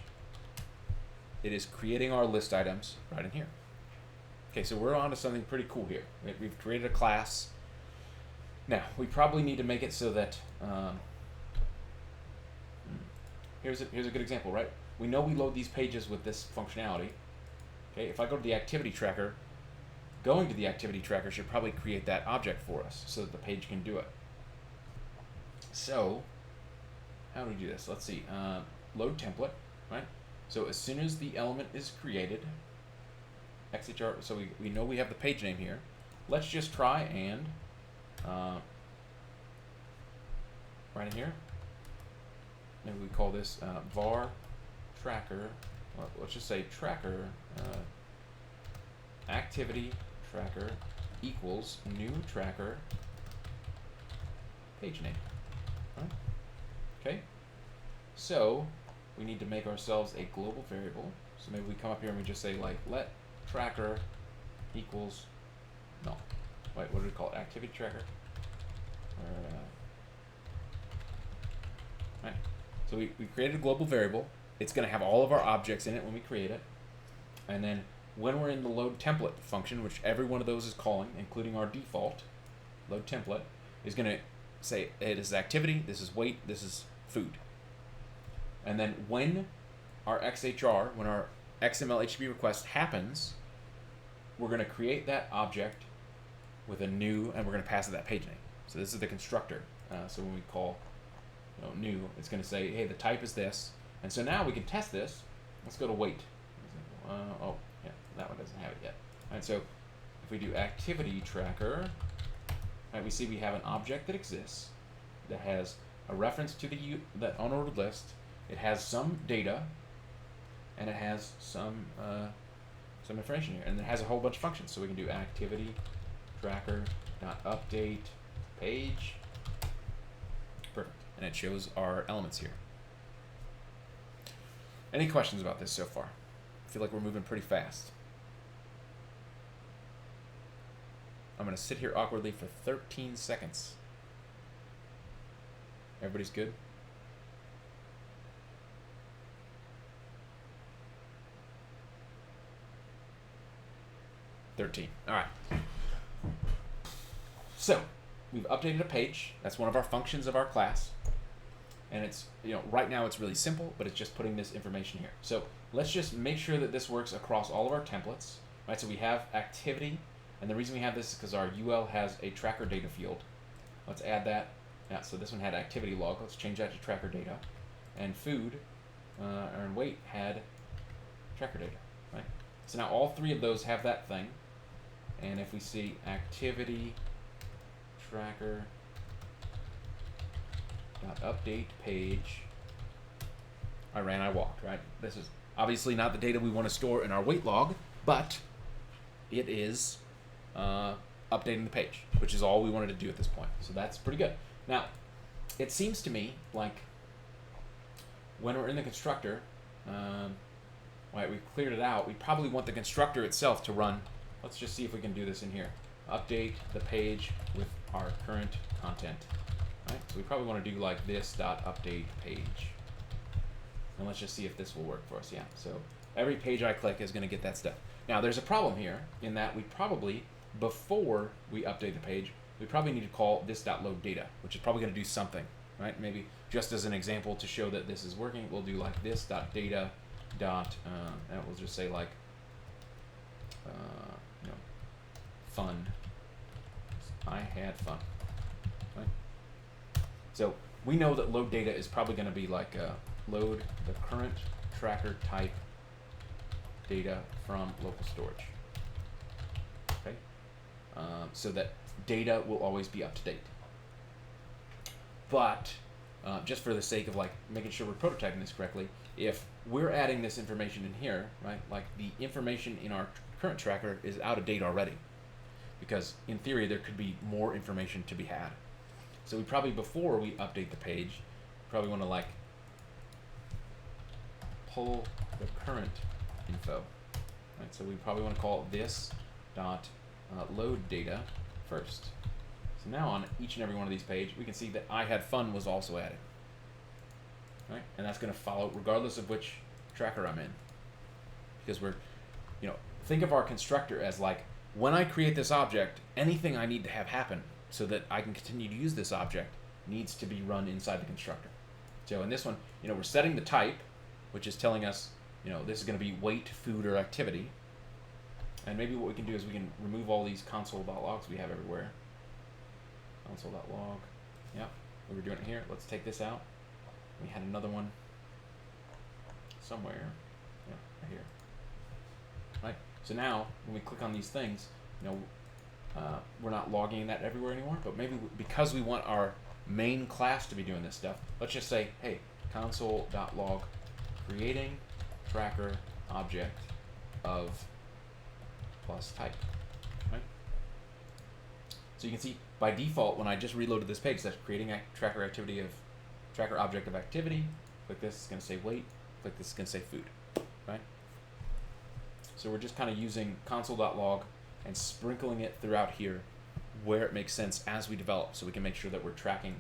it is creating our list items right in here. Okay, so we're on to something pretty cool here. We've created a class Now, we probably need to make it so that, here's a good example, right? We know we load these pages with this functionality. Okay, if I go to the activity tracker, going to the activity tracker should probably create that object for us so that the page can do it. So, how do we do this? Let's see, load template, right? So as soon as the element is created, XHR, so we know we have the page name here. Let's just try and, right in here, maybe we call this var tracker, well, let's just say tracker, activity tracker equals new tracker page name. Right? Okay, so we need to make ourselves a global variable. So maybe we come up here and we just say like let tracker equals null. Wait, what do we call it? Activity tracker? Right. So we created a global variable. It's going to have all of our objects in it when we create it. And then when we're in the load template function, which every one of those is calling, including our default load template, is going to say it is activity, this is weight, this is food. And then when our XHR, when our XMLHttpRequest happens, we're going to create that object with a new, and we're going to pass it that page name. So this is the constructor. So when we call new, it's going to say, hey, the type is this. And so now we can test this. Let's go to weight. Oh, yeah, that one doesn't have it yet. All right, so if we do activity tracker, right, we see we have an object that exists that has a reference to that unordered list. It has some data, and it has some information here, and it has a whole bunch of functions. So we can do activity tracker dot update page. Perfect, and it shows our elements here. Any questions about this so far? I feel like we're moving pretty fast. I'm going to sit here awkwardly for 13 seconds. Everybody's good? $13. All right. So we've updated a page. That's one of our functions of our class. And it's, right now it's really simple, but it's just putting this information here. So let's just make sure that this works across all of our templates. Right, so we have activity, and the reason we have this is because our UL has a tracker data field. Let's add that. Yeah, so this one had activity log. Let's change that to tracker data. And food, and weight had tracker data, right? So now all three of those have that thing. And if we see activity tracker dot update page, I ran, I walked, right? This is obviously not the data we want to store in our weight log, but it is updating the page, which is all we wanted to do at this point. So that's pretty good. Now, it seems to me like when we're in the constructor, right, we cleared it out, we probably want the constructor itself to run. Let's just see if we can do this in here. Update the page with our current content. Right? So we probably want to do like this dot update page. And let's just see if this will work for us. Yeah, so every page I click is going to get that stuff. Now there's a problem here in that we probably, before we update the page, we probably need to call this dot load data, which is probably going to do something, right? Maybe just as an example to show that this is working, we'll do like this dot data dot, and we'll just say like, fun. I had fun. Right? So we know that load data is probably going to be like load the current tracker type data from local storage. Okay, so that data will always be up to date. But just for the sake of like making sure we're prototyping this correctly, if we're adding this information in here, right, like the information in our current tracker is out of date already, because in theory there could be more information to be had. So we probably, before we update the page, probably want to like pull the current info. Right, so we probably want to call this dot load data first. So now on each and every one of these pages, we can see that I had fun was also added. Right, and that's going to follow regardless of which tracker I'm in, because we're, think of our constructor as like, when I create this object, anything I need to have happen so that I can continue to use this object needs to be run inside the constructor. So in this one, we're setting the type, which is telling us, this is going to be weight, food, or activity. And maybe what we can do is we can remove all these console.logs we have everywhere. Console.log. Yep, we were doing it here. Let's take this out. We had another one somewhere. Yeah, right here. Right. So now when we click on these things, we're not logging that everywhere anymore. But maybe because we want our main class to be doing this stuff, let's just say, hey, console.log creating tracker object of plus type. Right? So you can see by default when I just reloaded this page, that's creating a tracker activity of tracker object of activity. Click this, it's going to say weight. Click this, it's going to say food. Right? So we're just kind of using console.log and sprinkling it throughout here where it makes sense as we develop, so we can make sure that we're tracking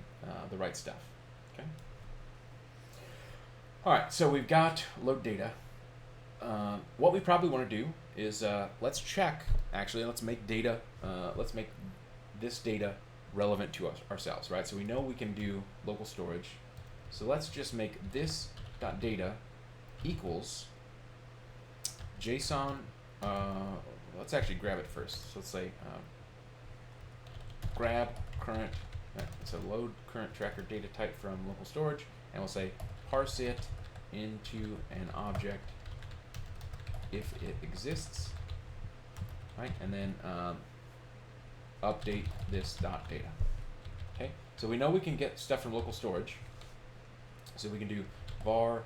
the right stuff. Okay. All right, so we've got load data. What we probably want to do is let's check. Actually, let's make data. Let's make this data relevant to us ourselves, right? So we know we can do local storage. So let's just make this .data equals JSON. Let's actually grab it first. So let's say grab current. So load current tracker data type from local storage, and we'll say parse it into an object if it exists, right? And then update this .data. Okay, so we know we can get stuff from local storage. So we can do var.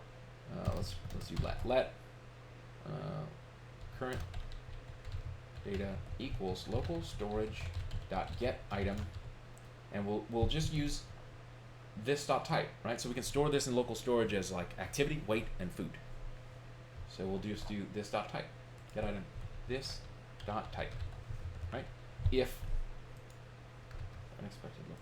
Let's do let current data equals local storage dot get item, and we'll just use this .type, right? So we can store this in local storage as like activity, weight, and food. So we'll just do this .type, get item, this .type, right? If unexpected look.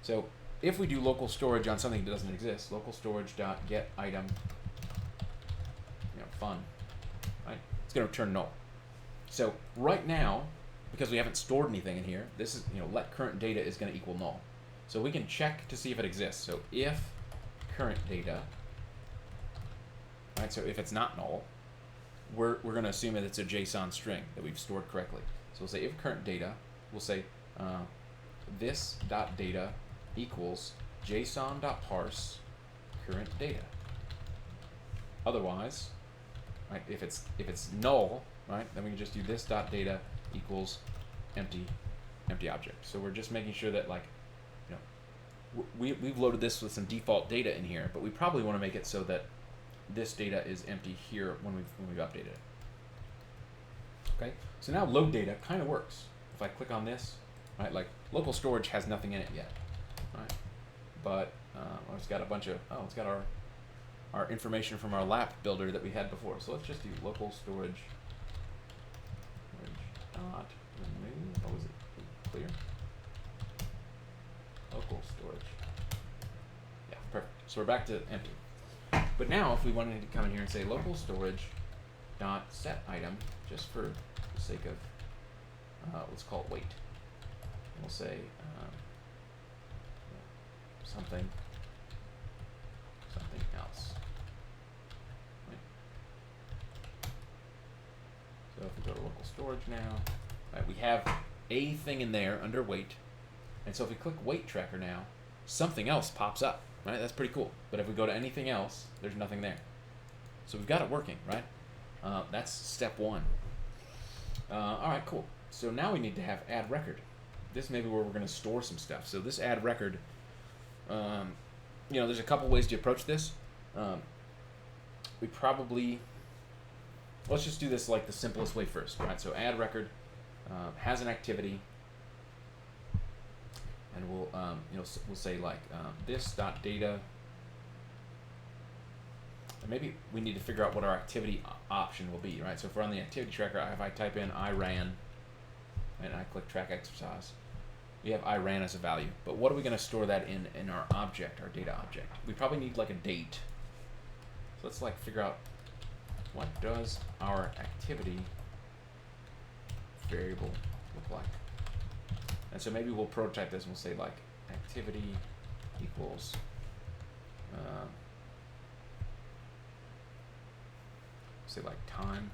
So if we do local storage on something that doesn't exist, local storage dot get item, fun, right? It's going to return null. So right now, because we haven't stored anything in here, this is let current data is going to equal null. So we can check to see if it exists. So if current data, right? So if it's not null, we're going to assume that it's a JSON string that we've stored correctly. So we'll say if current data, we'll say this .data equals JSON.parse current data. Otherwise, right, if it's null, right, then we can just do this .data equals empty object. So we're just making sure that we've loaded this with some default data in here, but we probably want to make it so that this data is empty here when we've updated it. Okay, so now load data kind of works. If I click on this, right, like local storage has nothing in it yet, right? But it's got a bunch of it's got our information from our lap builder that we had before. So let's just do local storage dot remove. What was it? Clear. Local storage. Yeah, perfect. So we're back to empty. But now, if we wanted to come in here and say local storage dot set item, just for the sake of let's call it weight. We'll say something else. Right. So if we go to local storage now, right, we have a thing in there under weight, and so if we click weight tracker now, something else pops up. Right, that's pretty cool. But if we go to anything else, there's nothing there. So we've got it working, right? That's step one. All right, cool. So now we need to have add record. This may be where we're going to store some stuff. So this add record, there's a couple ways to approach this. We probably, let's just do this like the simplest way first, right? So add record has an activity, and we'll say like this .data. And maybe we need to figure out what our activity option will be, right? So if we're on the activity tracker, if I type in I ran, and I click track exercise, we have I ran as a value. But what are we going to store that in our object, our data object? We probably need like a date. So let's like figure out what does our activity variable look like? And so maybe we'll prototype this and we'll say like activity equals say like time.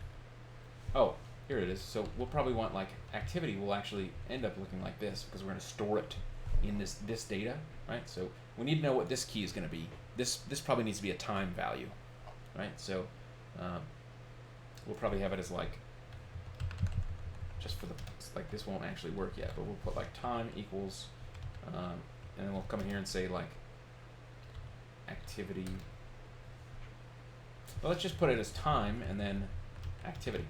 Oh, here it is. So we'll probably want like activity will actually end up looking like this because we're going to store it in this data, right? So we need to know what this key is going to be. This probably needs to be a time value, right? So we'll probably have it as like just for the like this won't actually work yet, but we'll put like time equals and then we'll come in here and say like activity. Well, let's just put it as time and then activity,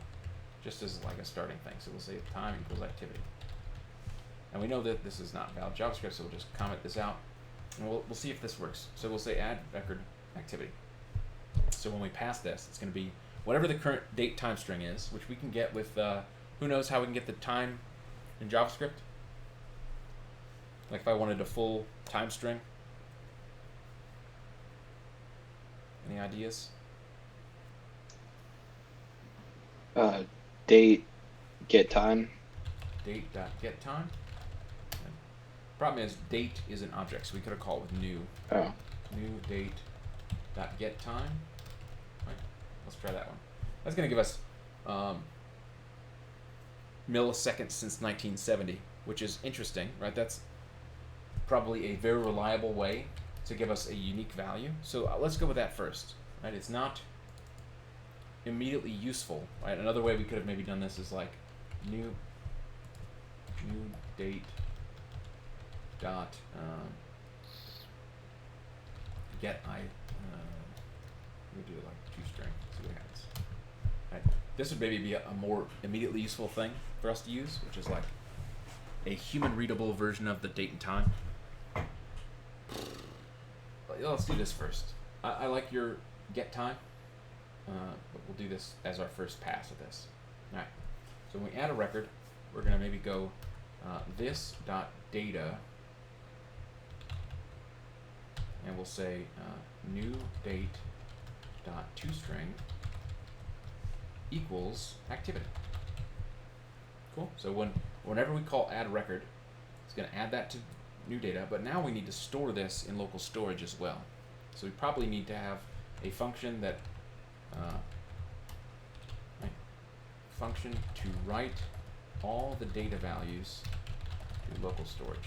just as like a starting thing. So we'll say time equals activity. And we know that this is not valid JavaScript, so we'll just comment this out, and we'll see if this works. So we'll say add record activity. So when we pass this, it's going to be whatever the current date time string is, which we can get with, who knows how we can get the time in JavaScript? Like if I wanted a full time string. Any ideas? Date get time. Date dot get time. And problem is date is an object, so we could have called it with new. Oh. New date dot get time. Right. Let's try that one. That's going to give us milliseconds since 1970, which is interesting, right? That's probably a very reliable way to give us a unique value. So let's go with that first, right? It's not immediately useful, right? Another way we could have maybe done this is like new date dot get we do like toString, see what happens. Right. This would maybe be a more immediately useful thing for us to use, which is like a human readable version of the date and time. Let's do this first. I like your get time, but we'll do this as our first pass of this. All right. So when we add a record, we're going to maybe go this dot data, and we'll say new date dot toString equals activity. Cool. So whenever we call add record, it's going to add that to new data, but now we need to store this in local storage as well. So we probably need to have a function that function to write all the data values to local storage.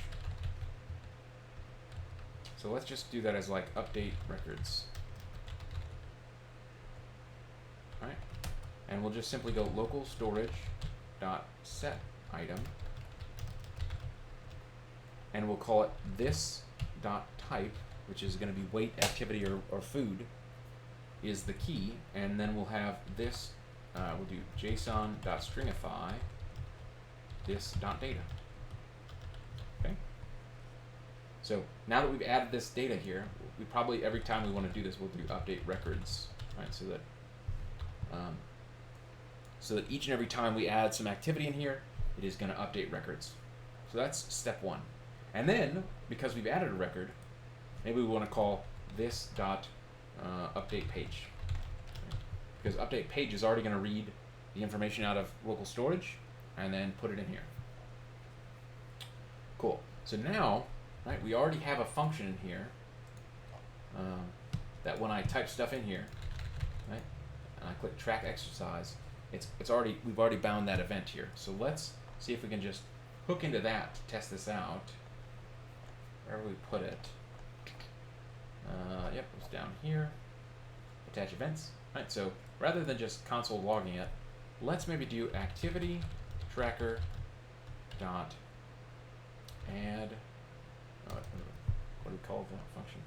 So let's just do that as like update records. Right? And we'll just simply go local storage dot set item, and we'll call it this dot type, which is going to be weight, activity, or food is the key, and then we'll have this we'll do json.stringify this dot data. Okay. So now that we've added this data here, we probably every time we want to do this, we'll do update records, right? So that each and every time we add some activity in here, it is going to update records. So that's step one. And then because we've added a record, maybe we want to call this dot update page. Because update page is already going to read the information out of local storage and then put it in here. Cool. So now, right, we already have a function in here that when I type stuff in here, right, and I click track exercise, we've already bound that event here. So let's see if we can just hook into that to test this out. Wherever we put it. Yep, it's down here. Attach events. Right, so rather than just console logging it, let's maybe do activity tracker dot add. What do we call that function?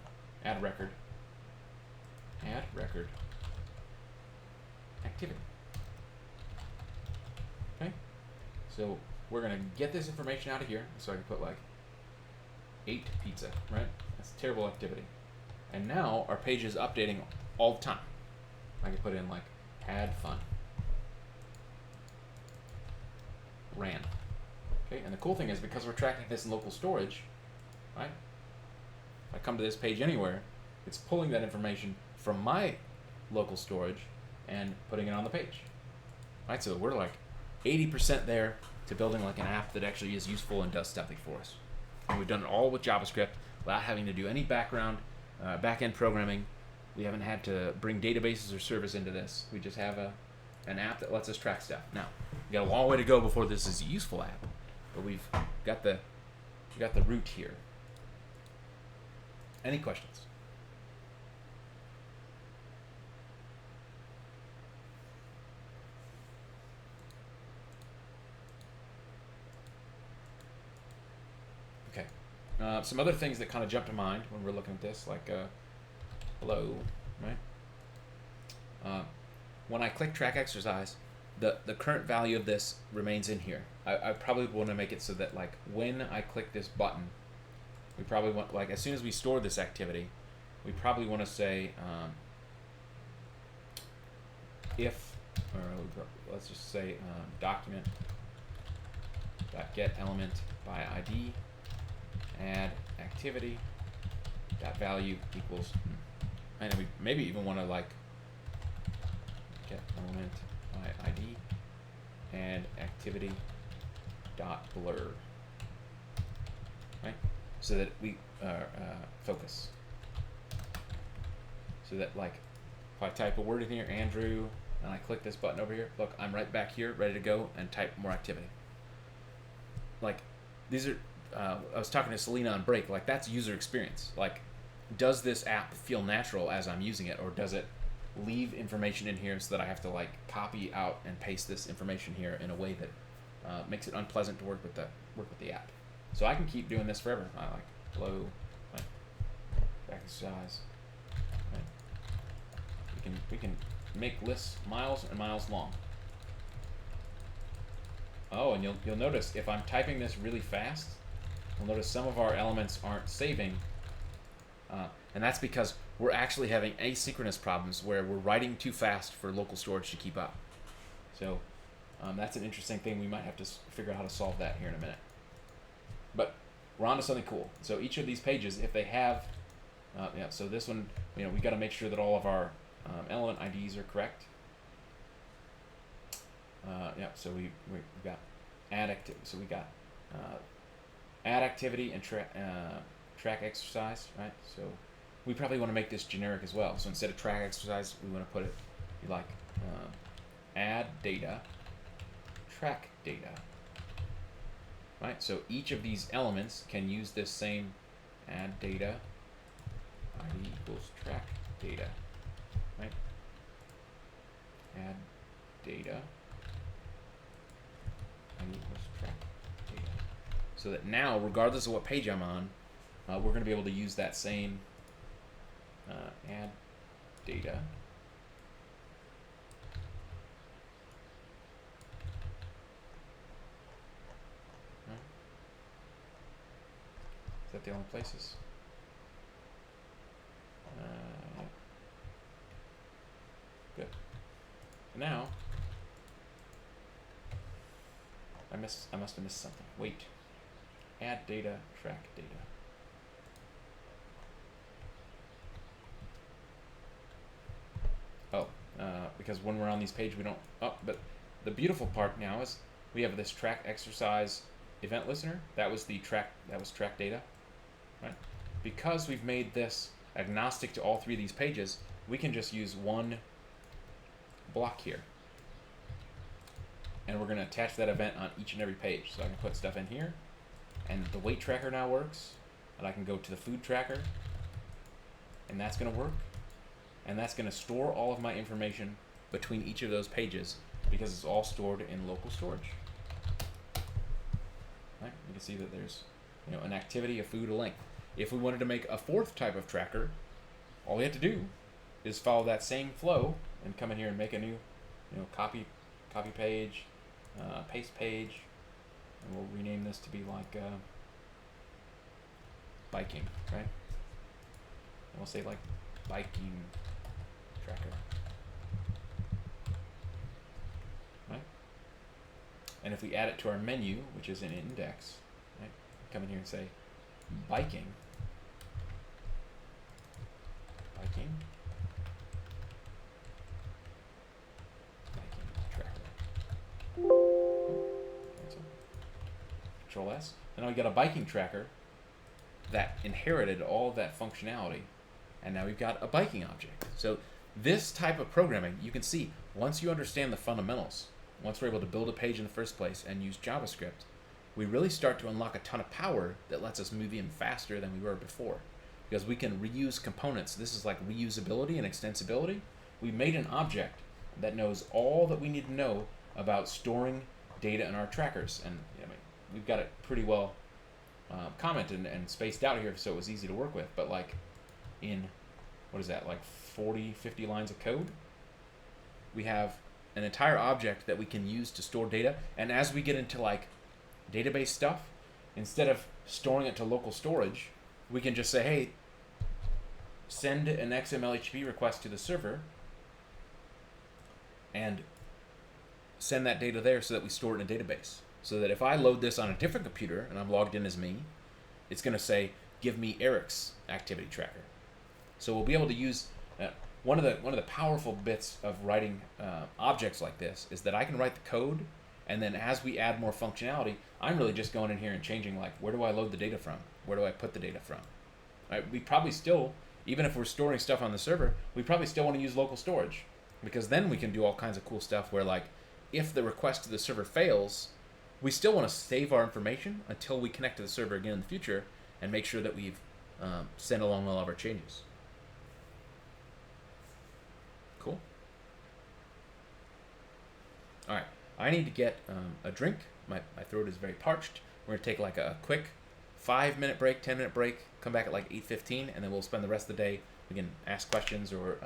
Add record. Add record activity. Okay, so we're gonna get this information out of here. So I can put like 8 pizza, right? That's terrible activity. And now our page is updating all the time. I can put in like add fun. Ran. Okay, and the cool thing is because we're tracking this in local storage, right? If I come to this page anywhere, it's pulling that information from my local storage and putting it on the page. Right, so we're like 80% there to building like an app that actually is useful and does something for us. And we've done it all with JavaScript without having to do any background, back-end programming. We haven't had to bring databases or service into this. We just have an app that lets us track stuff. Now, we got a long way to go before this is a useful app, but we've got the root here. Any questions? Okay. Some other things that kind of jump to mind when we're looking at this, like hello, right? When I click track exercise, the current value of this remains in here. I probably want to make it so that like when I click this button, we probably want, like as soon as we store this activity, we probably want to say if, or let's just say document dot get element by ID add activity dot value equals, and we maybe even want to like get element by ID and activity dot blur, right? So that we focus. So that like if I type a word in here, Andrew, and I click this button over here, look, I'm right back here, ready to go and type more activity. Like these are, I was talking to Selena on break, like that's user experience. Like, does this app feel natural as I'm using it, or does it leave information in here so that I have to like copy out and paste this information here in a way that makes it unpleasant to work with the app? So I can keep doing this forever. I like hello, right? Exercise. Right? We can make lists miles and miles long. Oh, and you'll notice if I'm typing this really fast, you'll notice some of our elements aren't saving, and that's because we're actually having asynchronous problems where we're writing too fast for local storage to keep up. So that's an interesting thing. We might have to figure out how to solve that here in a minute. But we're on to something cool. So each of these pages, if they have, so this one, we got to make sure that all of our element IDs are correct. So we got add activity. So we got add activity and track exercise, right? So we probably want to make this generic as well. So instead of track exercise, we want to put it like add data, track data. Right, so each of these elements can use this same add data, ID equals track data, right? Add data, ID equals track data. So that now, regardless of what page I'm on, we're going to be able to use that same add data. Is that the only places? Yeah. Good. So now, I must have missed something. Wait. Add data, track data. Oh, because when we're on these pages, we don't. Oh, but the beautiful part now is we have this track exercise event listener. That was track data. Right? Because we've made this agnostic to all three of these pages, we can just use one block here. And we're going to attach that event on each and every page. So I can put stuff in here, and the weight tracker now works, and I can go to the food tracker, and that's going to work. And that's going to store all of my information between each of those pages because it's all stored in local storage. Right? You can see that there's an activity, a food, a length. If we wanted to make a fourth type of tracker, all we have to do is follow that same flow and come in here and make a new, copy page, paste page, and we'll rename this to be like biking, right? And we'll say like biking tracker, right? And if we add it to our menu, which is an index, right? Come in here and say biking tracker. Control S. And now we got a biking tracker that inherited all of that functionality, and now we've got a biking object. So this type of programming, you can see, once you understand the fundamentals, once we're able to build a page in the first place and use JavaScript, we really start to unlock a ton of power that lets us move even faster than we were before. Because we can reuse components. This is like reusability and extensibility. We made an object that knows all that we need to know about storing data in our trackers. And I mean, we've got it pretty well commented and spaced out here so it was easy to work with. But like in, what is that, like 40, 50 lines of code, we have an entire object that we can use to store data. And as we get into like database stuff, instead of storing it to local storage, we can just say, hey, send an XMLHttp request to the server and send that data there so that we store it in a database. So that if I load this on a different computer and I'm logged in as me, it's going to say, give me Eric's activity tracker. So we'll be able to use one of the powerful bits of writing objects like this is that I can write the code, and then as we add more functionality, I'm really just going in here and changing, like, where do I load the data from? Where do I put the data from? Right? We probably still, even if we're storing stuff on the server, we probably still want to use local storage, because then we can do all kinds of cool stuff where, like, if the request to the server fails, we still want to save our information until we connect to the server again in the future and make sure that we've sent along all of our changes. Cool. All right. I need to get a drink. My throat is very parched. We're going to take like a quick 5-minute break, 10-minute break, come back at like 8:15, and then we'll spend the rest of the day. We can ask questions or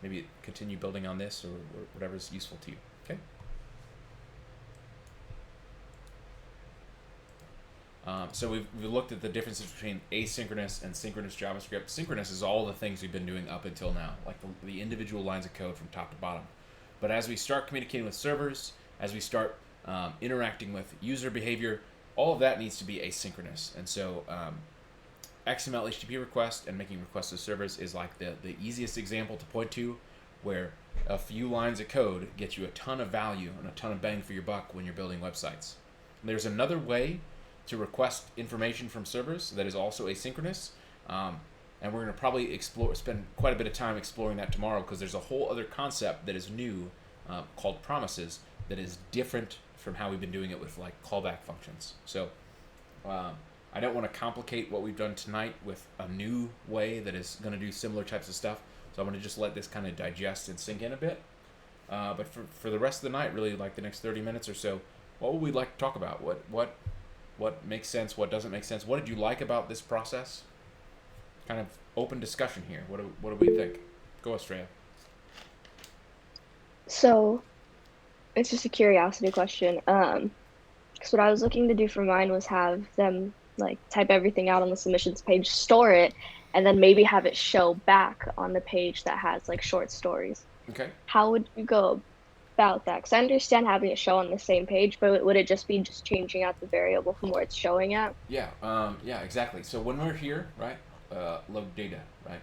maybe continue building on this or whatever's useful to you. Okay? So we've looked at the differences between asynchronous and synchronous JavaScript. Synchronous is all the things we've been doing up until now, like the individual lines of code from top to bottom. But as we start communicating with servers, as we start interacting with user behavior, all of that needs to be asynchronous. And so XMLHttpRequest and making requests to servers is like the easiest example to point to, where a few lines of code gets you a ton of value and a ton of bang for your buck when you're building websites. There's another way to request information from servers that is also asynchronous, and we're going to probably spend quite a bit of time exploring that tomorrow, because there's a whole other concept that is new called promises that is different from how we've been doing it with like callback functions. So I don't want to complicate what we've done tonight with a new way that is going to do similar types of stuff, so I'm going to just let this kind of digest and sink in a bit. But for the rest of the night, really like the next 30 minutes or so, what would we like to talk about? What makes sense? What doesn't make sense? What did you like about this process? Kind of open discussion here. What do we think? Go, Estrella. So, it's just a curiosity question. Because what I was looking to do for mine was have them like type everything out on the submissions page, store it, and then maybe have it show back on the page that has like short stories. Okay. How would you go about that? Because I understand having it show on the same page, but would it just be changing out the variable from where it's showing at? Yeah. Yeah. Exactly. So when we're here, right? Load data, right?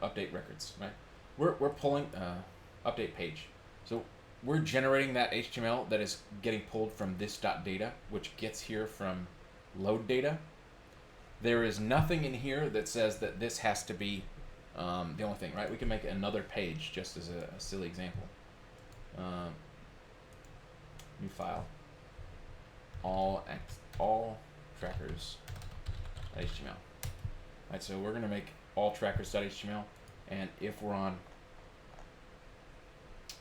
Update records, right? We're pulling update page. So we're generating that HTML that is getting pulled from this .data, which gets here from load data. There is nothing in here that says that this has to be the only thing, right? We can make another page just as a silly example. New file. All trackers HTML. Right, so we're going to make all trackers.html, and if we're on,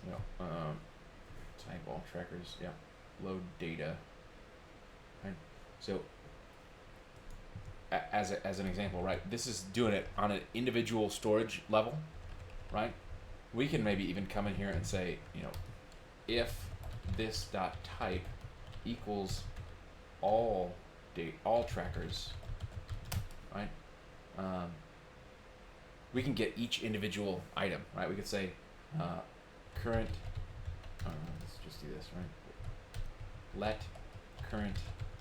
type all trackers, yeah, load data. Right. So as an example, right, this is doing it on an individual storage level, right? We can maybe even come in here and say, if this .type equals all trackers, right? We can get each individual item, right? We could say current, let's just do this, right? Let current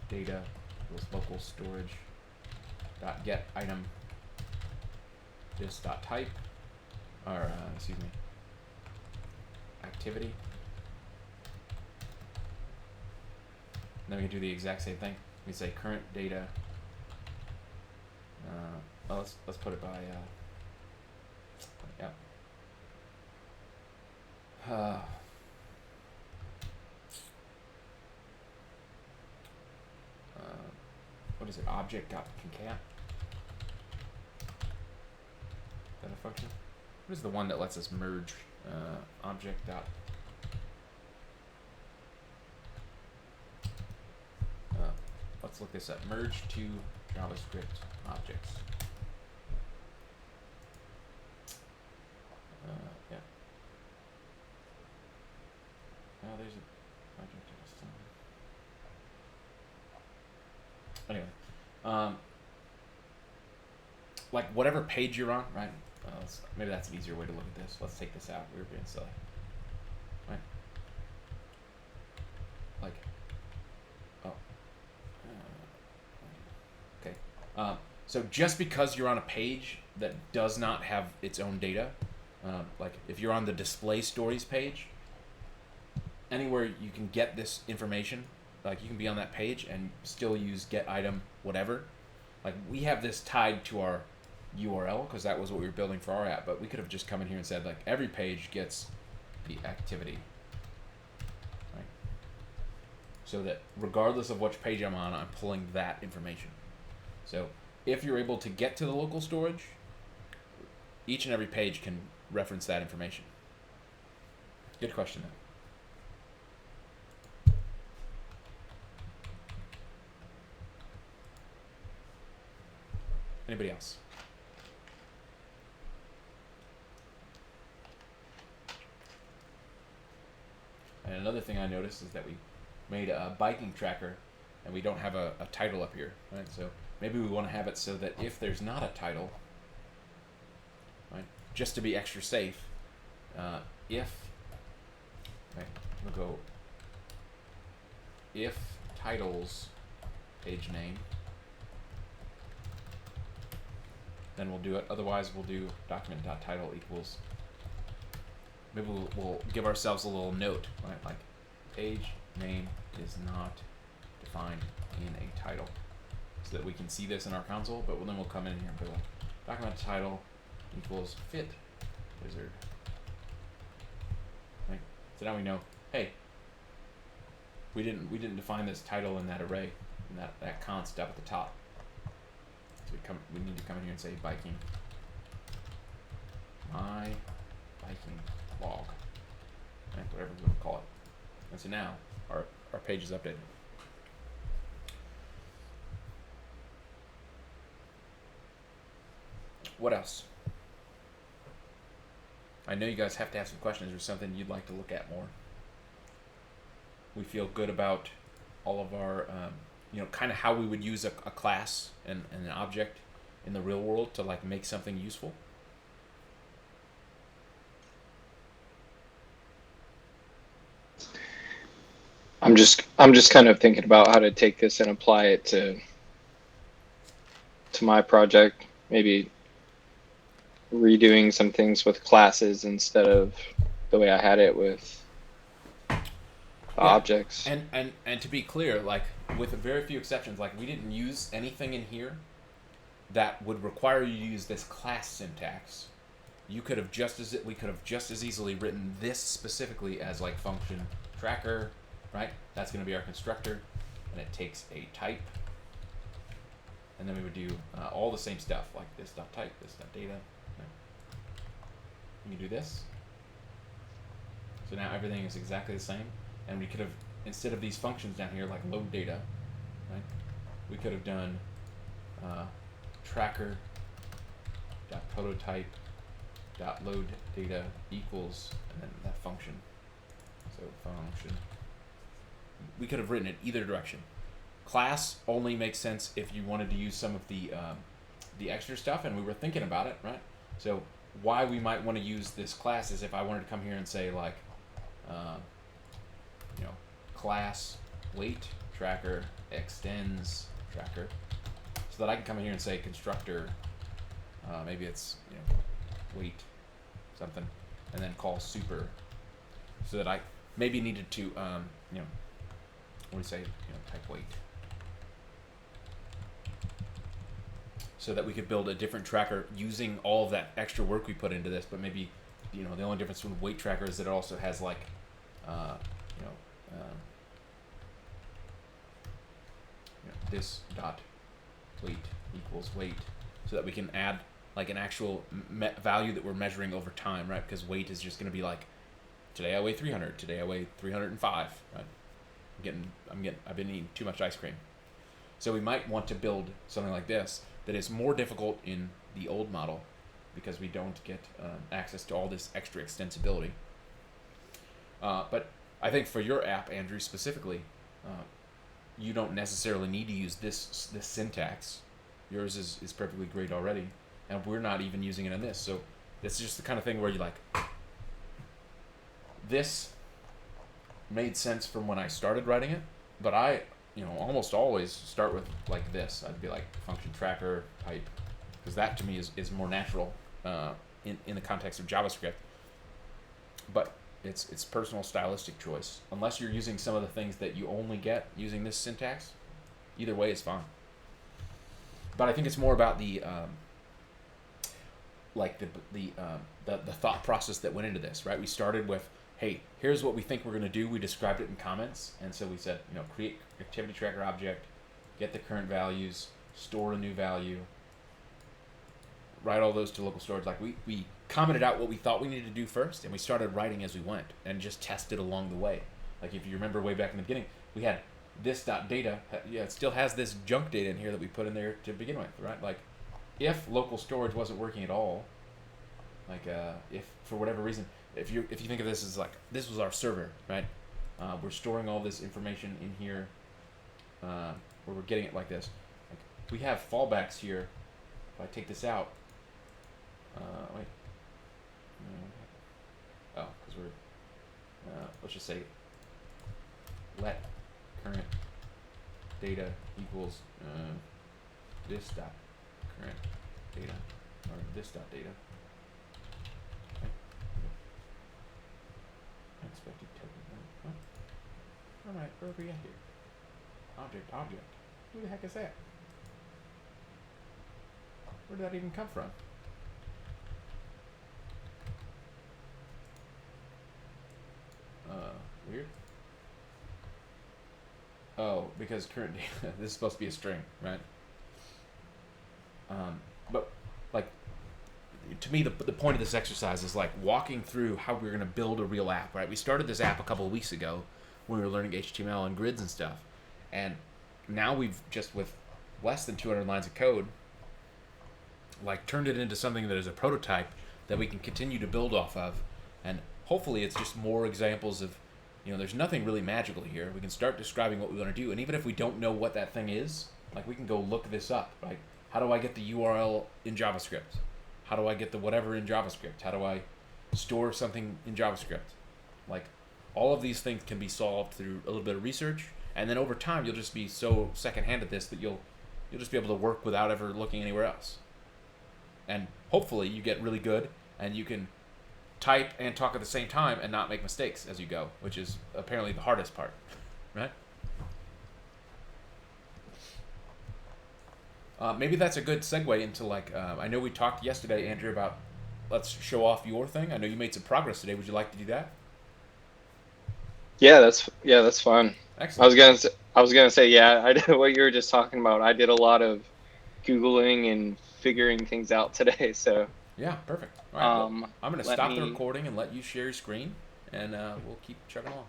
data equals local storage .get item this .type, or activity then we can do the exact same thing. We say current data. Let's put it by. Yep. What is it? Object.concat. Is that a function? What is the one that lets us merge object dot? Let's look this up. Merge two JavaScript objects. Yeah. Oh, there's a project. Anyway, like whatever page you're on, right? Maybe that's an easier way to look at this. Let's take this out. We were being silly, right? Like, oh, okay. So just because you're on a page that does not have its own data, like if you're on the display stories page, anywhere you can get this information, like you can be on that page and still use get item whatever. Like we have this tied to our URL because that was what we were building for our app, but we could have just come in here and said like every page gets the activity, right? So that regardless of which page I'm on, I'm pulling that information. So if you're able to get to the local storage, each and every page can reference that information. Good question though. Anybody else? And another thing I noticed is that we made a biking tracker and we don't have a title up here, right? So maybe we want to have it so that if there's not a title, right, just to be extra safe, if, right, we'll go if titles page name, then we'll do it. Otherwise, we'll do document.title equals. Maybe we'll give ourselves a little note, right? Like page name is not defined in a title, so that we can see this in our console. But then we'll come in here and be like document title equals fit wizard, right? So now we know, hey, we didn't define this title in that array, in that const up at the top. So we need to come in here and say biking. My biking log. Right, whatever we want to call it. And so now our page is updated. What else? I know you guys have to have some questions or something you'd like to look at more. We feel good about all of our kind of how we would use a class and an object in the real world to like make something useful. I'm just kind of thinking about how to take this and apply it to my project. Maybe redoing some things with classes instead of the way I had it with objects. And to be clear, like with very few exceptions, like we didn't use anything in here that would require you to use this class syntax. We could have just as easily written this specifically as like function tracker, right? That's going to be our constructor, and it takes a type, and then we would do all the same stuff like this dot type, this dot data. Right? You can do this. So now everything is exactly the same, and we could have, instead of these functions down here like load data, right? We could have done tracker dot prototype dot load data equals, and then that function. So function. We could have written it either direction. Class only makes sense if you wanted to use some of the extra stuff, and we were thinking about it, right? So why we might want to use this class is if I wanted to come here and say like, class weight tracker extends tracker, so that I can come in here and say constructor, maybe it's weight something, and then call super, so that I maybe needed to what do you say? Type weight. So that we could build a different tracker using all of that extra work we put into this, but maybe, the only difference from weight tracker is that it also has like, this dot weight equals weight, so that we can add like an actual value that we're measuring over time, right? Because weight is just going to be like, today I weigh 300, today I weigh 305, right? I've been eating too much ice cream. So we might want to build something like this that is more difficult in the old model because we don't get access to all this extra extensibility. But I think for your app, Andrew, specifically, you don't necessarily need to use this syntax. Yours is perfectly great already, and we're not even using it in this. So this is just the kind of thing where you like, this made sense from when I started writing it, but I almost always start with like this. I'd be like function tracker type, because that to me is more natural in the context of JavaScript. But it's personal stylistic choice. Unless you're using some of the things that you only get using this syntax, either way is fine. But I think it's more about the thought process that went into this, right? We started with, hey, here's what we think we're going to do. We described it in comments, and so we said, create activity tracker object, get the current values, store a new value, write all those to local storage. Like we commented out what we thought we needed to do first, and we started writing as we went and just tested along the way. Like if you remember way back in the beginning, we had this data. Yeah, it still has this junk data in here that we put in there to begin with, right? Like if local storage wasn't working at all, like if for whatever reason, if you think of this as like, this was our server, right? We're storing all this information in here, where we're getting it like this. Like we have fallbacks here. If I take this out, wait. Because we're, let's just say, let current data equals this dot current data, or this dot data. Okay. Unexpected token. Huh? All right, where are we at here? Object. Who the heck is that? Where did that even come from? Weird. Oh, because current data, this is supposed to be a string, right? But like, to me, the point of this exercise is like walking through how we're going to build a real app, right? We started this app a couple of weeks ago when we were learning HTML and grids and stuff, and now we've just, with less than 200 lines of code, like turned it into something that is a prototype that we can continue to build off of, and hopefully it's just more examples of, there's nothing really magical here. We can start describing what we want to do, and even if we don't know what that thing is, like we can go look this up, right? How do I get the URL in JavaScript? How do I get the whatever in JavaScript? How do I store something in JavaScript? Like all of these things can be solved through a little bit of research, and then over time you'll just be so secondhand at this that you'll just be able to work without ever looking anywhere else. And hopefully you get really good and you can type and talk at the same time and not make mistakes as you go, which is apparently the hardest part, right? Maybe that's a good segue into like, I know we talked yesterday, Andrew, about let's show off your thing. I know you made some progress today. Would you like to do that? Yeah, that's fine. Excellent. I was gonna say, yeah, I did what you were just talking about. I did a lot of Googling and figuring things out today, so. Yeah, perfect. All right, well, I'm going to stop the recording and let you share your screen, and we'll keep chugging along.